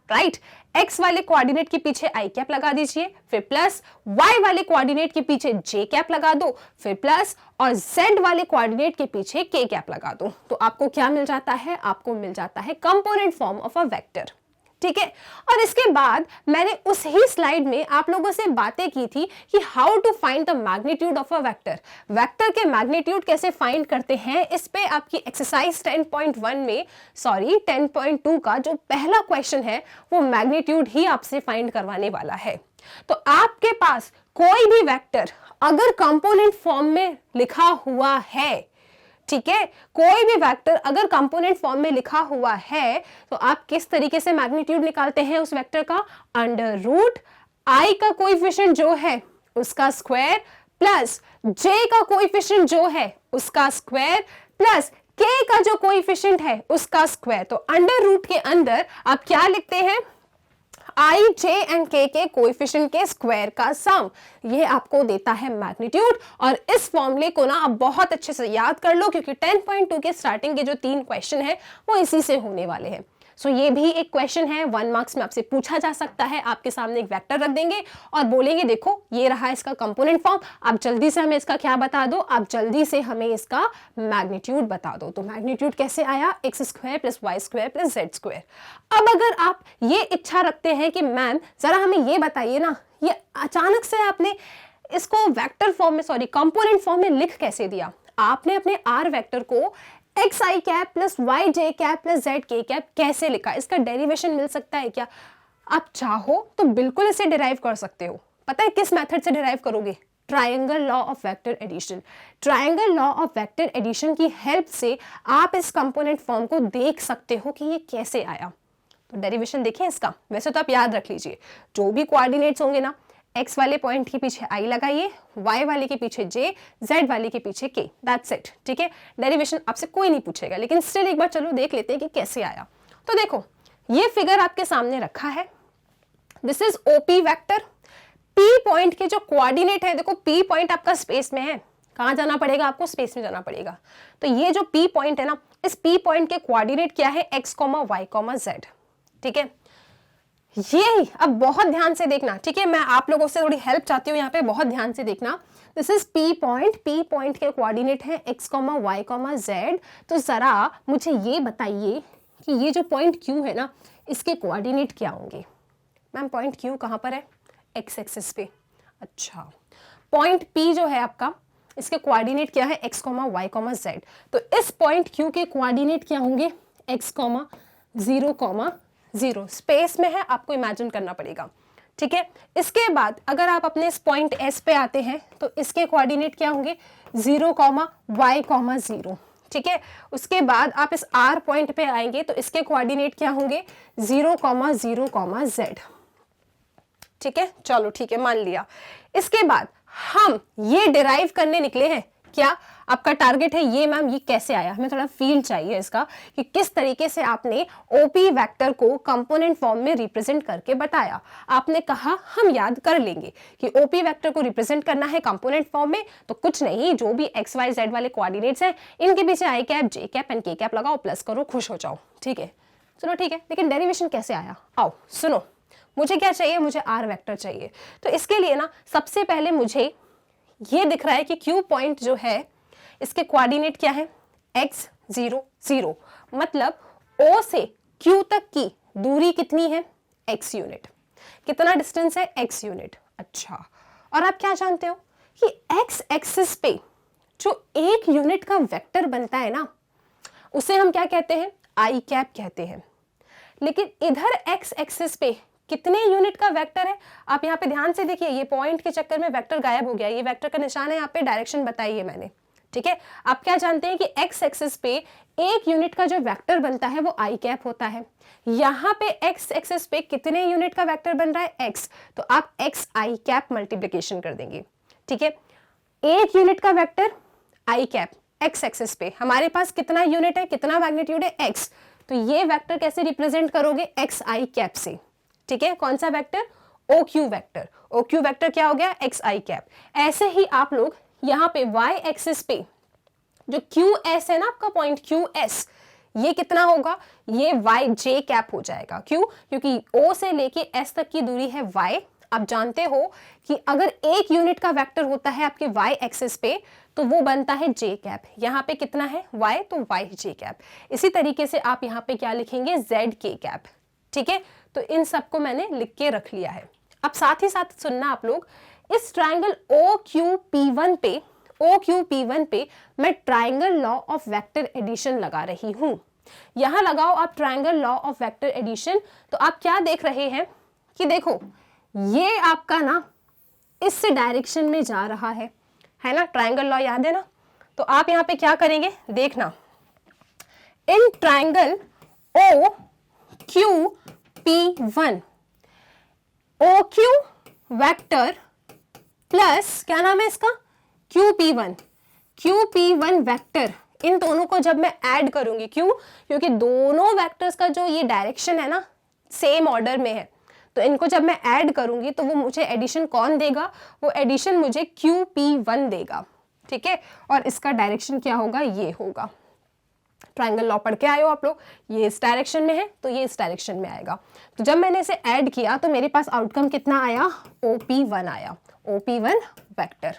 राइट, x वाले कोऑर्डिनेट के पीछे i कैप लगा दीजिए, फिर प्लस y वाले कोऑर्डिनेट के पीछे j कैप लगा दो, फिर प्लस, और z वाले कोऑर्डिनेट के पीछे k कैप लगा दो। तो आपको क्या मिल जाता है, आपको मिल जाता है component form of a vector. ठीक है, और इसके बाद मैंने उस ही स्लाइड में आप लोगों से बातें की थी कि how to find the magnitude of a vector. Vector के मैग्नीट्यूड कैसे फाइंड करते हैं, इस पे आपकी एक्सरसाइज 10.1 में, सॉरी 10.2 का जो पहला क्वेश्चन है वो मैग्नीट्यूड ही आपसे फाइंड करवाने वाला है। तो आपके पास कोई भी वेक्टर अगर कंपोनेंट फॉर्म में लिखा हुआ है, ठीक है, कोई भी वेक्टर अगर कंपोनेंट फॉर्म में लिखा हुआ है, तो आप किस तरीके से मैग्नीट्यूड निकालते हैं उस वेक्टर का, अंडर रूट i का कोएफिशिएंट जो है उसका स्क्वायर प्लस j का कोएफिशिएंट जो है उसका स्क्वायर प्लस k का जो कोएफिशिएंट है उसका स्क्वायर। तो अंडर रूट के अंदर आप क्या लिखते हैं, i, j एंड k के कोएफिशिएंट के स्क्वायर का सम, ये आपको देता है मैग्नीट्यूड। और इस फॉर्मूले को ना आप बहुत अच्छे से याद कर लो, क्योंकि 10.2 के स्टार्टिंग के जो 3 क्वेश्चन है वो इसी से होने वाले हैं। सो ये भी एक क्वेश्चन है, 1 मार्क्स में आपसे पूछा जा सकता है। आपके सामने एक वेक्टर रख देंगे और बोलेंगे देखो ये रहा इसका कंपोनेंट फॉर्म, आप जल्दी से हमें इसका क्या बता दो, आप जल्दी से हमें इसका मैग्नीट्यूड बता दो। तो मैग्नीट्यूड कैसे आया, x square plus y square plus z square. अब अगर आप ये इच्छा रखते हैं कि मैम जरा हमें ये बताइए ना, ये अचानक से आपने इसको वेक्टर फॉर्म में, सॉरी कंपोनेंट फॉर्म में लिख कैसे दिया। आपने अपने आर वेक्टर को एक्स आई cap plus Y j cap plus Z के कैप कैसे लिखा, इसका डेरिवेशन मिल सकता है क्या? आप चाहो तो बिल्कुल इसे डिराइव कर सकते हो। पता है किस मेथड से डिराइव करोगे, triangle law of vector addition. Triangle law of vector addition की हेल्प से आप इस कंपोनेंट फॉर्म को देख सकते हो कि ये कैसे आया। तो डेरिवेशन देखें इसका, वैसे तो आप याद रख लीजिए जो भी कोऑर्डिनेट्स होंगे ना, x वाले पॉइंट के पीछे i लगाइए, y वाले के पीछे j, z वाले के पीछे k, दैट्स इट। ठीक है, डेरिवेशन आपसे कोई नहीं पूछेगा, लेकिन स्टिल एक बार चलो देख लेते हैं कि कैसे आया। तो देखो ये फिगर आपके सामने रखा है, this is OP vector. P point के जो कोऑर्डिनेट है, देखो P पॉइंट आपका स्पेस में है, कहाँ जाना पड़ेगा आपको, स्पेस में जाना पड़ेगा। तो ये जो P पॉइंट है ना, इस P पॉइंट के कोऑर्डिनेट क्या है, x, y, z। ठीक है, ये अब बहुत ध्यान से देखना। ठीक है, मैं आप लोगों से थोड़ी हेल्प चाहती हूँ यहाँ पे, बहुत ध्यान से देखना। दिस इज P पॉइंट के कोऑर्डिनेट है x, y, z। तो जरा मुझे ये बताइए कि ये जो पॉइंट Q है ना, इसके कोऑर्डिनेट क्या होंगे। मैम पॉइंट Q कहाँ पर है, x एक्सिस पे। अच्छा, पॉइंट P जो है आपका, इसके कोऑर्डिनेट क्या है, x, y, z। तो इस पॉइंट Q के कोऑर्डिनेट क्या होंगे, x, 0, 0 स्पेस में है, आपको इमेजिन करना पड़ेगा। ठीक है, इसके बाद अगर आप अपने इस पॉइंट S पे आते हैं तो इसके कोऑर्डिनेट क्या होंगे, 0, y, 0। ठीक है, उसके बाद आप इस R पॉइंट पे आएंगे तो इसके कोऑर्डिनेट क्या होंगे, 0, 0, z। ठीक है, चलो ठीक है, मान लिया। इसके बाद हम ये डिराइव करने निकले हैं, क्या आपका टारगेट है ये, मैम ये कैसे आया, हमें थोड़ा फील चाहिए इसका कि किस तरीके से आपने ओपी वेक्टर को कंपोनेंट फॉर्म में रिप्रेजेंट करके बताया। आपने कहा हम याद कर लेंगे कि ओपी वेक्टर को रिप्रेजेंट करना है कंपोनेंट फॉर्म में, तो कुछ नहीं, जो भी एक्स वाई जेड वाले कोऑर्डिनेट्स हैं इनके पीछे आई cap, j cap and k cap लगाओ, प्लस करो, खुश हो जाओ। ठीक है, चलो ठीक है, लेकिन डेरिवेशन कैसे आया, आओ सुनो। मुझे क्या चाहिए, मुझे आर वेक्टर चाहिए। तो इसके लिए ना सबसे पहले मुझे ये दिख रहा है कि क्यू पॉइंट जो है इसके कोऑर्डिनेट क्या है, x, 0, 0। मतलब O से Q तक की दूरी कितनी है, x यूनिट। कितना डिस्टेंस है, x यूनिट। अच्छा, और आप क्या जानते हो कि x एक्सिस पे जो एक यूनिट का वेक्टर बनता है ना, उसे हम क्या कहते हैं, आई कैप कहते हैं। लेकिन इधर x एक्सिस पे कितने यूनिट का वेक्टर है, आप यहाँ पे ध्यान से देखिए, ये पॉइंट के चक्कर में वेक्टर गायब हो गया, ये वेक्टर का निशान है, यहाँ पे डायरेक्शन बताई है मैंने। ठीक है, आप क्या जानते हैं कि x एक्सिस पे एक यूनिट का जो वेक्टर बनता है वो आई कैप होता है। यहाँ पे x एक्सिस पे कितने यूनिट का वेक्टर बन रहा है, x, तो आप x आई कैप मल्टीप्लिकेशन कर देंगे। ठीक है, एक यूनिट का वेक्टर आई कैप, x एक्सिस पे हमारे पास कितना यूनिट है, कितना मैग्नीट्यूड है, x। तो ये वेक्टर कैसे रिप्रेजेंट करोगे, x आई कैप से। ठीक है, कौन सा vector, O Q vector. O Q vector क्या हो गया, एक्स आई कैप। ऐसे ही आप लोग यहाँ पे y एक्सिस पे जो क्यू एस है ना आपका पॉइंट क्यू एस, ये कितना होगा, ये y j कैप हो जाएगा। क्यों, क्योंकि O से लेके S तक की दूरी है y। आप जानते हो कि अगर एक यूनिट का वेक्टर होता है आपके y एक्सिस पे तो वो बनता है j कैप। यहाँ पे कितना है y, तो y j कैप। इसी तरीके से आप यहाँ पे क्या लिखेंगे, z k कैप। ठीक है, तो इन सबको मैंने लिख के रख लिया है। अब साथ ही साथ सुनना आप लोग, इस ट्राइंगल OQP1 पे मैं triangle law of vector addition लगा रही हूं। यहां लगाओ आप triangle law of vector addition, तो आप क्या देख रहे हैं कि देखो ये आपका ना इस डायरेक्शन में जा रहा है ना, ट्राइंगल लॉ याद है ना। तो आप यहां पे क्या करेंगे, देखना, in triangle OQP1 OQ vector plus क्या नाम है इसका, QP1 वेक्टर, इन दोनों को जब मैं ऐड करूंगी, क्यों, क्योंकि दोनों वेक्टर्स का जो ये डायरेक्शन है ना सेम ऑर्डर में है, तो इनको जब मैं ऐड करूंगी तो वो मुझे एडिशन कौन देगा, वो एडिशन मुझे QP1 देगा। ठीक है, और इसका डायरेक्शन क्या होगा, ये होगा। ट्राइंगल लॉ पढ़ के आए हो आप लोग, ये इस डायरेक्शन में है तो ये इस डायरेक्शन में आएगा। तो जब मैंने इसे ऐड किया तो मेरे पास आउटकम कितना आया, OP1 आया, OP1 वेक्टर।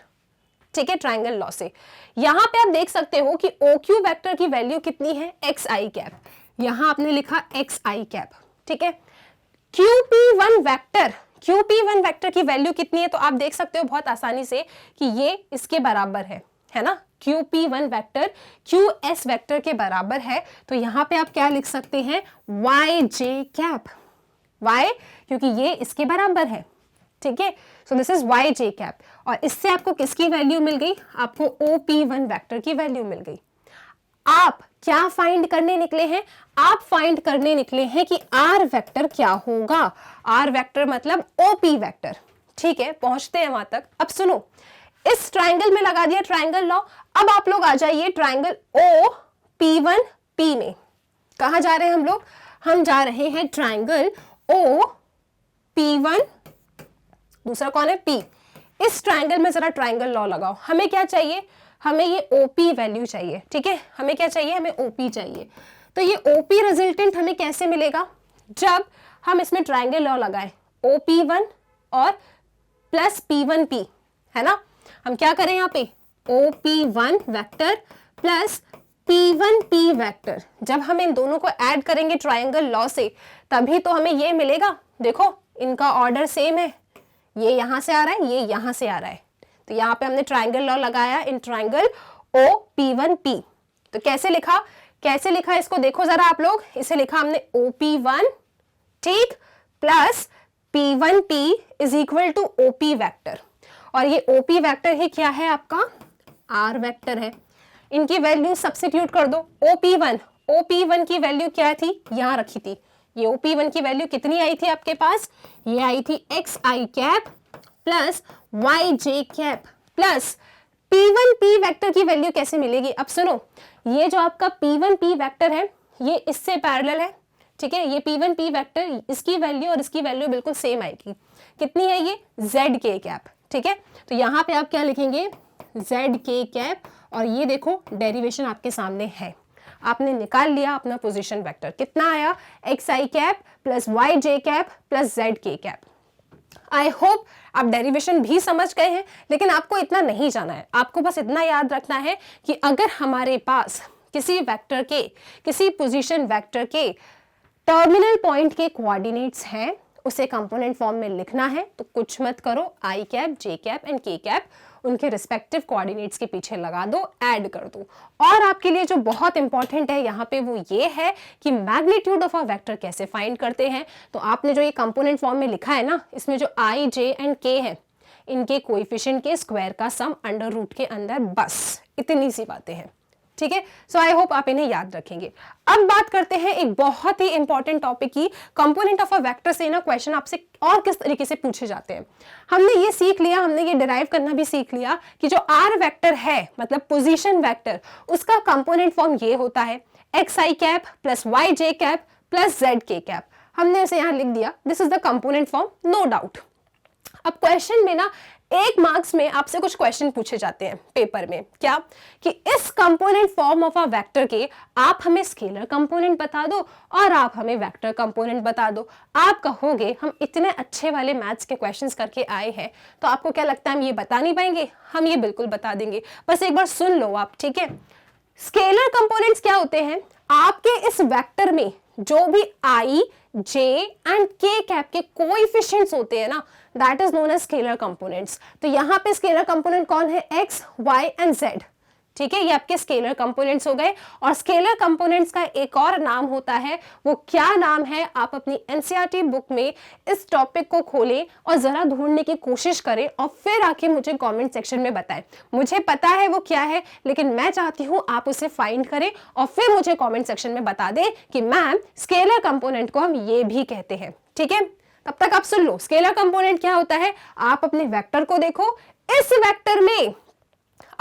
ठीक है, ट्राइंगल लॉ से यहां पे आप देख सकते हो कि OQ वेक्टर की वैल्यू कितनी है, एक्स आई कैप। यहां आपने लिखा एक्स आई कैप। ठीक है, QP1 वेक्टर की वैल्यू कितनी है, तो आप देख सकते हो बहुत आसानी से कि ये इसके बराबर है ना, QP1 वेक्टर QS वेक्टर के बराबर है। तो यहां पे आप क्या लिख सकते हैं, YJ कैप। Y क्योंकि ये इसके बराबर है, ठीक है। So this is y j cap, और इससे आपको किसकी वैल्यू मिल गई, आपको OP1 वेक्टर की वैल्यू मिल गई। आप क्या फाइंड करने निकले हैं, आप फाइंड करने निकले हैं कि आर वेक्टर क्या होगा। आर वेक्टर मतलब OP वेक्टर, ठीक है, पहुंचते हैं वहां तक। अब सुनो, इस ट्राइंगल में लगा दिया ट्राइंगल लॉ। अब आप लोग आ जाइए ट्राइंगल OP1P में। कहा जा रहे हैं हम लोग, हम जा रहे हैं ट्राइंगल OP1, दूसरा कौन है P। इस ट्राइंगल में जरा ट्राइंगल लॉ लगाओ। हमें क्या चाहिए, हमें ये OP वैल्यू चाहिए, ठीक है। हमें क्या चाहिए, हमें OP चाहिए। तो ये OP रिजल्टेंट हमें कैसे मिलेगा, जब हम इसमें ट्राइंगल लॉ लगाए OP1 और प्लस P1P, है ना। हम क्या करें यहाँ पे, OP1 vector plus P1P vector, जब हम इन दोनों को ऐड करेंगे ट्राइंगल लॉ से, तभी तो हमें ये मिलेगा। देखो इनका ऑर्डर सेम है, ये यहां से आ रहा है, ये यहां से आ रहा है। तो यहाँ पे हमने ट्राइंगल लॉ लगाया इन ट्राइंगल OP1P। तो कैसे लिखा, कैसे लिखा इसको देखो जरा आप लोग। इसे लिखा हमने OP1, ठीक, plus P1P is equal to OP vector. और ये OP वेक्टर ही क्या है, आपका R वेक्टर है। इनकी वैल्यू सब्स्टिट्यूट कर दो। OP1 की वैल्यू क्या थी, यहां रखी थी। ये OP1 की वैल्यू कितनी आई थी आपके पास, ये आई थी XI cap plus YJ cap plus P1P vector की वैल्यू कैसे मिलेगी। अब सुनो, ये जो आपका P1P वेक्टर है ये इससे पैरेलल है, ठीक है। ये P1P वेक्टर, इसकी वैल्यू और इसकी वैल्यू बिल्कुल सेम आएगी। कितनी है ये, ZK कैप, ठीक है। तो यहाँ पे आप क्या लिखेंगे, ZK कैप, और ये देखो डेरिवेशन आपके सामने है, आपने निकाल लिया अपना पोजीशन वेक्टर। कितना आया, XI cap plus YJ cap plus ZK cap. आई होप आप डेरिवेशन भी समझ गए हैं, लेकिन आपको इतना नहीं जाना है। आपको बस इतना याद रखना है कि अगर हमारे पास किसी वेक्टर के, किसी पोजीशन वेक्टर के टर्मिनल पॉइंट के कोऑर्डिनेट्स हैं, उसे कंपोनेंट फॉर्म में लिखना है तो कुछ मत करो, I cap, J cap and K cap उनके रिस्पेक्टिव कोऑर्डिनेट्स के पीछे लगा दो, ऐड कर दो। और आपके लिए जो बहुत इंपॉर्टेंट है यहाँ पे वो ये है कि मैग्नीट्यूड ऑफ अ वेक्टर कैसे फाइंड करते हैं। तो आपने जो ये कंपोनेंट फॉर्म में लिखा है ना, इसमें जो I, J एंड K है, इनके कोएफिशिएंट के स्क्वायर का सम अंडर रूट के अंदर, बस इतनी सी बातें हैं, ठीक है। सो आई होप आप इन्हें याद रखेंगे। अब बात करते हैं एक बहुत ही इंपॉर्टेंट टॉपिक की। कंपोनेंट ऑफ अ वेक्टर से ना क्वेश्चन आपसे और किस तरीके से पूछे जाते हैं। हमने ये सीख लिया, हमने ये डिराइव करना भी सीख लिया कि जो R वेक्टर है, मतलब पोजीशन वेक्टर, उसका कंपोनेंट फॉर्म ये होता है XI cap plus YJ cap plus ZK cap. हमने उसे यहाँ लिख दिया, this is the component form, no doubt. अब क्वेश्चन में ना 1 मार्क्स में आपसे कुछ क्वेश्चन पूछे जाते हैं पेपर में, क्या कि इस component form of a vector के आप हमें स्केलर कंपोनेंट बता दो और आप हमें वेक्टर कंपोनेंट बता दो। आप कहोगे हम इतने अच्छे वाले मैथ्स के क्वेश्चंस करके आए हैं, तो आपको क्या लगता है हम ये बता नहीं पाएंगे? हम ये बिल्कुल बता देंगे, बस एक बार सुन लो आप, ठीक है। स्केलर कंपोनेंट्स क्या होते हैं, आपके इस वेक्टर में जो भी I, J and K cap के कोएफिशिएंट्स होते हैं ना, that is known as scalar components. तो यहाँ पे स्केलर कंपोनेंट कौन है, X, Y एंड Z, ठीक है। ये आपके स्केलर कंपोनेंट्स हो गए। और स्केलर कंपोनेंट्स का एक और नाम होता है, वो क्या नाम है, आप अपनी एनसीईआरटी बुक में इस टॉपिक को खोलें और जरा ढूंढने की कोशिश करें और फिर आके मुझे कमेंट सेक्शन में बताएं। मुझे पता है वो क्या है, लेकिन मैं चाहती हूं आप उसे फाइंड करें और फिर मुझे कमेंट सेक्शन में बता दें कि मैम स्केलर कंपोनेंट को हम ये भी कहते हैं, ठीक है। तब तक आप सुन लो, स्केलर कंपोनेंट क्या होता है। आप अपने वेक्टर को देखो, इस वेक्टर में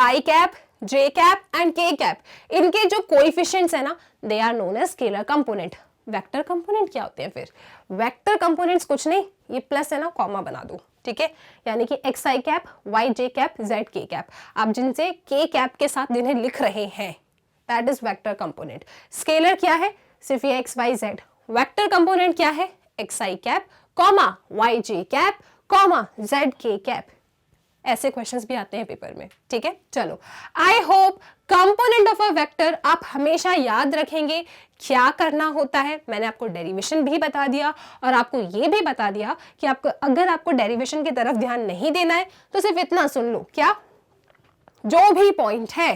I cap, J cap and K cap, इनके जो कोएफिशिएंट्स है ना, they are known as scalar component. Vector component क्या होते हैं फिर? वेक्टर कंपोनेंट्स कुछ नहीं, ये प्लस है ना, कॉमा बना दो, ठीक है। यानी कि XI cap, YJ cap, ZK cap, आप जिनसे K कैप के साथ जिन्हें लिख रहे हैं, that is vector component. Scalar क्या है, सिर्फ ये XYZ। वेक्टर कंपोनेंट क्या है, XI cap, comma YJ cap, comma ZK cap. ऐसे क्वेश्चंस भी आते हैं पेपर में, ठीक है। चलो, I hope component of a vector आप हमेशा याद रखेंगे क्या करना होता है। मैंने आपको डेरिवेशन भी बता दिया और आपको ये भी बता दिया कि आपको, अगर आपको डेरिवेशन की तरफ ध्यान नहीं देना है तो सिर्फ इतना सुन लो, क्या, जो भी पॉइंट है,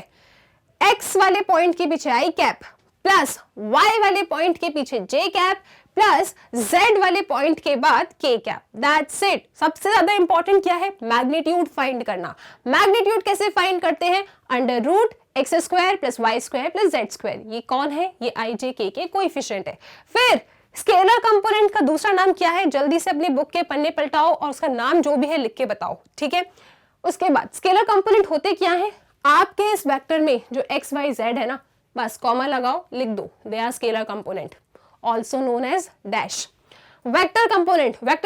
एक्स वाले पॉइंट के पीछे I कैप प्लस y वाले पॉइंट के पीछे j कैप प्लस z वाले पॉइंट के बाद k कैप। That's it. सबसे ज्यादा इंपॉर्टेंट क्या है? मैग्नीट्यूड फाइंड करना। मैग्नीट्यूड कैसे फाइंड करते हैं? Under root x square plus y square plus z square. ये कौन है? ये आई जे के कोएफिशिएंट है। फिर स्केलर कंपोनेंट का दूसरा नाम क्या है? जल्दी से अपनी बुक के पन्ने पलटाओ और उसका नाम जो भी है लिख के बताओ, ठीक है। उसके बाद स्केलर कंपोनेंट होते क्या है? आपके इस वेक्टर में जो एक्स वाई जेड है ना, बस कॉमा लगाओ, लिख दो, they are scalar component, also known as dash. Vector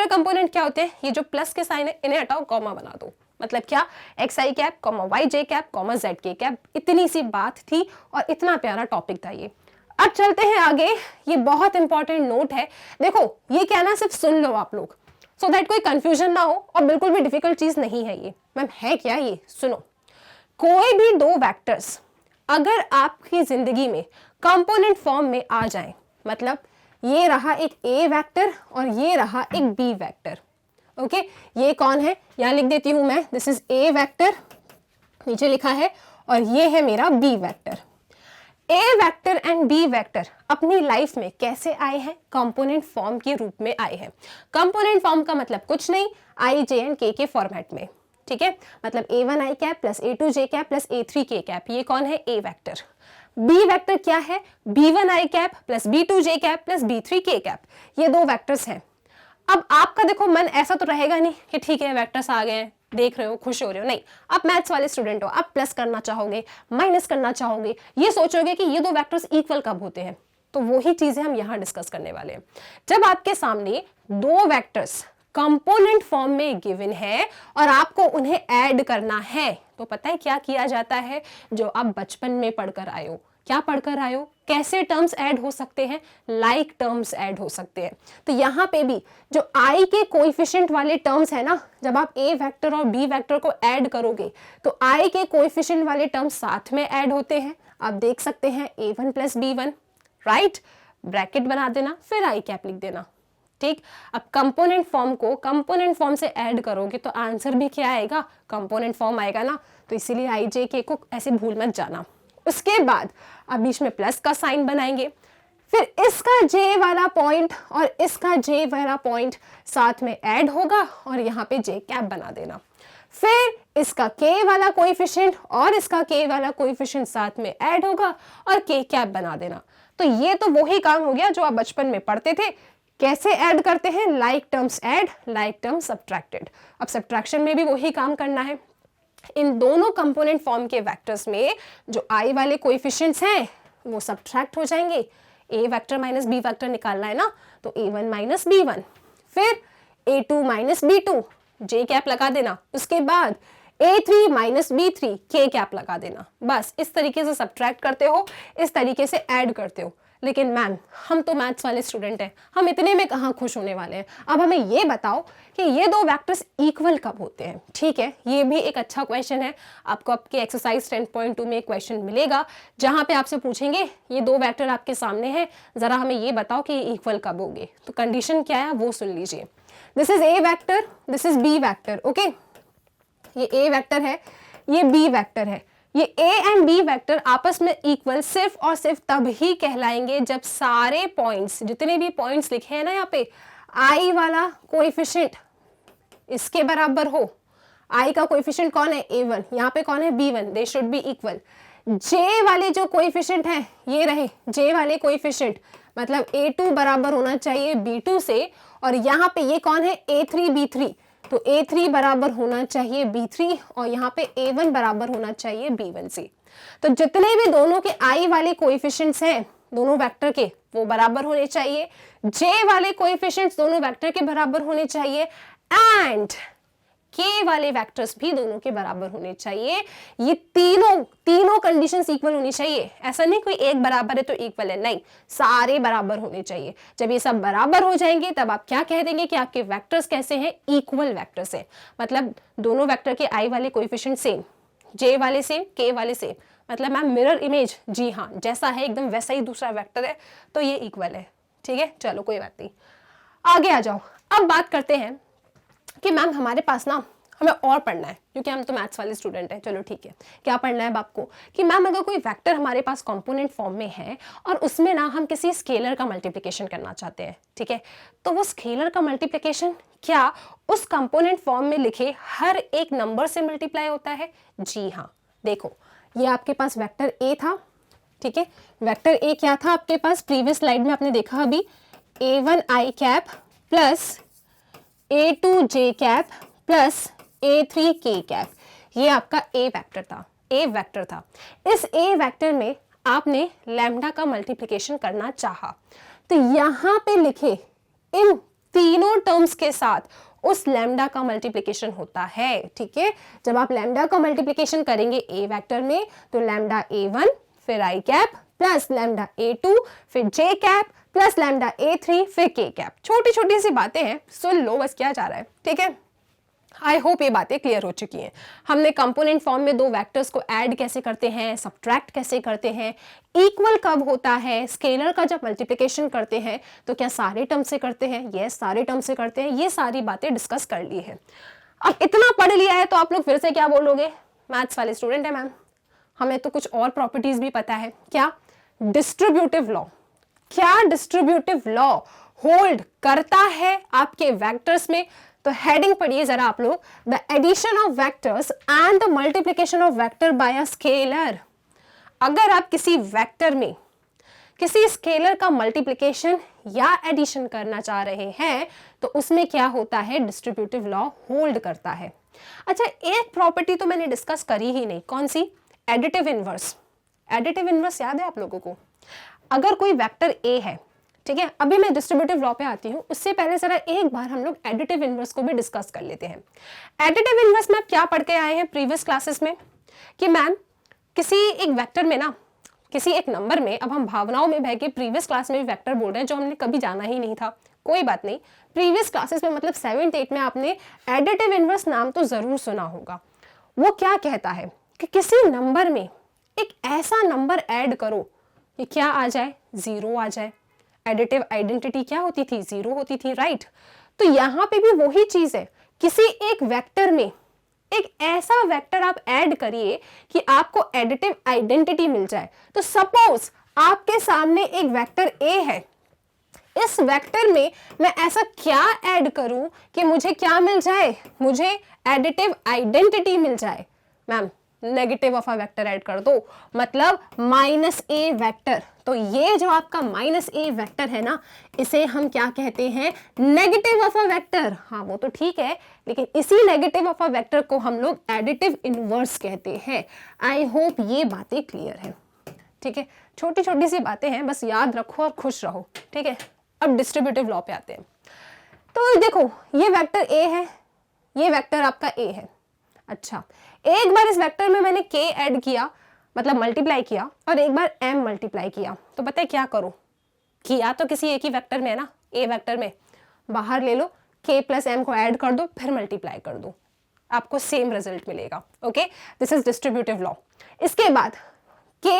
component क्या होते हैं? ये जो प्लस के साइन है इन्हें हटाओ, कॉमा बना दो। मतलब क्या? एक्स आई cap comma Y j cap comma Z के कैप। इतनी सी बात थी और इतना प्यारा टॉपिक था ये। अब चलते हैं आगे। ये बहुत इंपॉर्टेंट नोट है। देखो ये कहना सिर्फ सुन लो आप लोग, सो दैट कोई कंफ्यूजन ना हो, और बिल्कुल भी डिफिकल्ट चीज नहीं है ये। मैम है क्या ये? सुनो, कोई भी दो वेक्टर्स अगर आपकी जिंदगी में कंपोनेंट फॉर्म में आ जाएं, मतलब ये रहा एक ए वेक्टर और ये रहा एक बी वेक्टर, ओके। ये कौन है? यहां लिख देती हूं मैं, दिस इज ए वेक्टर, नीचे लिखा है, और ये है मेरा B vector. A vector and B vector अपनी लाइफ में कैसे आए हैं? कंपोनेंट फॉर्म के रूप में आए हैं। कंपोनेंट फॉर्म का मतलब कुछ नहीं, आई जे एंड के फॉर्मेट में, ठीक है। मतलब a1 आई कैप प्लस a2 जे कैप प्लस a3 के कैप। ये कौन है? A vector. बी वेक्टर क्या है? b1 आई कैप प्लस b2 जे कैप प्लस b3 के कैप। ये दो वेक्टर्स हैं। अब आपका देखो मन ऐसा तो रहेगा नहीं कि ठीक है वेक्टर्स आ गए हैं, देख रहे हो, खुश हो रहे हो, नहीं। आप मैथ्स वाले स्टूडेंट हो, आप प्लस करना चाहोगे, माइनस करना चाहोगे, ये सोचोगे कि ये दो वेक्टर्स इक्वल कब होते हैं। तो वही चीजें हम यहाँ डिस्कस करने वाले हैं। जब आपके सामने दो वेक्टर्स कंपोनेंट फॉर्म में गिवन है और आपको उन्हें ऐड करना है, तो पता है क्या किया जाता है? जो आप बचपन में पढ़कर आए हो। क्या पढ़कर आए हो? कैसे टर्म्स ऐड हो सकते हैं? लाइक टर्म्स ऐड हो सकते हैं। तो यहाँ पे भी जो आई के कोएफिशिएंट वाले टर्म्स है ना, जब आप ए वेक्टर और बी वेक्टर को ऐड करोगे तो आई के कोएफिशिएंट वाले टर्म्स साथ में ऐड होते हैं। आप देख सकते हैं a1 plus b1, right. Bracket बना देना, फिर आई कैप लिख देना, ठीक। अब कंपोनेंट फॉर्म को कंपोनेंट फॉर्म से ऐड करोगे तो आंसर भी क्या आएगा? कंपोनेंट फॉर्म आएगा ना। तो इसीलिए आई जे के को ऐसे भूल मत जाना। उसके बाद अब बीच में प्लस का साइन बनाएंगे, फिर इसका जे वाला पॉइंट और इसका जे वाला पॉइंट साथ में ऐड होगा और यहाँ पे जे कैप बना देना। फिर इसका के वाला कोएफिशिएंट और इसका के वाला कोएफिशिएंट साथ में ऐड होगा और के कैप बना देना। तो ये तो वही काम हो गया जो आप बचपन में पढ़ते थे। कैसे ऐड करते हैं? Like terms add, like terms subtracted. अब सब्ट्रैक्शन में भी वही काम करना है। इन दोनों कंपोनेंट फॉर्म के वेक्टर्स में जो आई वाले कोएफिशिएंट्स हैं वो सब्ट्रैक्ट हो जाएंगे। ए वेक्टर माइनस बी वेक्टर निकालना है ना, तो a1 माइनस b1, फिर a2 माइनस b2, जे कैप लगा देना। उसके बाद a3 माइनस b3, के कैप लगा देना। बस इस तरीके से सब्ट्रैक्ट करते हो, इस तरीके से ऐड करते हो। लेकिन मैम हम तो मैथ्स वाले स्टूडेंट हैं, हम इतने में कहाँ खुश होने वाले हैं। अब हमें ये बताओ कि ये दो वेक्टर्स इक्वल कब होते हैं? ठीक है, ये भी एक अच्छा क्वेश्चन है। आपको आपके एक्सरसाइज 10.2 में एक क्वेश्चन मिलेगा जहाँ पे आपसे पूछेंगे ये दो वेक्टर आपके सामने हैं, जरा हमें ये बताओ कि ये इक्वल कब होंगे। तो कंडीशन क्या है वो सुन लीजिए। This is A vector, this is B vector, okay. ये ए वेक्टर है, ये बी वेक्टर है। ये ए एंड बी वेक्टर आपस में इक्वल सिर्फ और सिर्फ तब ही कहलाएंगे जब सारे पॉइंट्स, जितने भी पॉइंट्स लिखे हैं ना यहाँ पे, आई वाला कोएफिशिएंट इसके बराबर हो। आई का कोएफिशिएंट कौन है? a1, यहाँ पे कौन है? b1, they should be equal. J वाले जो कोएफिशिएंट हैं ये रहे, जे वाले कोएफिशिएंट मतलब a2 बराबर होना चाहिए b2 से, और यहाँ पे ये कौन है? a3 b3, तो a3 बराबर होना चाहिए b3 और यहाँ पे a1 बराबर होना चाहिए b1 से। तो जितने भी दोनों के i वाले कोएफिशिएंट्स हैं दोनों वेक्टर के, वो बराबर होने चाहिए। j वाले कोएफिशिएंट्स दोनों वेक्टर के बराबर होने चाहिए एंड के वाले वेक्टर्स भी दोनों के बराबर होने चाहिए। ये तीनों कंडीशंस इक्वल होनी चाहिए। ऐसा नहीं कोई एक बराबर है तो इक्वल है, नहीं, सारे बराबर होने चाहिए। जब ये सब बराबर हो जाएंगे तब आप क्या कह देंगे कि आपके वेक्टर्स कैसे हैं? इक्वल वेक्टर्स हैं। मतलब दोनों वेक्टर के आई वाले कोएफिशिएंट सेम, जे वाले सेम, के वाले सेम। मतलब मैम मिरर इमेज, जी हाँ, जैसा है एकदम वैसा ही दूसरा वेक्टर है, तो ये इक्वल है। ठीक है, चलो कोई बात नहीं, आगे आ जाओ। अब बात करते हैं कि मैम हमारे पास ना हमें और पढ़ना है क्योंकि हम तो मैथ्स वाले स्टूडेंट हैं। चलो ठीक है, क्या पढ़ना है अब आपको कि मैम अगर कोई वेक्टर हमारे पास कंपोनेंट फॉर्म में है और उसमें ना हम किसी स्केलर का मल्टीप्लिकेशन करना चाहते हैं, ठीक है, तो वो स्केलर का मल्टीप्लिकेशन क्या उस कंपोनेंट फॉर्म में लिखे हर एक नंबर से मल्टीप्लाई होता है? जी हाँ। देखो, ये आपके पास वेक्टर ए था, ठीक है, वेक्टर ए क्या था आपके पास? प्रीवियस स्लाइड में आपने देखा अभी, a1 i cap plus a2 j cap plus a3 k cap, ये आपका a वेक्टर था, a वेक्टर था। इस a वेक्टर में आपने लैम्डा का मल्टीप्लिकेशन करना चाहा, तो यहां पे लिखे इन तीनों टर्म्स के साथ उस लैम्डा का मल्टीप्लिकेशन होता है, ठीक है। जब आप लैम्डा का मल्टीप्लिकेशन करेंगे a वेक्टर में, तो लैम्डा a1 फिर i cap plus lambda a2 फिर j cap plus lambda a3 फिर k कैप। छोटी छोटी सी बातें हैं, सुन लो बस क्या जा रहा है, ठीक है। आई होप ये बातें क्लियर हो चुकी हैं। हमने कंपोनेंट फॉर्म में दो वेक्टर्स को ऐड कैसे करते हैं, सब्ट्रैक्ट कैसे करते हैं, इक्वल कब होता है, स्केलर का जब मल्टीप्लिकेशन करते हैं तो क्या सारे टर्म से करते हैं? यस, सारे टर्म से करते हैं। ये सारी बातें डिस्कस कर ली है। अब इतना पढ़ लिया है तो आप लोग फिर से क्या बोलोगे? मैथ्स वाले स्टूडेंट है मैम, हमें तो कुछ और प्रॉपर्टीज भी पता है। क्या? Distributive law. क्या डिस्ट्रीब्यूटिव लॉ होल्ड करता है आपके वेक्टर्स में? तो हेडिंग पढ़िए जरा आप लोग, the addition of vectors and the multiplication of vector by a scalar. अगर आप किसी वेक्टर में किसी स्केलर का मल्टीप्लिकेशन या एडिशन करना चाह रहे हैं तो उसमें क्या होता है? डिस्ट्रीब्यूटिव लॉ होल्ड करता है। अच्छा, एक प्रॉपर्टी तो मैंने डिस्कस करी ही नहीं, कौन सी? Additive inverse. एडिटिव इनवर्स याद है आप लोगों को? अगर कोई वेक्टर ए है, ठीक है, अभी मैं डिस्ट्रीब्यूटिव लॉ पे आती हूँ, उससे पहले जरा एक बार हम लोग एडिटिव इनवर्स को भी डिस्कस कर लेते हैं। एडिटिव इनवर्स में आप क्या पढ़ के आए हैं प्रीवियस क्लासेस में कि मैम किसी एक वेक्टर में ना, किसी एक नंबर में, अब हम भावनाओं में बह के प्रीवियस क्लास में भी वेक्टर बोल रहे हैं जो हमने कभी जाना ही नहीं था, कोई बात नहीं। प्रीवियस क्लासेस में मतलब 7th 8th में आपने एडिटिव इनवर्स नाम तो जरूर सुना होगा। वो क्या कहता है कि किसी नंबर में एक ऐसा नंबर ऐड करो कि क्या आ जाए? 0 आ जाए। एडिटिव आइडेंटिटी क्या होती थी? 0 होती थी, राइट। तो यहां पे भी वही चीज है, किसी एक वेक्टर में एक ऐसा वेक्टर आप ऐड करिए कि आपको एडिटिव आइडेंटिटी मिल जाए। तो सपोज आपके सामने एक वेक्टर ए है, इस वेक्टर में मैं ऐसा क्या ऐड करूं कि मुझे क्या मिल जाए? मुझे एडिटिव आइडेंटिटी मिल जाए। Ma'am negative of a vector add कर दो, मतलब -a वेक्टर। तो ये जो आपका -a वेक्टर है ना, इसे हम क्या कहते हैं? Negative of a vector. हाँ वो तो ठीक है, लेकिन इसी नेगेटिव ऑफ अ वेक्टर को हम लोग एडिटिव इनवर्स कहते हैं। आई होप ये बातें क्लियर है, ठीक है। छोटी छोटी सी बातें हैं, बस याद रखो और खुश रहो, ठीक है। अब डिस्ट्रीब्यूटिव लॉ पे आते हैं। तो देखो, ये वेक्टर a है, ये वेक्टर आपका a है। अच्छा, एक बार इस वेक्टर में मैंने k ऐड किया, मतलब मल्टीप्लाई किया, और एक बार m मल्टीप्लाई किया, तो पता है क्या करो? किया तो किसी एक ही वेक्टर में है ना, a वेक्टर में, बाहर ले लो, k प्लस m को ऐड कर दो, फिर मल्टीप्लाई कर दो, आपको सेम रिजल्ट मिलेगा। Okay, this is distributive law. इसके बाद k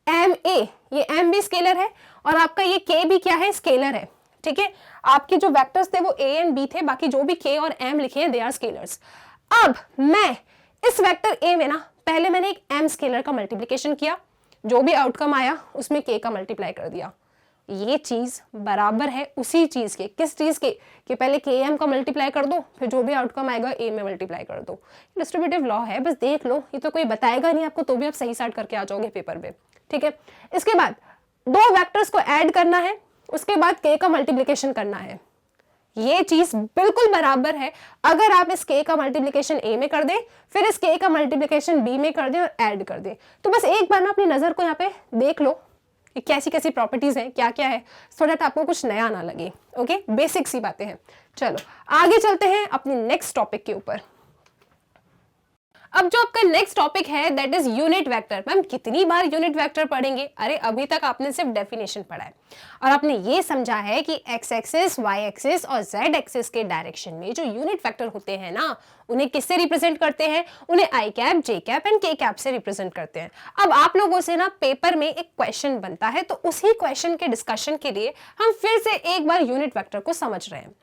m a, ये m भी स्केलर है और आपका ये k भी क्या है? स्केलर है, ठीक है। आपके जो वेक्टर्स थे वो a एंड b थे, बाकी जो भी k और m लिखे हैं दे आर स्केलर्स। अब मैं इस वेक्टर a में ना, पहले मैंने एक m स्केलर का मल्टीप्लिकेशन किया, जो भी आउटकम आया उसमें k का मल्टीप्लाई कर दिया। ये चीज बराबर है उसी चीज के, किस चीज के? कि पहले km का मल्टीप्लाई कर दो, फिर जो भी आउटकम आएगा a में मल्टीप्लाई कर दो। डिस्ट्रीब्यूटिव लॉ है, बस देख लो, ये तो कोई बताएगा नहीं आपको, तो भी आप सही साइड करके आ जाओगे पेपर पे, ठीक है। इसके बाद दो वेक्टर्स को ऐड करना है, उसके बाद k का मल्टीप्लिकेशन करना है। ये चीज बिल्कुल बराबर है। अगर आप इस k का मल्टीप्लिकेशन a में कर दें, फिर इस k का मल्टीप्लिकेशन b में कर दें और ऐड कर दें, तो बस एक बार ना अपनी नजर को यहाँ पे देख लो कि कैसी कैसी प्रॉपर्टीज हैं, क्या क्या है, सो दैट आपको कुछ नया ना लगे। ओके, बेसिक सी बातें हैं। चलो आगे चलते हैं अपने नेक्स्ट टॉपिक के ऊपर। अब जो आपका नेक्स्ट टॉपिक है that is unit vector. Ma'am कितनी बार यूनिट वेक्टर पढ़ेंगे? अरे अभी तक आपने सिर्फ डेफिनेशन पढ़ा है और आपने ये समझा है कि एक्स एक्सिस, वाई एक्सिस और जेड एक्सिस के डायरेक्शन में जो यूनिट वेक्टर होते हैं ना, उन्हें किससे रिप्रेजेंट करते हैं? उन्हें आई cap, j cap and k cap से रिप्रेजेंट करते हैं। अब आप लोगों से ना पेपर में एक क्वेश्चन बनता है, तो उसी क्वेश्चन के डिस्कशन के लिए हम फिर से एक बार यूनिट वेक्टर को समझ रहे हैं।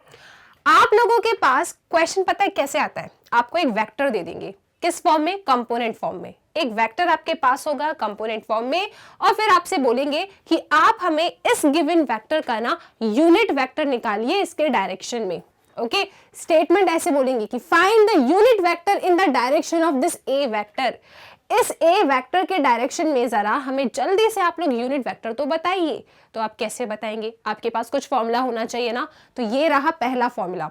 आप लोगों के पास क्वेश्चन पता है कैसे आता है, आपको एक वेक्टर दे देंगे, किस फॉर्म में, कंपोनेंट फॉर्म में। एक वेक्टर आपके पास होगा कंपोनेंट फॉर्म में, और फिर आपसे बोलेंगे कि आप हमें इस गिवन वेक्टर का ना यूनिट वेक्टर निकालिए इसके डायरेक्शन में। ओके, स्टेटमेंट ऐसे बोलेंगे कि find the unit vector in the direction of this A vector. इस ए वेक्टर के डायरेक्शन में जरा हमें जल्दी से आप लोग यूनिट वेक्टर तो बताइए। तो आप कैसे बताएंगे, आपके पास कुछ फॉर्मूला होना चाहिए ना, तो ये रहा पहला फॉर्मूला।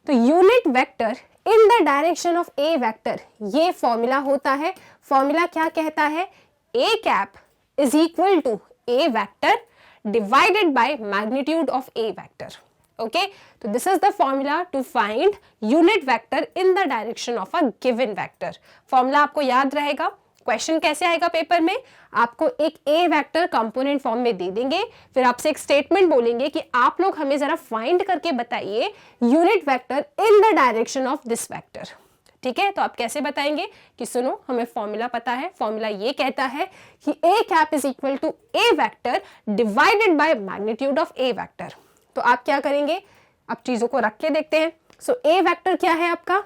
तो unit vector in the direction of A vector, ये फॉर्मूला होता है। फॉर्मूला क्या कहता है, A cap is equal to A vector divided by magnitude of A vector. Okay, तो this is the formula to find unit vector in the direction of a given vector. Formula आपको याद रहेगा। क्वेश्चन कैसे आएगा पेपर में, आपको एक ए वेक्टर कंपोनेंट फॉर्म में दे देंगे, फिर आपसे एक स्टेटमेंट बोलेंगे कि आप लोग हमें जरा फाइंड करके बताइए unit vector in the direction of this vector. ठीक है, तो आप कैसे बताएंगे कि सुनो हमें फॉर्मूला पता है, फॉर्मूला ये कहता है कि A cap is equal to A vector divided by magnitude of A vector. तो आप क्या करेंगे, अब चीजों को रख के देखते हैं। सो ए वेक्टर क्या है आपका,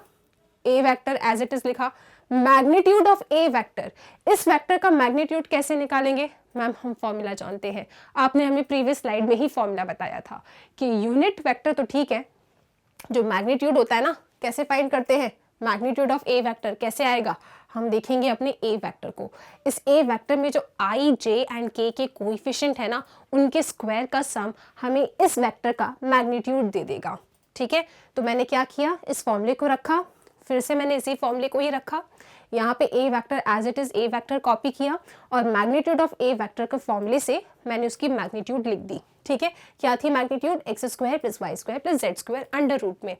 ए वेक्टर एज इट इज लिखा, मैग्नीट्यूड ऑफ ए वेक्टर, इस वेक्टर का मैग्नीट्यूड कैसे निकालेंगे मैम, हम फॉर्मूला जानते हैं, आपने हमें प्रीवियस स्लाइड में ही फॉर्मूला बताया था कि यूनिट वेक्टर तो ठीक है, जो मैग्नीट्यूड होता है ना, कैसे फाइंड करते हैं, मैग्नीट्यूड ऑफ ए वेक्टर कैसे आएगा, हम देखेंगे अपने ए वेक्टर को। इस ए वेक्टर में जो i, j and k coefficient है ना, उनके स्क्वायर का सम हमें इस वेक्टर का मैग्नीट्यूड दे देगा। ठीक है, तो मैंने क्या किया, इस फॉर्मूले को रखा, फिर से मैंने इसी फॉर्मूले को ही रखा, यहाँ पे A vector as it is A vector copy किया, और मैग्नीट्यूड ऑफ ए वेक्टर के फॉर्मूले से मैंने उसकी मैग्नीट्यूड लिख दी। ठीक है, क्या थी magnitude, x square plus y square plus z square under root में।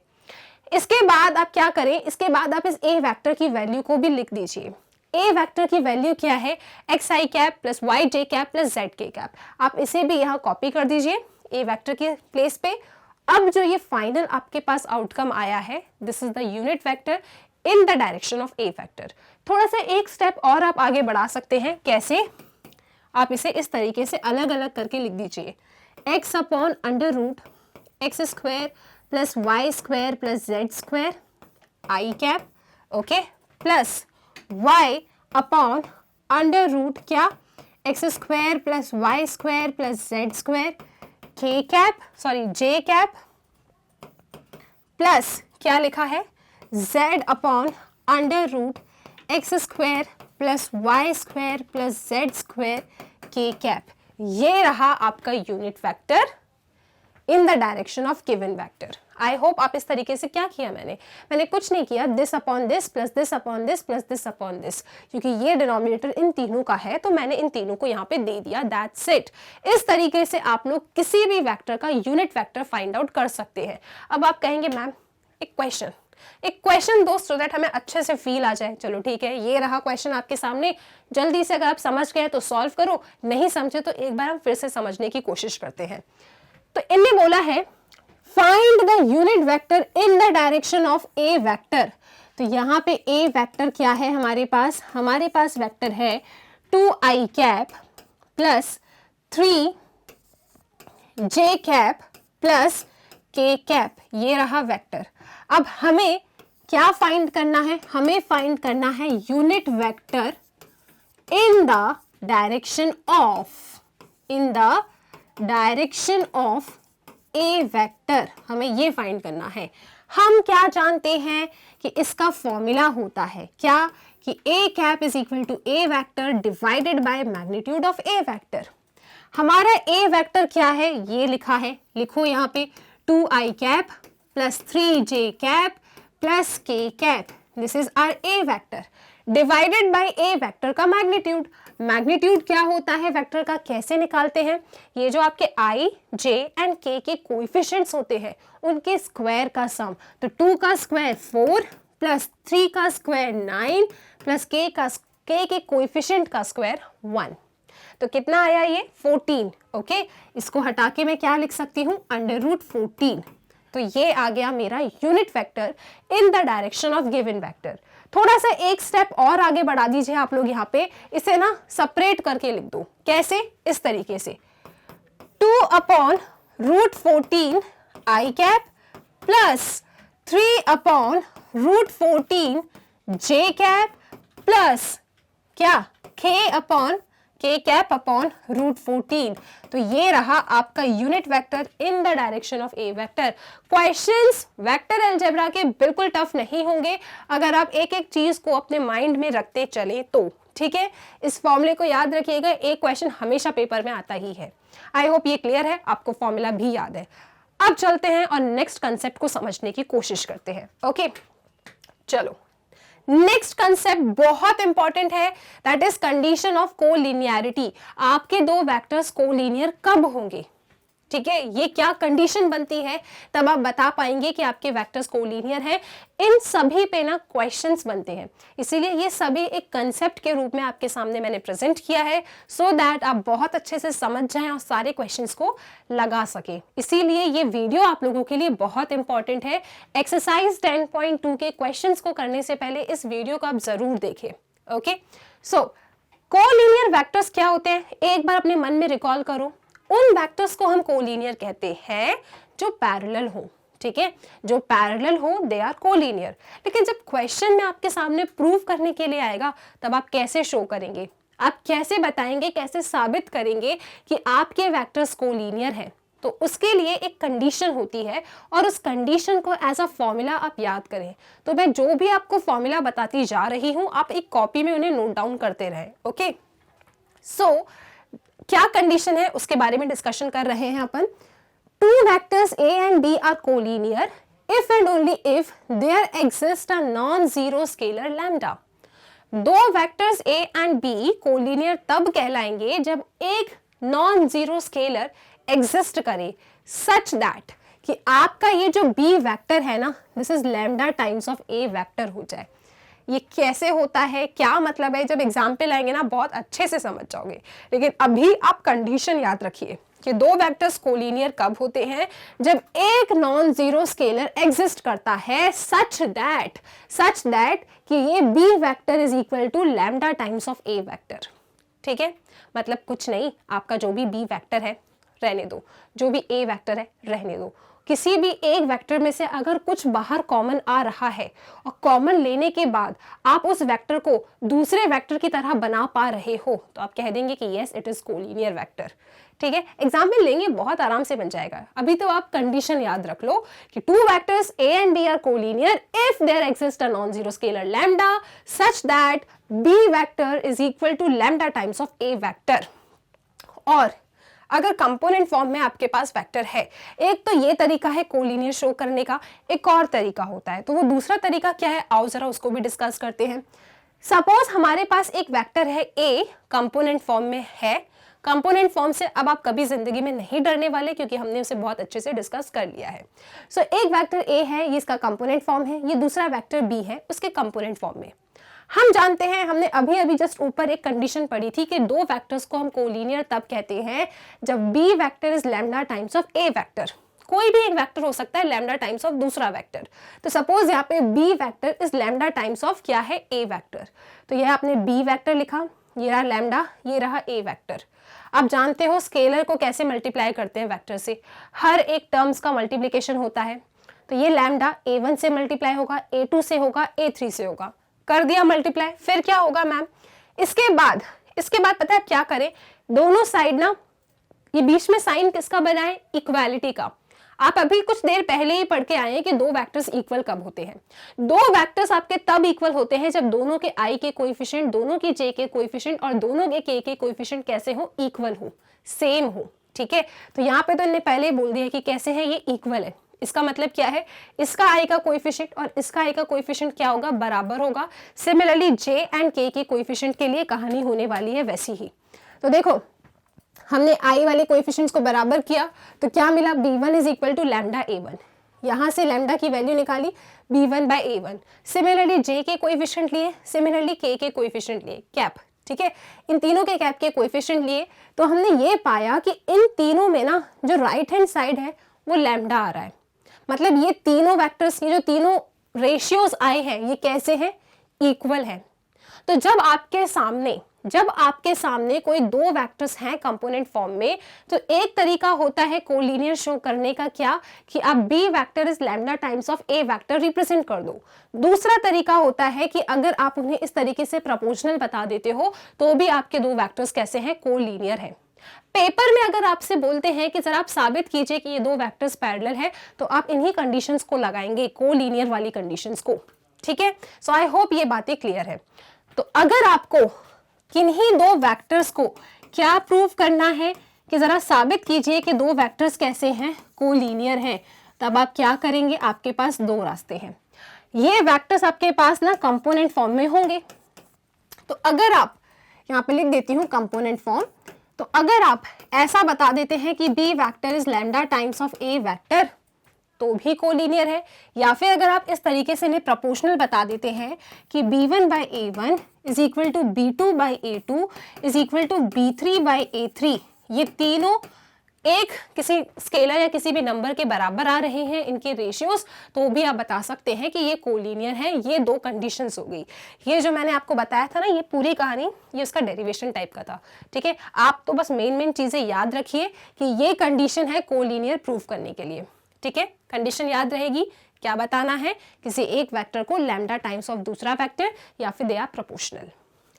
इसके बाद आप क्या करें, इसके बाद आप इस ए वेक्टर की वैल्यू को भी लिख दीजिए। ए वेक्टर की वैल्यू क्या है, एक्स आई cap plus Y j cap plus Z के कैप। आप इसे भी यहाँ कॉपी कर दीजिए ए वेक्टर के प्लेस पे। अब जो ये फाइनल आपके पास आउटकम आया है, this is the unit vector in the direction of A vector. थोड़ा सा एक स्टेप और आप आगे बढ़ा सकते हैं, कैसे, आप इसे इस तरीके से अलग अलग करके लिख दीजिए, x upon under root x square plus y square plus z square i cap, okay, plus y upon under root क्या, x square plus y square plus z square k cap, sorry j cap, plus क्या लिखा है, z upon under root x square plus y square plus z square k cap. ये रहा आपका unit vector in the direction of given vector. I hope आप इस तरीके से, क्या किया मैंने कुछ नहीं किया, this upon this plus this upon this plus this upon this, क्योंकि ये डिनोमिनेटर इन तीनों का है तो मैंने इन तीनों को यहाँ पे दे दिया, दैट्स इट। इस तरीके से आप लोग किसी भी वेक्टर का यूनिट वेक्टर फाइंड आउट कर सकते हैं। अब आप कहेंगे मैम एक क्वेश्चन दो सो दैट हमें अच्छे से फील आ जाए। चलो ठीक है, ये रहा क्वेश्चन आपके सामने, जल्दी से अगर आप समझ गए तो सॉल्व करो, नहीं समझे तो एक बार हम फिर से समझने की कोशिश करते हैं। तो इनने बोला है find the unit vector in the direction of A vector. तो यहाँ पे ए वेक्टर क्या है हमारे पास वेक्टर है 2i cap plus 3j cap plus k cap, ये रहा वेक्टर। अब हमें क्या फाइंड करना है, हमें फाइंड करना है unit vector in the direction of A vector, हमें ये फाइंड करना है। हम क्या जानते हैं कि इसका फॉर्मूला होता है क्या, कि A cap is equal to A vector divided by magnitude of A vector. हमारा ए वेक्टर क्या है, ये लिखा है, लिखो यहाँ पे 2i cap plus 3j cap plus k cap, this is our A vector divided by A vector का मैग्नीट्यूड क्या होता है वेक्टर का, कैसे निकालते हैं, ये जो आपके i, j एंड k के कोएफिशिएंट्स होते हैं उनके स्क्वायर का सम। तो 2 का स्क्वायर 4 प्लस 3 का स्क्वायर 9 प्लस k के कोएफिशिएंट का स्क्वायर 1, तो कितना आया ये 14। ओके, इसको हटा के मैं क्या लिख सकती हूँ, अंडर रूट 14। तो ये आ गया मेरा unit vector in the direction of given vector. थोड़ा सा एक स्टेप और आगे बढ़ा दीजिए आप लोग, यहाँ पे इसे ना सेपरेट करके लिख दो, कैसे, इस तरीके से 2 upon root 14 i cap plus 3/√14 j cap plus क्या k कैप अपॉन √14। तो ये रहा आपका unit vector in the direction of A vector. Questions vector algebra के बिल्कुल टफ नहीं होंगे अगर आप एक एक चीज को अपने माइंड में रखते चले तो, ठीक है। इस फॉर्मूले को याद रखिएगा, एक क्वेश्चन हमेशा पेपर में आता ही है। आई होप ये क्लियर है, आपको फॉर्मूला भी याद है। अब चलते हैं और नेक्स्ट कंसेप्ट को समझने की कोशिश करते हैं। ओके चलो, नेक्स्ट कंसेप्ट बहुत इंपॉर्टेंट है, that is condition of collinearity. आपके दो वेक्टर्स कोलिनियर कब होंगे, ठीक है, ये क्या कंडीशन बनती है, तब आप बता पाएंगे कि आपके वेक्टर्स कोलिनियर हैं। इन सभी पे ना क्वेश्चंस बनते हैं, इसीलिए ये सभी एक कंसेप्ट के रूप में आपके सामने मैंने प्रेजेंट किया है, सो दैट आप बहुत अच्छे से समझ जाएं और सारे क्वेश्चंस को लगा सके। इसीलिए ये वीडियो आप लोगों के लिए बहुत इंपॉर्टेंट है। एक्सरसाइज 10.2 के क्वेश्चंस को करने से पहले इस वीडियो को आप जरूर देखें। ओके, सो कोलिनियर वेक्टर्स क्या होते हैं, एक बार अपने मन में रिकॉल करो। उन वेक्टर्स को हम कोलिनियर कहते हैं जो पैरेलल हो, ठीक है, जो पैरेलल हो दे आर कोलिनियर। लेकिन जब क्वेश्चन में आपके सामने प्रूव करने के लिए आएगा तब आप कैसे शो करेंगे, आप कैसे बताएंगे, कैसे साबित करेंगे कि आपके वेक्टर्स कोलिनियर हैं। तो उसके लिए एक कंडीशन होती है और उस कंडीशन को एज अ फॉर्मूला आप याद करें। तो मैं जो भी आपको फॉर्मूला बताती जा रही हूं आप एक कॉपी में उन्हें नोट डाउन करते रहें। ओके, सो क्या कंडीशन है उसके बारे में डिस्कशन कर रहे हैं अपन। Two vectors A and B are collinear if and only if there exist a non zero scalar lambda. दो vectors A and B collinear तब कहलाएंगे जब एक नॉन जीरो स्केलर एग्जिस्ट करे, सच दैट कि आपका ये जो बी वेक्टर है ना, this is lambda times of A vector हो जाए। ये कैसे होता है, क्या मतलब है, जब एग्जाम्पल आएंगे ना बहुत अच्छे से समझ जाओगे। लेकिन अभी आप कंडीशन याद रखिए कि दो वेक्टर्स कोलिनियर कब होते हैं, जब एक नॉन जीरो स्केलर एग्जिस्ट करता है सच दैट कि ये B vector is equal to lambda times of A vector. ठीक है, मतलब कुछ नहीं, आपका जो भी बी वेक्टर है रहने दो, जो भी ए वेक्टर है रहने दो। किसी भी एक वेक्टर में से अगर कुछ बाहर कॉमन आ रहा है और कॉमन लेने के बाद आप उस वेक्टर को दूसरे वेक्टर की तरह बना पा रहे हो तो आप कह देंगे कि yes it is collinear vector. ठीक है, एग्जाम्पल लेंगे बहुत आराम से बन जाएगा। अभी तो आप कंडीशन याद रख लो कि two vectors A and B are collinear if there exist a non zero scalar lambda such that B vector is equal to lambda times of A vector. और अगर कंपोनेंट फॉर्म में आपके पास वेक्टर है, एक तो ये तरीका है कोलिनियर शो करने का, एक और तरीका होता है, तो वो दूसरा तरीका क्या है आओ जरा उसको भी डिस्कस करते हैं। सपोज हमारे पास एक वेक्टर है ए, कंपोनेंट फॉर्म में है। कंपोनेंट फॉर्म से अब आप कभी जिंदगी में नहीं डरने वाले क्योंकि हमने उसे बहुत अच्छे से डिस्कस कर लिया है। सो एक वेक्टर ए है, ये इसका कंपोनेंट फॉर्म है, ये दूसरा वेक्टर बी है उसके कंपोनेंट फॉर्म में। हम जानते हैं, हमने अभी अभी जस्ट ऊपर एक कंडीशन पढ़ी थी कि दो वेक्टर्स को हम कोलिनियर तब कहते हैं जब b vector is lambda times of A vector. कोई भी एक वेक्टर हो सकता है लैम्डा टाइम्स ऑफ दूसरा वेक्टर। तो सपोज यहाँ पे b vector is lambda times of क्या है ए वेक्टर। तो यह आपने बी वेक्टर लिखा, ये रहा लैम्डा, ये रहा ए वेक्टर। आप जानते हो स्केलर को कैसे मल्टीप्लाई करते हैं वेक्टर से, हर एक टर्म्स का मल्टीप्लीकेशन होता है। तो ये लैम्डा ए1 से मल्टीप्लाई होगा, ए2 से होगा, ए3 से होगा, कर दिया मल्टीप्लाई। फिर क्या होगा मैम, इसके बाद पता है आप क्या करें, दोनों साइड ना ये बीच में साइन किसका बनाए, इक्वालिटी का। आप अभी कुछ देर पहले ही पढ़ के आए हैं कि दो वेक्टर्स इक्वल कब होते हैं। दो वेक्टर्स आपके तब इक्वल होते हैं जब दोनों के आई के कोएफिशिएंट, दोनों के जे के कोएफिशिएंट और दोनों के के कोएफिशिएंट कैसे हो, इक्वल हो, सेम हो। ठीक है, तो यहाँ पे तो इन्हें पहले ही बोल दिया कि कैसे है, ये इक्वल है। इसका मतलब क्या है, इसका आई का कोएफिशिएंट और इसका आई का कोएफिशिएंट क्या होगा, बराबर होगा। Similarly J and k coefficient के लिए कहानी होने वाली है वैसी ही। तो देखो हमने आई वाले कोएफिशिएंट्स को बराबर किया तो क्या मिला, b1 is equal to lambda a1। यहाँ से लैम्डा की वैल्यू निकाली b1 बाय a1। सिमिलरली जे के कोएफिशिएंट लिए, सिमिलरली के कोएफिशिएंट लिए, कैप। ठीक है, इन तीनों के कैप के कोएफिशिएंट लिए तो हमने ये पाया कि इन तीनों में ना जो राइट हैंड साइड है वो लैम्डा आ रहा है। मतलब ये तीनों वेक्टर्स, ये जो तीनों रेशियोज आए हैं ये कैसे हैं, इक्वल है। तो जब आपके सामने जब आपके सामने कोई दो वेक्टर्स हैं कंपोनेंट फॉर्म में, तो एक तरीका होता है कोलिनियर शो करने का, क्या कि आप b vector is lambda times of A vector represent कर दो। दूसरा तरीका होता है कि अगर आप उन्हें इस तरीके से प्रपोर्शनल बता देते हो तो भी आपके दो वेक्टर्स कैसे हैं, कोलिनियर हैं। पेपर में अगर आपसे बोलते हैं कि जरा आप साबित कीजिए कि ये दो वेक्टर्स पैरेलल है, तो आप इन्हीं कंडीशंस को लगाएंगे, कोलिनियर वाली कंडीशंस को। ठीक है, सो आई होप ये बातें क्लियर है। तो अगर आपको किन्हीं दो वेक्टर्स को क्या प्रूव करना है कि जरा साबित कीजिए कि दो वेक्टर्स कैसे हैं, कोलिनियर हैं, तब आप क्या करेंगे, आपके पास दो रास्ते हैं। ये वेक्टर्स आपके पास ना कंपोनेंट फॉर्म में होंगे। तो अगर आप यहाँ पे लिख देती हूँ कंपोनेंट फॉर्म, तो अगर आप ऐसा बता देते हैं कि b vector is lambda times of A vector, तो भी कोलिनियर है। या फिर अगर आप इस तरीके से इन्हें प्रोपोर्शनल बता देते हैं कि b1 by a1 is equal to b2 by a2 is equal to b3 by a3, ये तीनों एक किसी स्केलर या किसी भी नंबर के बराबर आ रहे हैं इनके रेशियोज, तो भी आप बता सकते हैं कि ये कोलिनियर है। ये दो कंडीशंस हो गई। ये जो मैंने आपको बताया था ना, ये पूरी कहानी ये उसका डेरिवेशन टाइप का था। ठीक है, आप तो बस मेन चीजें याद रखिए कि ये कंडीशन है कोलिनियर प्रूव करने के लिए। ठीक है, कंडीशन याद रहेगी, क्या बताना है, किसी एक वेक्टर को लैम्डा टाइम्स ऑफ दूसरा वेक्टर या फिर दे आर प्रोपोर्शनल।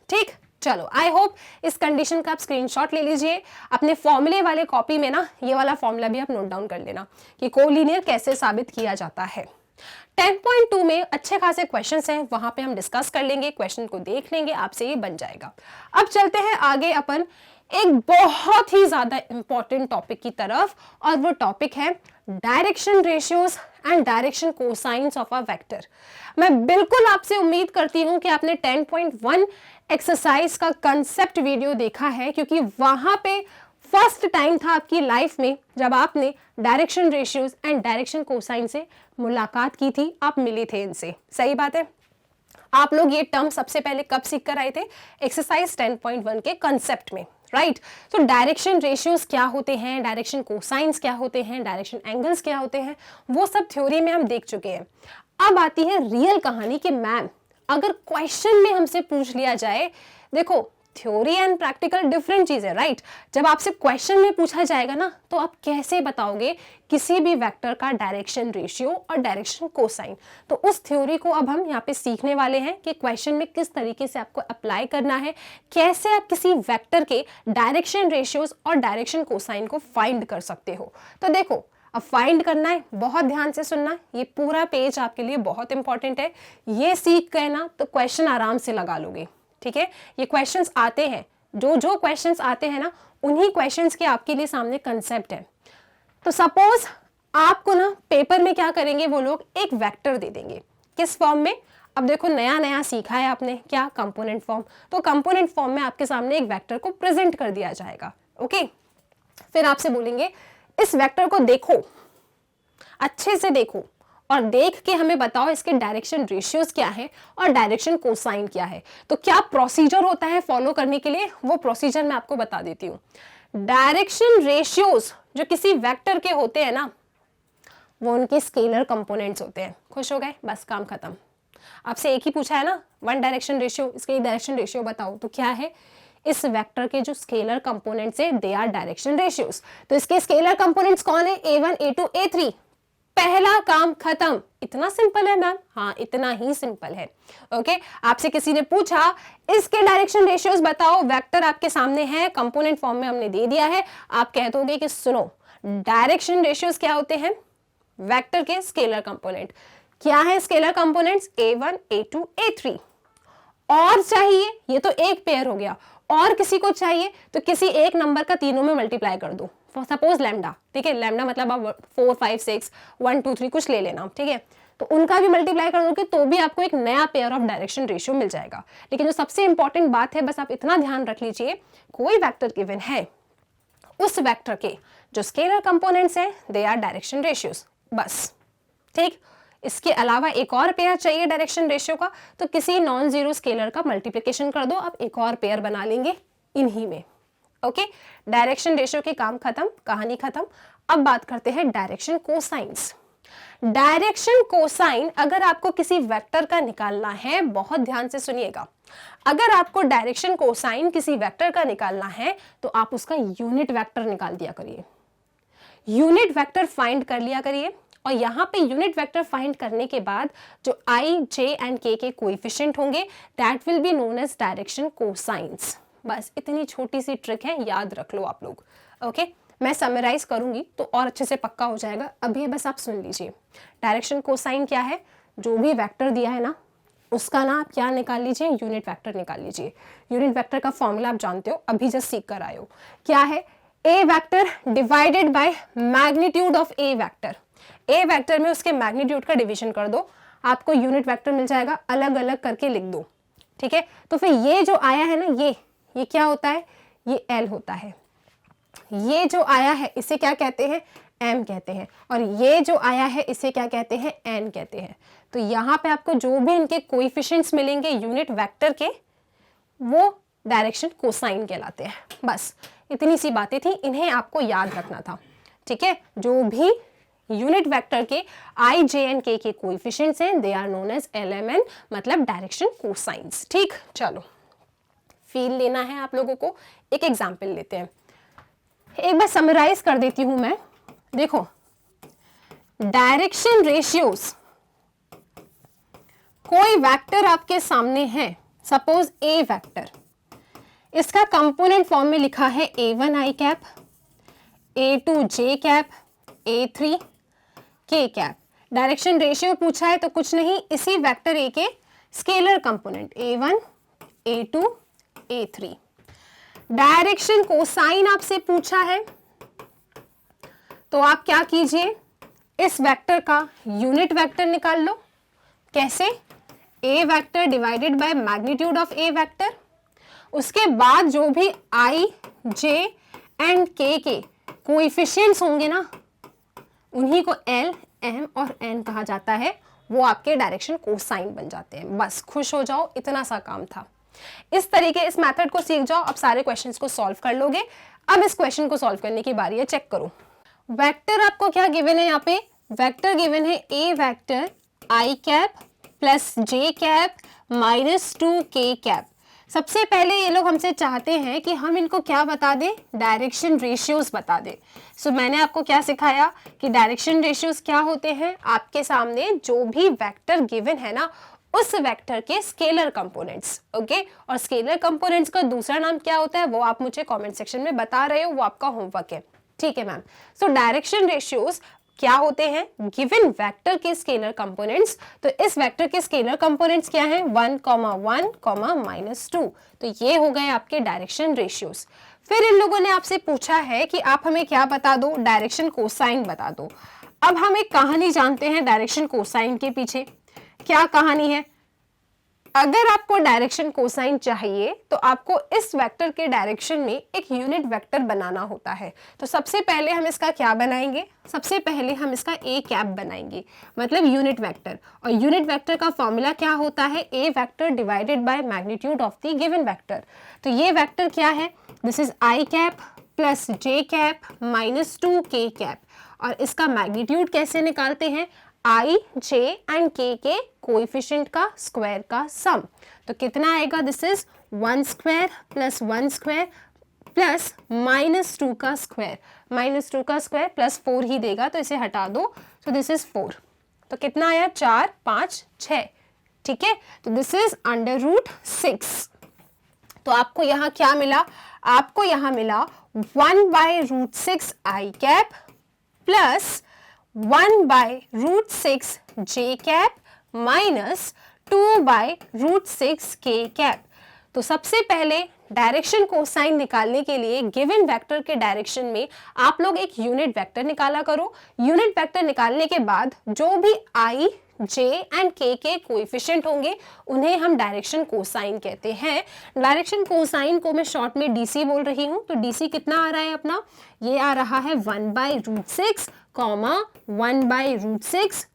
ठीक, चलो आई होप इस कंडीशन का आप स्क्रीनशॉट ले लीजिए। अपने फॉर्मूले वाले कॉपी में ना ये वाला फॉर्मूला भी आप नोट डाउन कर लेना कि कोलिनियर कैसे साबित किया जाता है। 10.2 में अच्छे खासे क्वेश्चंस हैं, वहां पे हम डिस्कस कर लेंगे, क्वेश्चन को देख लेंगे, आपसे ये बन जाएगा। अब चलते हैं आगे अपन एक बहुत ही ज्यादा इंपॉर्टेंट टॉपिक की तरफ, और वो टॉपिक है direction ratios and direction cosines of a vector. मैं बिल्कुल आपसे उम्मीद करती हूं कि आपने 10.1 एक्सरसाइज का कंसेप्ट वीडियो देखा है, क्योंकि वहां पे फर्स्ट टाइम था आपकी लाइफ में जब आपने direction ratios and direction cosine से मुलाकात की थी, आप मिले थे इनसे। सही बात है, आप लोग ये टर्म सबसे पहले कब सीख कर आए थे, एक्सरसाइज 10.1 के कंसेप्ट में, राइट। तो डायरेक्शन रेशियोज क्या होते हैं, डायरेक्शन कोसाइंस क्या होते हैं, डायरेक्शन एंगल्स क्या होते हैं, वो सब थ्योरी में हम देख चुके हैं। अब आती है रियल कहानी कि मैम अगर क्वेश्चन में हमसे पूछ लिया जाए, देखो थ्योरी एंड प्रैक्टिकल डिफरेंट चीज है, राइट। जब आपसे क्वेश्चन में पूछा जाएगा ना, तो आप कैसे बताओगे किसी भी वेक्टर का डायरेक्शन रेशियो और डायरेक्शन कोसाइन। तो उस थ्योरी को अब हम यहाँ पे सीखने वाले हैं कि क्वेश्चन में किस तरीके से आपको अप्लाई करना है, कैसे आप किसी वेक्टर के डायरेक्शन रेशियोज और डायरेक्शन कोसाइन को फाइंड कर सकते हो। तो देखो, अब फाइंड करना है, बहुत ध्यान से सुनना, ये पूरा पेज आपके लिए बहुत इंपॉर्टेंट है। ये सीख गए ना तो क्वेश्चन आराम से लगा लोगे। ठीक है, ये क्वेश्चंस आते हैं, जो क्वेश्चंस आते हैं ना, उन्हीं क्वेश्चंस के आपके लिए सामने कंसेप्ट है। तो सपोज आपको ना पेपर में क्या करेंगे, वो लोग एक वेक्टर दे देंगे, किस फॉर्म में। अब देखो नया नया सीखा है आपने, क्या, कंपोनेंट फॉर्म। तो कंपोनेंट फॉर्म में आपके सामने एक वेक्टर को प्रेजेंट कर दिया जाएगा। ओके, फिर आपसे बोलेंगे इस वेक्टर को देखो, अच्छे से देखो, और देख के हमें बताओ इसके डायरेक्शन रेशियोज क्या है और डायरेक्शन कोसाइन क्या है। तो क्या प्रोसीजर होता है फॉलो करने के लिए, वो प्रोसीजर मैं आपको बता देती हूँ। डायरेक्शन रेशियोज जो किसी वेक्टर के होते हैं ना, वो उनके स्केलर कंपोनेंट्स होते हैं। खुश हो गए, बस काम खत्म। आपसे एक ही पूछा है ना, वन डायरेक्शन रेशियो, इसके डायरेक्शन रेशियो बताओ, तो क्या है, इस वेक्टर के जो स्केलर कंपोनेंट्स है दे आर डायरेक्शन रेशियोज। तो इसके स्केलर कंपोनेंट्स कौन है, a1 a2 a3। पहला काम खत्म। इतना सिंपल है मैम, हाँ इतना ही सिंपल है। ओके, आपसे किसी ने पूछा इसके डायरेक्शन रेशियोज बताओ, वेक्टर आपके सामने है, कंपोनेंट फॉर्म में हमने दे दिया है, आप कह दोगे कि सुनो डायरेक्शन रेशियोज क्या होते हैं, वेक्टर के स्केलर कंपोनेंट। क्या है scalar components, a1 a2 a3। और चाहिए, ये तो एक पेयर हो गया, और किसी को चाहिए तो किसी एक नंबर का तीनों में मल्टीप्लाई कर दो। सपोज लैम्डा, ठीक है, लैम्डा मतलब आप 4 5 6 1 2 3 कुछ ले लेना, ठीक है, तो उनका भी मल्टीप्लाई कर दोगे तो भी आपको एक नया पेयर ऑफ डायरेक्शन रेशियो मिल जाएगा। लेकिन जो सबसे इंपॉर्टेंट बात है, बस आप इतना ध्यान रख लीजिए, कोई वेक्टर गिवन है, उस वेक्टर के जो स्केलर कंपोनेंट्स हैं दे आर डायरेक्शन रेशियोज, बस। ठीक, इसके अलावा एक और पेयर चाहिए डायरेक्शन रेशियो का, तो किसी नॉन जीरो स्केलर का मल्टीप्लिकेशन कर दो, आप एक और पेयर बना लेंगे इन्हीं में। ओके, डायरेक्शन रेशियो के काम खत्म, कहानी खत्म। अब बात करते हैं डायरेक्शन कोसाइंस। डायरेक्शन कोसाइन अगर आपको किसी वेक्टर का निकालना है, बहुत ध्यान से सुनिएगा, अगर आपको डायरेक्शन कोसाइन किसी वेक्टर का निकालना है तो आप उसका यूनिट वेक्टर निकाल दिया करिए, यूनिट वेक्टर फाइंड कर लिया करिए। और यहाँ पे यूनिट वेक्टर फाइंड करने के बाद जो i, j and k coefficient होंगे that will be known as direction cosines. बस इतनी छोटी सी ट्रिक है, याद रख लो आप लोग। ओके, मैं समराइज करूंगी तो और अच्छे से पक्का हो जाएगा, अभी बस आप सुन लीजिए। डायरेक्शन कोसाइन क्या है, जो भी वेक्टर दिया है ना उसका ना आप क्या निकाल लीजिए, यूनिट वेक्टर निकाल लीजिए। यूनिट वेक्टर का फॉर्मूला आप जानते हो, अभी जस्ट सीख कर आए हो, क्या है, A vector divided by magnitude of A vector. A vector में उसके मैग्नीट्यूड का डिवीजन कर दो, आपको यूनिट वेक्टर मिल जाएगा, अलग अलग करके लिख दो। ठीक है, तो फिर ये जो आया है ना, ये क्या होता है, ये एल होता है। ये जो आया है इसे क्या कहते हैं, एम कहते हैं। और ये जो आया है इसे क्या कहते हैं, एन कहते हैं। तो यहाँ पे आपको जो भी इनके कोएफिशिएंट्स मिलेंगे यूनिट वेक्टर के, वो डायरेक्शन कोसाइन कहलाते हैं। बस इतनी सी बातें थी, इन्हें आपको याद रखना था। ठीक है, जो भी यूनिट वेक्टर के आई, जे एंड के कोएफिशिएंट्स हैं they are known as LMN, मतलब डायरेक्शन कोसाइंस। ठीक, चलो फील लेना है आप लोगों को, एक एग्जांपल लेते हैं। एक बार समराइज कर देती हूं मैं। देखो, डायरेक्शन रेशियोज, कोई वेक्टर आपके सामने है, सपोज ए वेक्टर, इसका कंपोनेंट फॉर्म में लिखा है A1 i cap, A2 j cap, A3 k cap. Direction ratio पूछा है तो कुछ नहीं, इसी वेक्टर ए के scalar component A1, A2, A3। Direction cosine आपसे पूछा है तो आप क्या कीजिए, इस वेक्टर का यूनिट वेक्टर निकाल लो। कैसे, A vector divided by magnitude of A vector, उसके बाद जो भी आई, जे एंड के कोएफिशिएंट्स होंगे ना, उन्हीं को एल, एम और एन कहा जाता है, वो आपके डायरेक्शन कोसाइन बन जाते हैं। बस खुश हो जाओ, इतना सा काम था। इस तरीके इस मेथड को सीख जाओ, अब सारे क्वेश्चंस को सॉल्व कर लोगे। अब इस क्वेश्चन को सॉल्व करने की बारी है, चेक करो। वेक्टर आपको क्या गिवन है, यहाँ पे वेक्टर गिवन है A vector I cap plus j cap minus 2 k cap. सबसे पहले ये लोग हमसे चाहते हैं कि हम इनको क्या बता दें, डायरेक्शन रेशियोज बता दें। सो मैंने आपको क्या सिखाया कि डायरेक्शन रेशियोज क्या होते हैं, आपके सामने जो भी वेक्टर गिवन है ना उस वेक्टर के स्केलर कंपोनेंट्स। ओके, और स्केलर कंपोनेंट्स का दूसरा नाम क्या होता है वो आप मुझे कमेंट सेक्शन में बता रहे हो, वो आपका होमवर्क है। ठीक है मैम। सो डायरेक्शन रेशियोज क्या होते हैं, गिवन वेक्टर के स्केलर कंपोनेंट्स। तो इस वेक्टर के स्केलर कंपोनेंट्स क्या हैं, 1, 1, -2। तो ये हो गए आपके डायरेक्शन रेशियोज। फिर इन लोगों ने आपसे पूछा है कि आप हमें क्या बता दो, डायरेक्शन कोसाइन बता दो। अब हम एक कहानी जानते हैं डायरेक्शन कोसाइन के पीछे। क्या कहानी है, अगर आपको डायरेक्शन कोसाइन चाहिए तो आपको इस वेक्टर के डायरेक्शन में एक यूनिट वेक्टर बनाना होता है। तो सबसे पहले हम इसका क्या बनाएंगे, सबसे पहले हम इसका ए कैप बनाएंगे, मतलब यूनिट वेक्टर। और यूनिट वेक्टर का फॉर्मूला क्या होता है, A vector divided by magnitude of the given vector. तो ये वेक्टर क्या है, this is i cap plus j cap minus 2 k cap. और इसका मैग्नीट्यूड कैसे निकालते हैं, i, j and k coefficient का स्क्वायर का सम। तो कितना आएगा, this is 1 square plus 1 square plus -2 का स्क्वायर, -2 का स्क्वायर प्लस 4 ही देगा, तो इसे हटा दो। तो दिस इज 4। तो कितना आया, 4, 5, 6। ठीक है, तो दिस इज √6। तो आपको यहाँ क्या मिला, आपको यहाँ मिला 1/√6 आई कैप प्लस 1/√6 जे कैप माइनस 2/√6 के कैप। तो सबसे पहले डायरेक्शन कोसाइन निकालने के लिए गिवन वेक्टर के डायरेक्शन में आप लोग एक यूनिट वेक्टर निकाला करो। यूनिट वेक्टर निकालने के बाद जो भी आई, जे एंड के कोएफिशिएंट होंगे उन्हें हम डायरेक्शन कोसाइन कहते हैं। डायरेक्शन कोसाइन को मैं शॉर्ट में डीसी बोल रही हूँ। तो डीसी कितना आ रहा है अपना, ये आ रहा है 1/√6, 1/√6,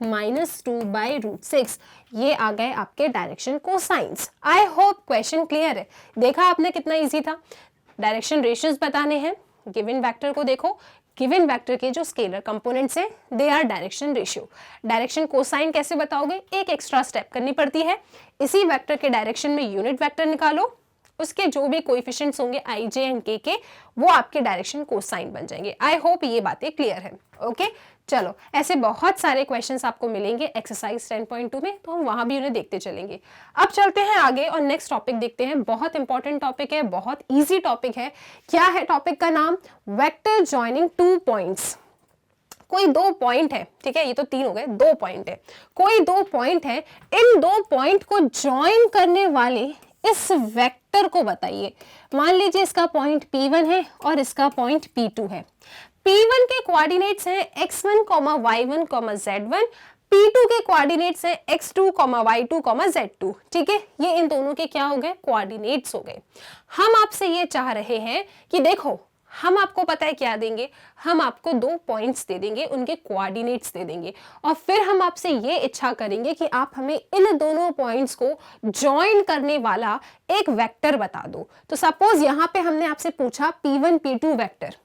-2/√6। ये आ गए आपके direction cosines. I hope question clear है। देखा आपने कितना इजी था। डायरेक्शन रेशियोज बताने हैं, गिवन वेक्टर को देखो, गिवन वेक्टर के जो स्केलर कंपोनेंट्स हैं they are direction ratio. Direction cosine कैसे बताओगे, एक एक्स्ट्रा स्टेप करनी पड़ती है, इसी वेक्टर के डायरेक्शन में यूनिट वेक्टर निकालो, उसके जो भी कोएफिशिएंट्स होंगे आई जे एंड के वो आपके डायरेक्शन कोसाइन बन जाएंगे। आई होप ये बातें क्लियर है। ओके चलो, ऐसे बहुत सारे क्वेश्चंस आपको मिलेंगे एक्सरसाइज 10.2 में, तो हम वहां भी उन्हें देखते चलेंगे। अब चलते हैं आगे और नेक्स्ट टॉपिक देखते हैं। बहुत इंपॉर्टेंट टॉपिक है, बहुत इजी टॉपिक है। क्या है टॉपिक का नाम, वेक्टर जॉइनिंग टू पॉइंट्स। कोई दो पॉइंट है, ठीक है, ये तो तीन हो गए, दो पॉइंट है, कोई दो पॉइंट है, इन दो पॉइंट को ज्वाइन करने वाले इस वेक्टर को बताइए। मान लीजिए इसका पॉइंट P1 है और इसका पॉइंट P2 है। P1 के कोऑर्डिनेट्स हैं x1, y1, z1, P2 के कोऑर्डिनेट्स हैं x2, y2, z2। ठीक है, ये इन दोनों के क्या हो गए, कोऑर्डिनेट्स हो गए। हम आपसे ये चाह रहे हैं कि देखो, हम आपको पता है क्या देंगे, हम आपको दो पॉइंट्स दे देंगे, उनके कोऑर्डिनेट्स दे देंगे, और फिर हम आपसे ये इच्छा करेंगे कि आप हमें इन दोनों पॉइंट्स को ज्वाइन करने वाला एक वेक्टर बता दो। तो सपोज यहाँ पे हमने आपसे पूछा P1 P2 vector.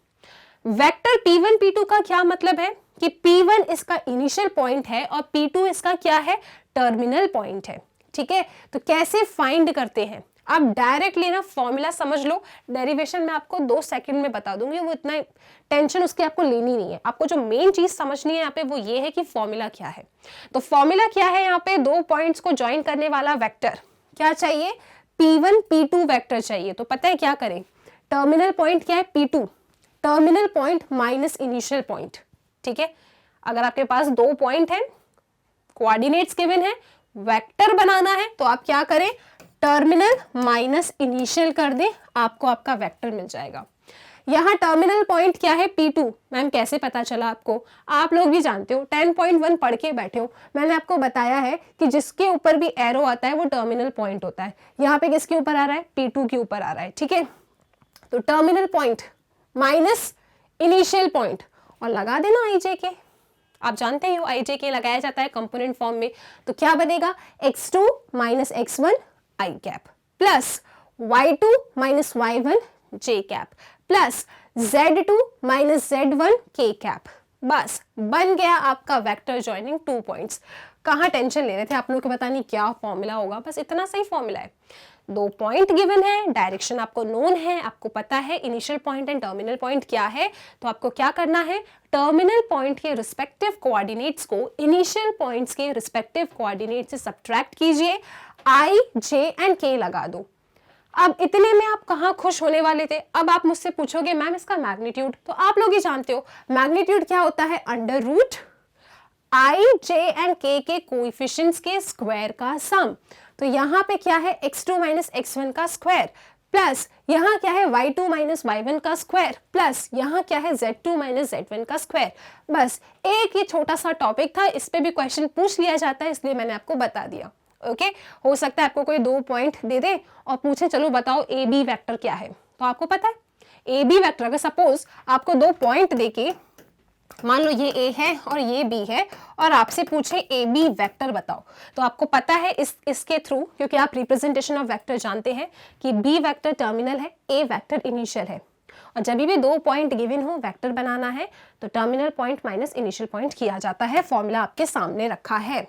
Vector P1 P2 का क्या मतलब है कि P1 इसका इनिशियल पॉइंट है और P2 इसका क्या है, टर्मिनल पॉइंट है। ठीक है, तो कैसे फाइंड करते हैं, आप डायरेक्टली ना फॉर्मूला समझ लो, डेरिवेशन में आपको 2 सेकंड में बता दूंगी, वो इतना टेंशन उसकी आपको लेनी नहीं है। आपको जो मेन चीज समझनी है यहाँ पे वो ये है कि फॉर्मूला क्या है। तो फॉर्मूला क्या है, यहाँ पे दो पॉइंट्स को ज्वाइन करने वाला वेक्टर क्या चाहिए, P1 P2 वेक्टर चाहिए। तो पता है क्या करें, टर्मिनल पॉइंट क्या है, P2, terminal point minus initial point. ठीक है, अगर आपके पास दो पॉइंट है, कोऑर्डिनेट्स गिवन है, वेक्टर बनाना है, तो आप क्या करें, टर्मिनल माइनस इनिशियल कर दे, आपको आपका वेक्टर मिल जाएगा। यहाँ टर्मिनल पॉइंट क्या है, P2। मैम कैसे पता चला आपको, आप लोग भी जानते हो, 10.1 पढ़ के बैठे हो, मैंने आपको बताया है कि जिसके ऊपर भी एरो आता है वो टर्मिनल पॉइंट होता है। यहाँ पे किसके ऊपर आ रहा है, P2 के ऊपर आ रहा है। ठीक है, तो terminal point minus initial point और लगा देना आई जे के। आप जानते हो आई जे के लगाया जाता है कंपोनेंट फॉर्म में, तो क्या बनेगा, x2 minus x1 i cap plus y2 minus y1 j cap plus z2 minus z1 k cap. बस बन गया आपका वेक्टर जॉइनिंग टू पॉइंट्स। कहाँ टेंशन ले रहे थे आप लोग को, पता नहीं क्या फॉर्मूला होगा, बस इतना सही फॉर्मूला है। दो पॉइंट गिवन है, डायरेक्शन आपको नोन है, आपको पता है initial point and terminal point क्या है, तो आपको क्या करना है, टर्मिनल पॉइंट के रिस्पेक्टिव कोऑर्डिनेट्स को इनिशियल पॉइंट्स के रिस्पेक्टिव कोऑर्डिनेट से सब्ट्रैक्ट कीजिए, आई जे एंड के लगा दो। अब इतने में आप कहाँ खुश होने वाले थे। अब आप मुझसे पूछोगे मैम इसका मैग्नीट्यूड, तो आप लोग ही जानते हो मैग्नीट्यूड क्या होता है, under root i j and k coefficients के स्क्वायर का सम। तो यहाँ पे क्या है, x2 माइनस x1 का स्क्वायर प्लस यहाँ क्या है, y2 माइनस y1 का स्क्वायर प्लस यहाँ क्या है, z2 माइनस z1 का स्क्वायर। बस एक ये छोटा सा टॉपिक था, इस पे भी क्वेश्चन पूछ लिया जाता है, इसलिए मैंने आपको बता दिया। ओके, हो सकता है आपको कोई दो पॉइंट दे दे और पूछे चलो बताओ ए बी वेक्टर क्या है, तो आपको पता है ए बी वेक्टर, अगर सपोज आपको दो पॉइंट देके, मान लो ये ए है और ये बी है, और आपसे पूछे ए बी वेक्टर बताओ, तो आपको पता है इसके थ्रू, क्योंकि आप रिप्रेजेंटेशन ऑफ वेक्टर जानते हैं कि बी वेक्टर टर्मिनल है, ए वेक्टर इनिशियल है, और जब भी दो पॉइंट गिवन हो वेक्टर बनाना है तो terminal point minus initial point किया जाता है। फॉर्मूला आपके सामने रखा है।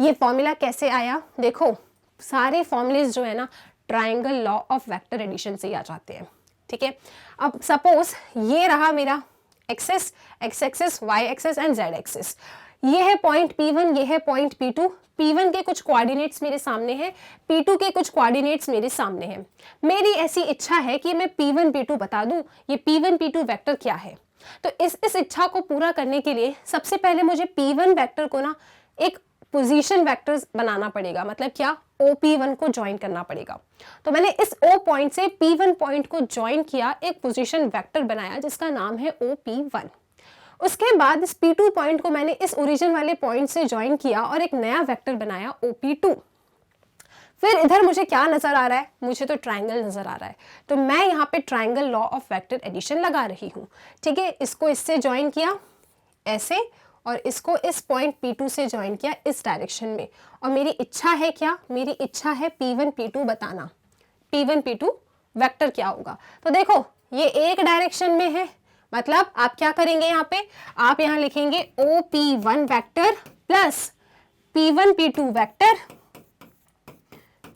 ये फॉर्मूला कैसे आया, देखो सारे फॉर्मूलेज जो है ना triangle law of vector addition से ही आ जाते हैं। ठीक है, अब सपोज ये रहा मेरा axis, x axis, y axis and z axis, ये है पॉइंट P1, ये है पॉइंट P2। P1 के कुछ कोऑर्डिनेट्स मेरे सामने हैं, P2 के कुछ कोऑर्डिनेट्स मेरे सामने हैं। मेरी ऐसी इच्छा है कि मैं P1 P2 बता दूं, ये P1 P2 वेक्टर क्या है। तो इस इच्छा को पूरा करने के लिए सबसे पहले मुझे P1 वेक्टर को ना एक पोजीशन वेक्टर्स बनाना पड़ेगा, मतलब क्या, OP1 को ज्वाइन करना पड़ेगा। तो मैंने इस O पॉइंट से P1 पॉइंट को ज्वाइन किया, एक पोजीशन वेक्टर बनाया जिसका नाम है OP1। उसके बाद इस P2 पॉइंट को मैंने इस ओरिजिन वाले पॉइंट से ज्वाइन किया और एक नया वेक्टर बनाया OP2। फिर इधर मुझे क्या नजर आ रहा है, मुझे तो ट्राइंगल नजर आ रहा है, तो मैं यहाँ पे triangle law of vector addition लगा रही हूँ। ठीक है, इसको इससे ज्वाइन किया ऐसे, और इसको इस पॉइंट P2 से ज्वाइन किया इस डायरेक्शन में, और मेरी इच्छा है क्या, मेरी इच्छा है P1 P2 बताना, P1 P2 वेक्टर क्या होगा। तो देखो ये एक डायरेक्शन में है, मतलब आप क्या करेंगे यहाँ पे, आप यहाँ लिखेंगे OP1 vector plus P1 P2 vector.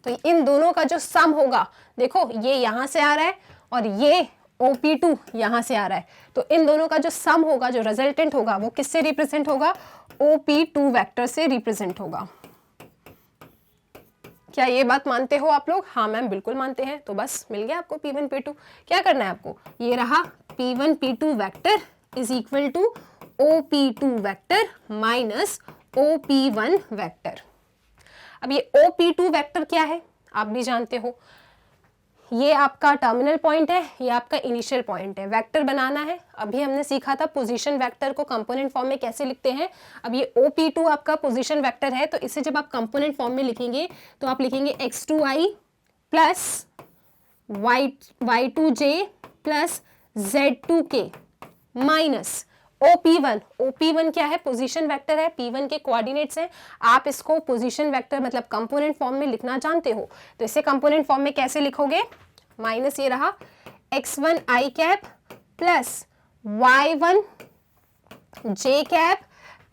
तो इन दोनों का जो सम होगा, देखो ये यहां से आ रहा है और ये OP2 यहां से आ रहा है, तो इन दोनों का जो सम होगा, जो रिजल्टेंट होगा, वो किससे रिप्रेजेंट होगा, OP2 वेक्टर से रिप्रेजेंट होगा। क्या ये बात मानते हो आप लोग? हाँ मैम बिल्कुल मानते हैं। तो बस मिल गया आपको P1 P2। क्या करना है आपको, ये रहा P1 P2 vector is equal to OP2 vector minus OP1 vector. अब ये OP2 वेक्टर क्या है आप भी जानते हो, ये आपका टर्मिनल पॉइंट है, ये आपका इनिशियल पॉइंट है। वेक्टर बनाना है, अभी हमने सीखा था पोजीशन वेक्टर को कंपोनेंट फॉर्म में कैसे लिखते हैं। अब ये OP2 आपका पोजीशन वेक्टर है, तो इसे जब आप कंपोनेंट फॉर्म में लिखेंगे तो आप लिखेंगे x2i plus y2j plus z2k minus OP1 क्या है, पोजीशन वेक्टर है, P1 के कोऑर्डिनेट्स हैं। आप इसको पोजीशन वेक्टर मतलब कंपोनेंट फॉर्म में लिखना जानते हो, तो इसे कंपोनेंट फॉर्म में कैसे लिखोगे, माइनस ये रहा x1i cap plus y1j cap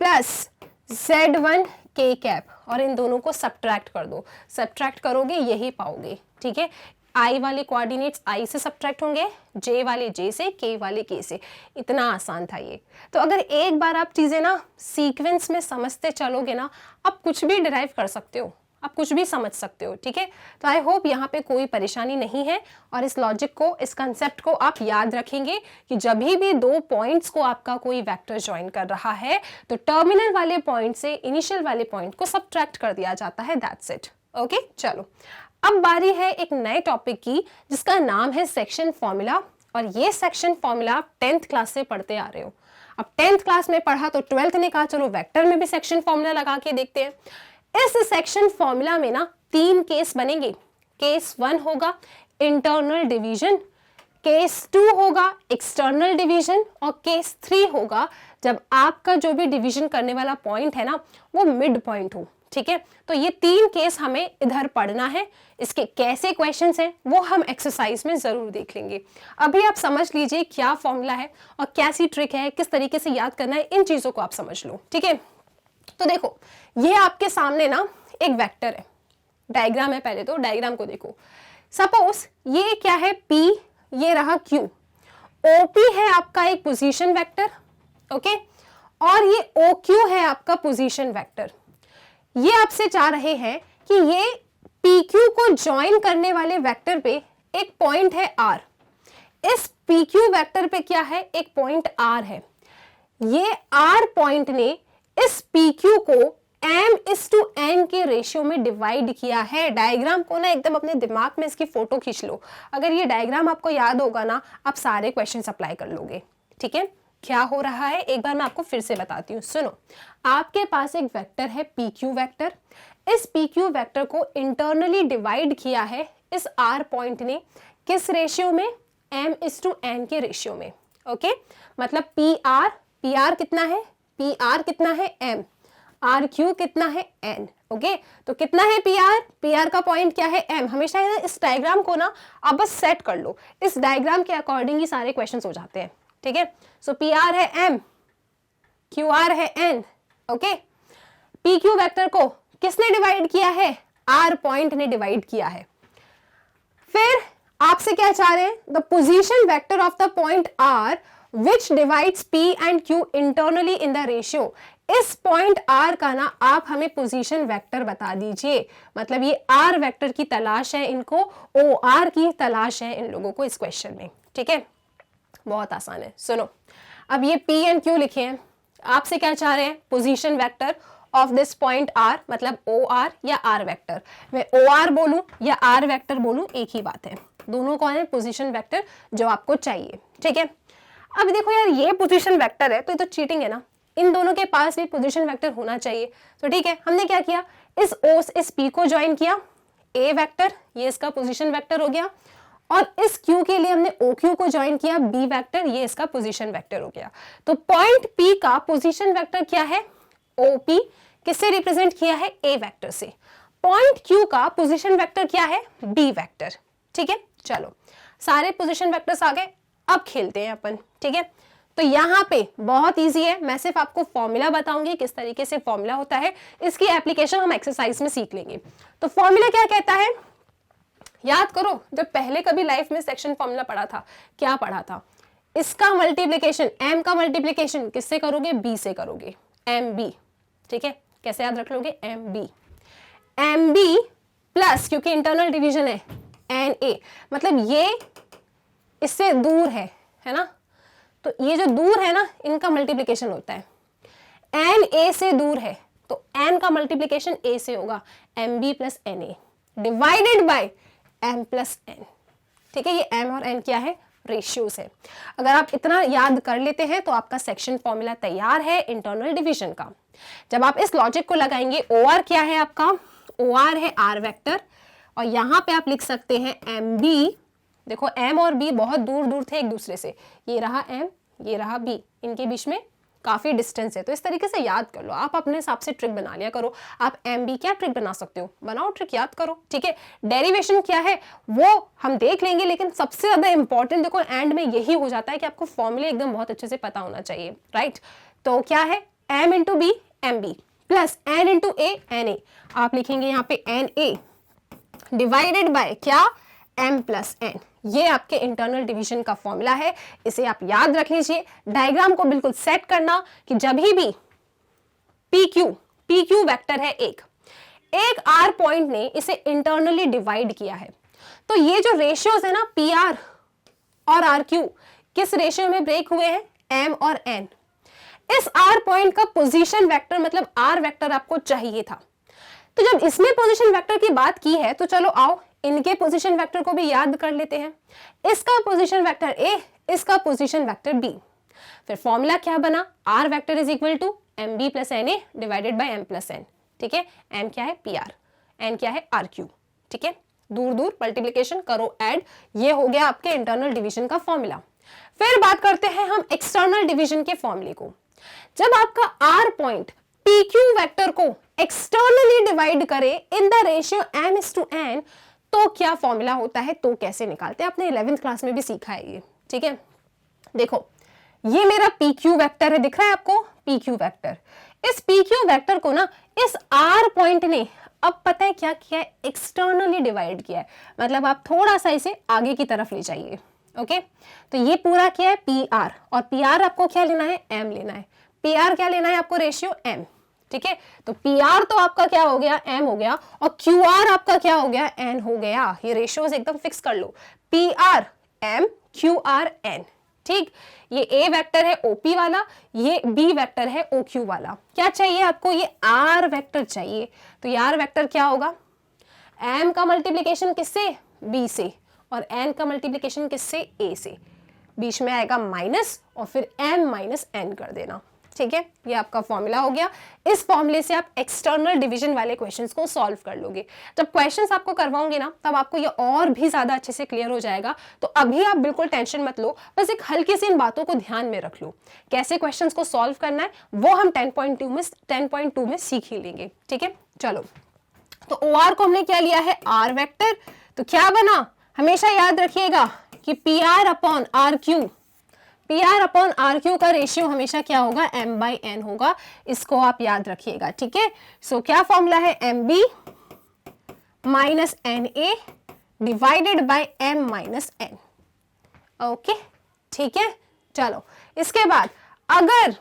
plus z1k cap, और इन दोनों को सब्ट्रैक्ट कर दो। सब्ट्रैक्ट करोगे यही पाओगे, ठीक है। I वाले कोऑर्डिनेट्स I से सब्ट्रैक्ट होंगे, J वाले J से, K वाले K से। इतना आसान था ये। तो अगर एक बार आप चीज़ें ना सीक्वेंस में समझते चलोगे ना, आप कुछ भी डिराइव कर सकते हो, आप कुछ भी समझ सकते हो, ठीक है। तो आई होप यहाँ पे कोई परेशानी नहीं है, और इस लॉजिक को, इस कंसेप्ट को आप याद रखेंगे कि जब भी दो पॉइंट्स को आपका कोई वेक्टर ज्वाइन कर रहा है तो टर्मिनल वाले पॉइंट से इनिशियल वाले पॉइंट को सब्ट्रैक्ट कर दिया जाता है। That's it. ओके चलो, अब बारी है एक नए टॉपिक की जिसका नाम है सेक्शन फॉर्मूला। और ये सेक्शन फॉर्मूला आप 10th क्लास से पढ़ते आ रहे हो। अब 10th क्लास में पढ़ा तो 12th ने कहा चलो वेक्टर में भी सेक्शन फॉर्मूला लगा के देखते हैं। इस सेक्शन फॉर्मूला में ना 3 केस बनेंगे। केस 1 होगा इंटरनल डिवीजन, केस 2 होगा एक्सटर्नल डिवीजन, और केस 3 होगा जब आपका जो भी डिवीजन करने वाला पॉइंट है ना वो मिड पॉइंट हो, ठीक है। तो ये 3 केस हमें इधर पढ़ना है। इसके कैसे क्वेश्चंस हैं वो हम एक्सरसाइज में जरूर देख लेंगे। अभी आप समझ लीजिए क्या फॉर्मूला है और कैसी ट्रिक है, किस तरीके से याद करना है, इन चीजों को आप समझ लो, ठीक है। तो देखो ये आपके सामने ना एक वेक्टर है, डायग्राम है। पहले तो डायग्राम को देखो। सपोज ये क्या है, P, ये रहा Q। OP है आपका एक पोजीशन वेक्टर, ओके, और ये OQ है आपका पोजीशन वेक्टर। ये आपसे चाह रहे हैं कि ये PQ को ज्वाइन करने वाले वेक्टर पे एक पॉइंट है R। इस PQ वेक्टर पे क्या है, एक पॉइंट R है। ये R पॉइंट ने इस PQ को m/n के रेशियो में डिवाइड किया है। डायग्राम को ना एकदम अपने दिमाग में इसकी फोटो खींच लो। अगर ये डायग्राम आपको याद होगा ना, आप सारे क्वेश्चन अप्लाई कर लोगे, ठीक है। क्या हो रहा है एक बार मैं आपको फिर से बताती हूँ, सुनो। आपके पास एक वेक्टर है PQ वेक्टर। इस PQ वेक्टर को इंटरनली डिवाइड किया है इस R पॉइंट ने, किस रेशियो में, m/n के रेशियो में, ओके। मतलब PR कितना है, PR कितना है m, RQ कितना है n, ओके। तो कितना है PR का पॉइंट क्या है m। हमेशा इस डायग्राम को ना आप बस सेट कर लो, इस डायग्राम के अकॉर्डिंग ही सारे क्वेश्चंस हो जाते हैं, ठीक है। सो PR है m, QR है n, ओके। PQ वेक्टर को किसने डिवाइड किया है, R पॉइंट ने डिवाइड किया है। फिर आपसे क्या चाह रहे हैं, the position vector of the point R which divides P and Q internally in the ratio। इस पॉइंट R का ना आप हमें पोजीशन वेक्टर बता दीजिए। मतलब ये R वेक्टर की तलाश है इनको, OR की तलाश है इन लोगों को इस क्वेश्चन में, ठीक है। बहुत आसान है, सुनो। अब ये P and Q लिखे हैं, आपसे क्या चाह रहे हैं, position vector of this point R, मतलब OR या R वेक्टर। मैं OR बोलूं या R वेक्टर बोलूं एक ही बात है, दोनों कौन है, पोजीशन वेक्टर जो आपको चाहिए, ठीक है। अब देखो यार ये पोजीशन वेक्टर है तो ये तो चीटिंग है ना, इन दोनों के पास भी पोजीशन वेक्टर होना चाहिए। तो ठीक है, हमने क्या किया, इस O से इस P को ज्वाइन किया, A वेक्टर, ये इसका पोजीशन वेक्टर हो गया, और इस Q के लिए हमने OQ को ज्वाइन किया, B वेक्टर, ये इसका पोजीशन वेक्टर हो गया। तो पॉइंट P का पोजीशन वेक्टर क्या है, OP, किससे रिप्रेजेंट किया है, A वेक्टर से। पॉइंट Q का पोजीशन वेक्टर क्या है, B वेक्टर, ठीक है। चलो सारे पोजीशन वेक्टर्स आ गए, अब खेलते हैं अपन, ठीक है। तो यहाँ पे बहुत इजी है, मैं सिर्फ आपको फॉर्मूला बताऊंगी किस तरीके से फॉर्मूला होता है, इसकी एप्लीकेशन हम एक्सरसाइज में सीख लेंगे। तो फॉर्मूला क्या कहता है, याद करो जब पहले कभी लाइफ में सेक्शन फॉर्मूला पढ़ा था, क्या पढ़ा था, इसका मल्टीप्लिकेशन, m का मल्टीप्लिकेशन किससे करोगे, b से करोगे, mb, ठीक है, कैसे याद रख लोगे, mb प्लस, क्योंकि इंटरनल डिवीजन है, na, मतलब ये इससे दूर है ना, तो ये जो दूर है ना इनका मल्टीप्लिकेशन होता है, n a से दूर है तो n का मल्टीप्लिकेशन a से होगा, mb plus na divided by m plus n, ठीक है, ये m और n क्या है, रेशियोज है। अगर आप इतना याद कर लेते हैं तो आपका सेक्शन फॉर्मूला तैयार है इंटरनल डिवीजन का। जब आप इस लॉजिक को लगाएंगे, OR क्या है आपका, OR है R वेक्टर, और यहाँ पे आप लिख सकते हैं MB, देखो M और B बहुत दूर दूर थे एक दूसरे से, ये रहा M, ये रहा B, इनके बीच में काफी डिस्टेंस है, तो इस तरीके से याद कर लो, आप अपने हिसाब से ट्रिक बना लिया करो। आप MB क्या ट्रिक बना सकते हो, बनाओ ट्रिक, याद करो, ठीक है। डेरिवेशन क्या है वो हम देख लेंगे, लेकिन सबसे ज्यादा इंपॉर्टेंट देखो एंड में यही हो जाता है कि आपको फॉर्मूले एकदम बहुत अच्छे से पता होना चाहिए, राइट। तो क्या है, M into b MB plus N into A NA, आप लिखेंगे यहाँ पे NA डिवाइडेड बाय क्या, M प्लस N, ये आपके इंटरनल डिवीजन का फॉर्मूला है, इसे आप याद रख लीजिए। डायग्राम को बिल्कुल सेट करना कि जब भी PQ वेक्टर है एक R पॉइंट ने इसे इंटरनली डिवाइड किया है, तो ये जो रेशियोज है ना PR और RQ किस रेशियो में ब्रेक हुए हैं, M और N। इस R पॉइंट का पोजीशन वेक्टर मतलब R वेक्टर आपको चाहिए था, तो जब इसमें पोजीशन वेक्टर की बात की है तो चलो आओ इनके पोजीशन वेक्टर को भी याद कर लेते हैं। इसका पोजीशन वेक्टर A, इसका पोजीशन वेक्टर B, फिर फॉर्मूला क्या बना, R vector is equal to MB plus NA divided by M plus N, ठीक है। M क्या है PR, N क्या है RQ, ठीक है, दूर दूर मल्टीप्लिकेशन करो ऐड, ये हो गया आपके इंटरनल डिवीजन का फॉर्मूला। फिर बात करते हैं हम एक्सटर्नल डिवीजन के फॉर्मूले को। जब आपका R पॉइंट PQ वेक्टर को एक्सटर्नली डिवाइड करे इन द रेशियो M/N, तो क्या फॉर्मूला होता है, तो कैसे निकालते हैं, आपने 11th क्लास में भी सीखा है ये, ठीक है। देखो ये मेरा PQ वेक्टर है, दिख रहा है आपको PQ वेक्टर, इस PQ वेक्टर को ना इस R पॉइंट ने अब पता है क्या किया है, एक्सटर्नली डिवाइड किया है, मतलब आप थोड़ा सा इसे आगे की तरफ ले जाइए, ओके। तो ये पूरा क्या है PR, और PR आपको क्या लेना है, M लेना है, PR क्या लेना है आपको, रेशियो M, ठीक है। तो PR तो आपका क्या हो गया, M हो गया, और QR आपका क्या हो गया, N हो गया। ये रेशियोज एकदम फिक्स कर लो, PR M QR N, ठीक। ये A वेक्टर है OP वाला, ये B वेक्टर है OQ वाला। क्या चाहिए आपको, ये R वेक्टर चाहिए, तो ये R वेक्टर क्या होगा, M का मल्टीप्लिकेशन किससे, B से, और N का मल्टीप्लिकेशन किससे, A से, बीच में आएगा माइनस और फिर M माइनस N कर देना, ठीक है। ये आपका फॉर्मूला हो गया। इस फॉर्मूले से आप एक्सटर्नल डिवीजन वाले क्वेश्चंस को सॉल्व कर लोगे। जब क्वेश्चंस आपको करवाऊंगे ना तब आपको ये और भी ज्यादा अच्छे से क्लियर हो जाएगा, तो अभी आप बिल्कुल टेंशन मत लो, बस एक हल्की सी इन बातों को ध्यान में रख लो, कैसे क्वेश्चंस को सॉल्व करना है वो हम 10.2 में सीख ही लेंगे, ठीक है। चलो, तो OR को हमने क्या लिया है, R वेक्टर, तो क्या बना, हमेशा याद रखिएगा कि PR अपॉन RQ का रेशियो हमेशा क्या होगा, M/N होगा, इसको आप याद रखिएगा, ठीक है। सो क्या फॉर्मूला है, MB minus NA divided by M minus N, okay, ठीक है। चलो, इसके बाद अगर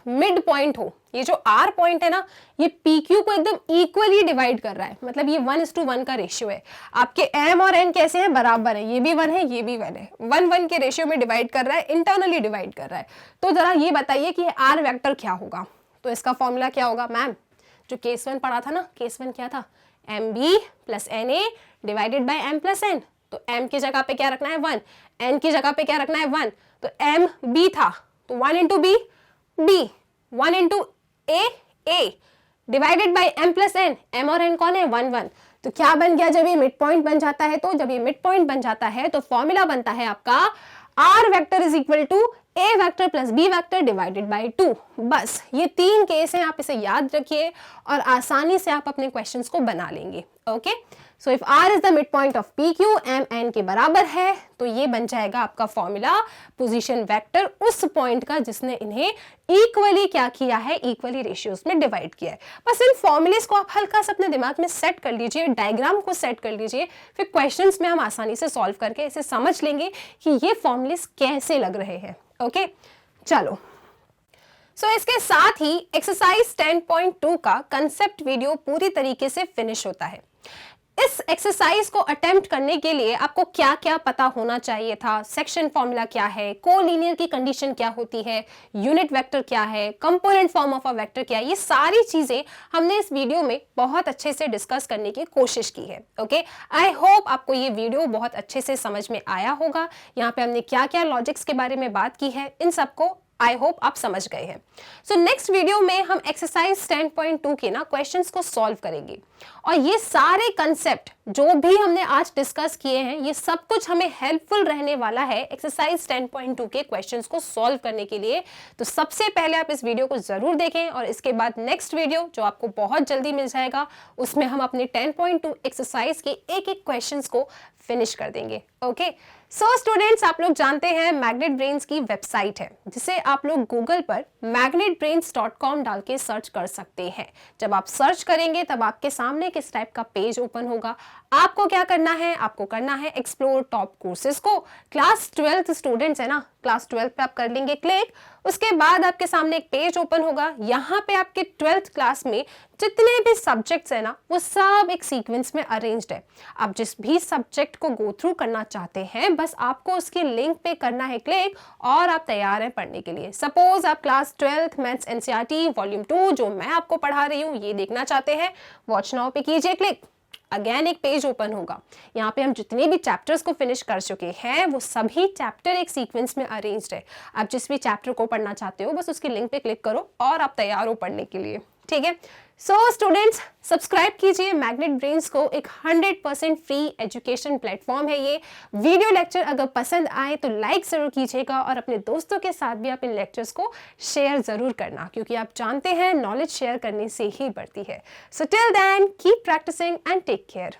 मिड पॉइंट हो, ये जो R पॉइंट है ना ये PQ को एकदम इक्वली डिवाइड कर रहा है, मतलब ये 1:1 का रेशियो है, आपके M और N कैसे हैं, बराबर है, ये भी 1 है, ये भी 1 है, 1:1 के रेशियो में डिवाइड कर रहा है, इंटरनली डिवाइड कर रहा है। तो जरा ये बताइए कि R वेक्टर क्या होगा, तो इसका फॉर्मूला क्या होगा मैम, जो केस 1 पढ़ा था ना, केस 1 क्या था, MB plus NA divided by M plus N, तो M की जगह पे क्या रखना है 1, N की जगह पे क्या रखना है 1, तो MB था तो 1 into B, 1 into A divided by M plus N, M और N कौन है 1 1, तो क्या बन गया, जब ये मिड पॉइंट बन जाता है, तो जब ये मिड पॉइंट बन जाता है तो फॉर्मूला बनता है आपका R vector is equal to A vector plus b vector divided by 2। बस ये 3 केस हैं, आप इसे याद रखिए और आसानी से आप अपने क्वेश्चंस को बना लेंगे। Okay, so if r is the mid point of p q, m n के बराबर है, तो ये बन जाएगा आपका फॉर्मूला पोजीशन वेक्टर उस पॉइंट का जिसने इन्हें इक्वली क्या किया है, इक्वली रेशियोज में डिवाइड किया है। बस इन फॉर्मूलेस को आप हल्का सा अपने दिमाग में सेट कर लीजिए, डायग्राम को सेट कर लीजिए, फिर क्वेश्चंस में हम आसानी से सॉल्व करके इसे समझ लेंगे कि ये फॉर्मूलेस कैसे लग रहे हैं। ओके, चलो इसके साथ ही एक्सरसाइज 10.2 का कंसेप्ट वीडियो पूरी तरीके से फिनिश होता है। इस एक्सरसाइज को अटेम्प्ट करने के लिए आपको क्या क्या पता होना चाहिए था, सेक्शन फॉर्मूला क्या है, कोलिनियर की कंडीशन क्या होती है, यूनिट वेक्टर क्या है, component form of a vector क्या है, ये सारी चीजें हमने इस वीडियो में बहुत अच्छे से डिस्कस करने की कोशिश की है। ओके, आई होप आपको ये वीडियो बहुत अच्छे से समझ में आया होगा। यहाँ पे हमने क्या क्या लॉजिक्स के बारे में बात की है, इन सबको आई होप आप समझ गए हैं। सो नेक्स्ट वीडियो में हम एक्सरसाइज 10.2 के ना क्वेश्चंस को सॉल्व करेंगे और ये सारे कंसेप्ट जो भी हमने आज डिस्कस किए हैं, ये सब कुछ हमें हेल्पफुल रहने वाला है एक्सरसाइज 10.2 के क्वेश्चंस को सॉल्व करने के लिए। तो सबसे पहले आप इस वीडियो को जरूर देखें और इसके बाद नेक्स्ट वीडियो जो आपको बहुत जल्दी मिल जाएगा, उसमें हम अपने 10.2 एक्सरसाइज के एक एक क्वेश्चंस को फिनिश कर देंगे। ओके, सो स्टूडेंट्स, आप लोग जानते हैं मैग्नेट ब्रेन्स की वेबसाइट है जिसे आप लोग गूगल पर magnetbrains.com डाल के सर्च कर सकते हैं। जब आप सर्च करेंगे तब आपके सामने किस टाइप का पेज ओपन होगा। आपको क्या करना है, आपको करना है एक्सप्लोर टॉप कोर्सेज को। क्लास 12 स्टूडेंट्स है ना, क्लास 12 पे आप कर लेंगे क्लिक। उसके बाद आपके सामने एक पेज ओपन होगा, यहाँ पे आपके 12th क्लास में जितने भी सब्जेक्ट्स है ना, वो सब एक सीक्वेंस में अरेंज्ड है। आप जिस भी सब्जेक्ट को गो थ्रू करना चाहते हैं, बस आपको उसके लिंक पे करना है क्लिक और आप तैयार हैं पढ़ने के लिए। सपोज आप class 12th maths NCERT volume 2 जो मैं आपको पढ़ा रही हूँ ये देखना चाहते हैं, वॉच नाउ पे कीजिए क्लिक। अगेन एक पेज ओपन होगा, यहाँ पे हम जितने भी चैप्टर्स को फिनिश कर चुके हैं वो सभी चैप्टर एक सीक्वेंस में अरेंज्ड है। आप जिस भी चैप्टर को पढ़ना चाहते हो बस उसके लिंक पे क्लिक करो और आप तैयार हो पढ़ने के लिए। ठीक है, सो स्टूडेंट्स, सब्सक्राइब कीजिए मैग्नेट ब्रेन्स को। एक 100% फ्री एजुकेशन प्लेटफॉर्म है ये। वीडियो लेक्चर अगर पसंद आए तो लाइक जरूर कीजिएगा और अपने दोस्तों के साथ भी आप इन लेक्चर्स को शेयर जरूर करना, क्योंकि आप जानते हैं नॉलेज शेयर करने से ही बढ़ती है। So till then keep practicing and take care.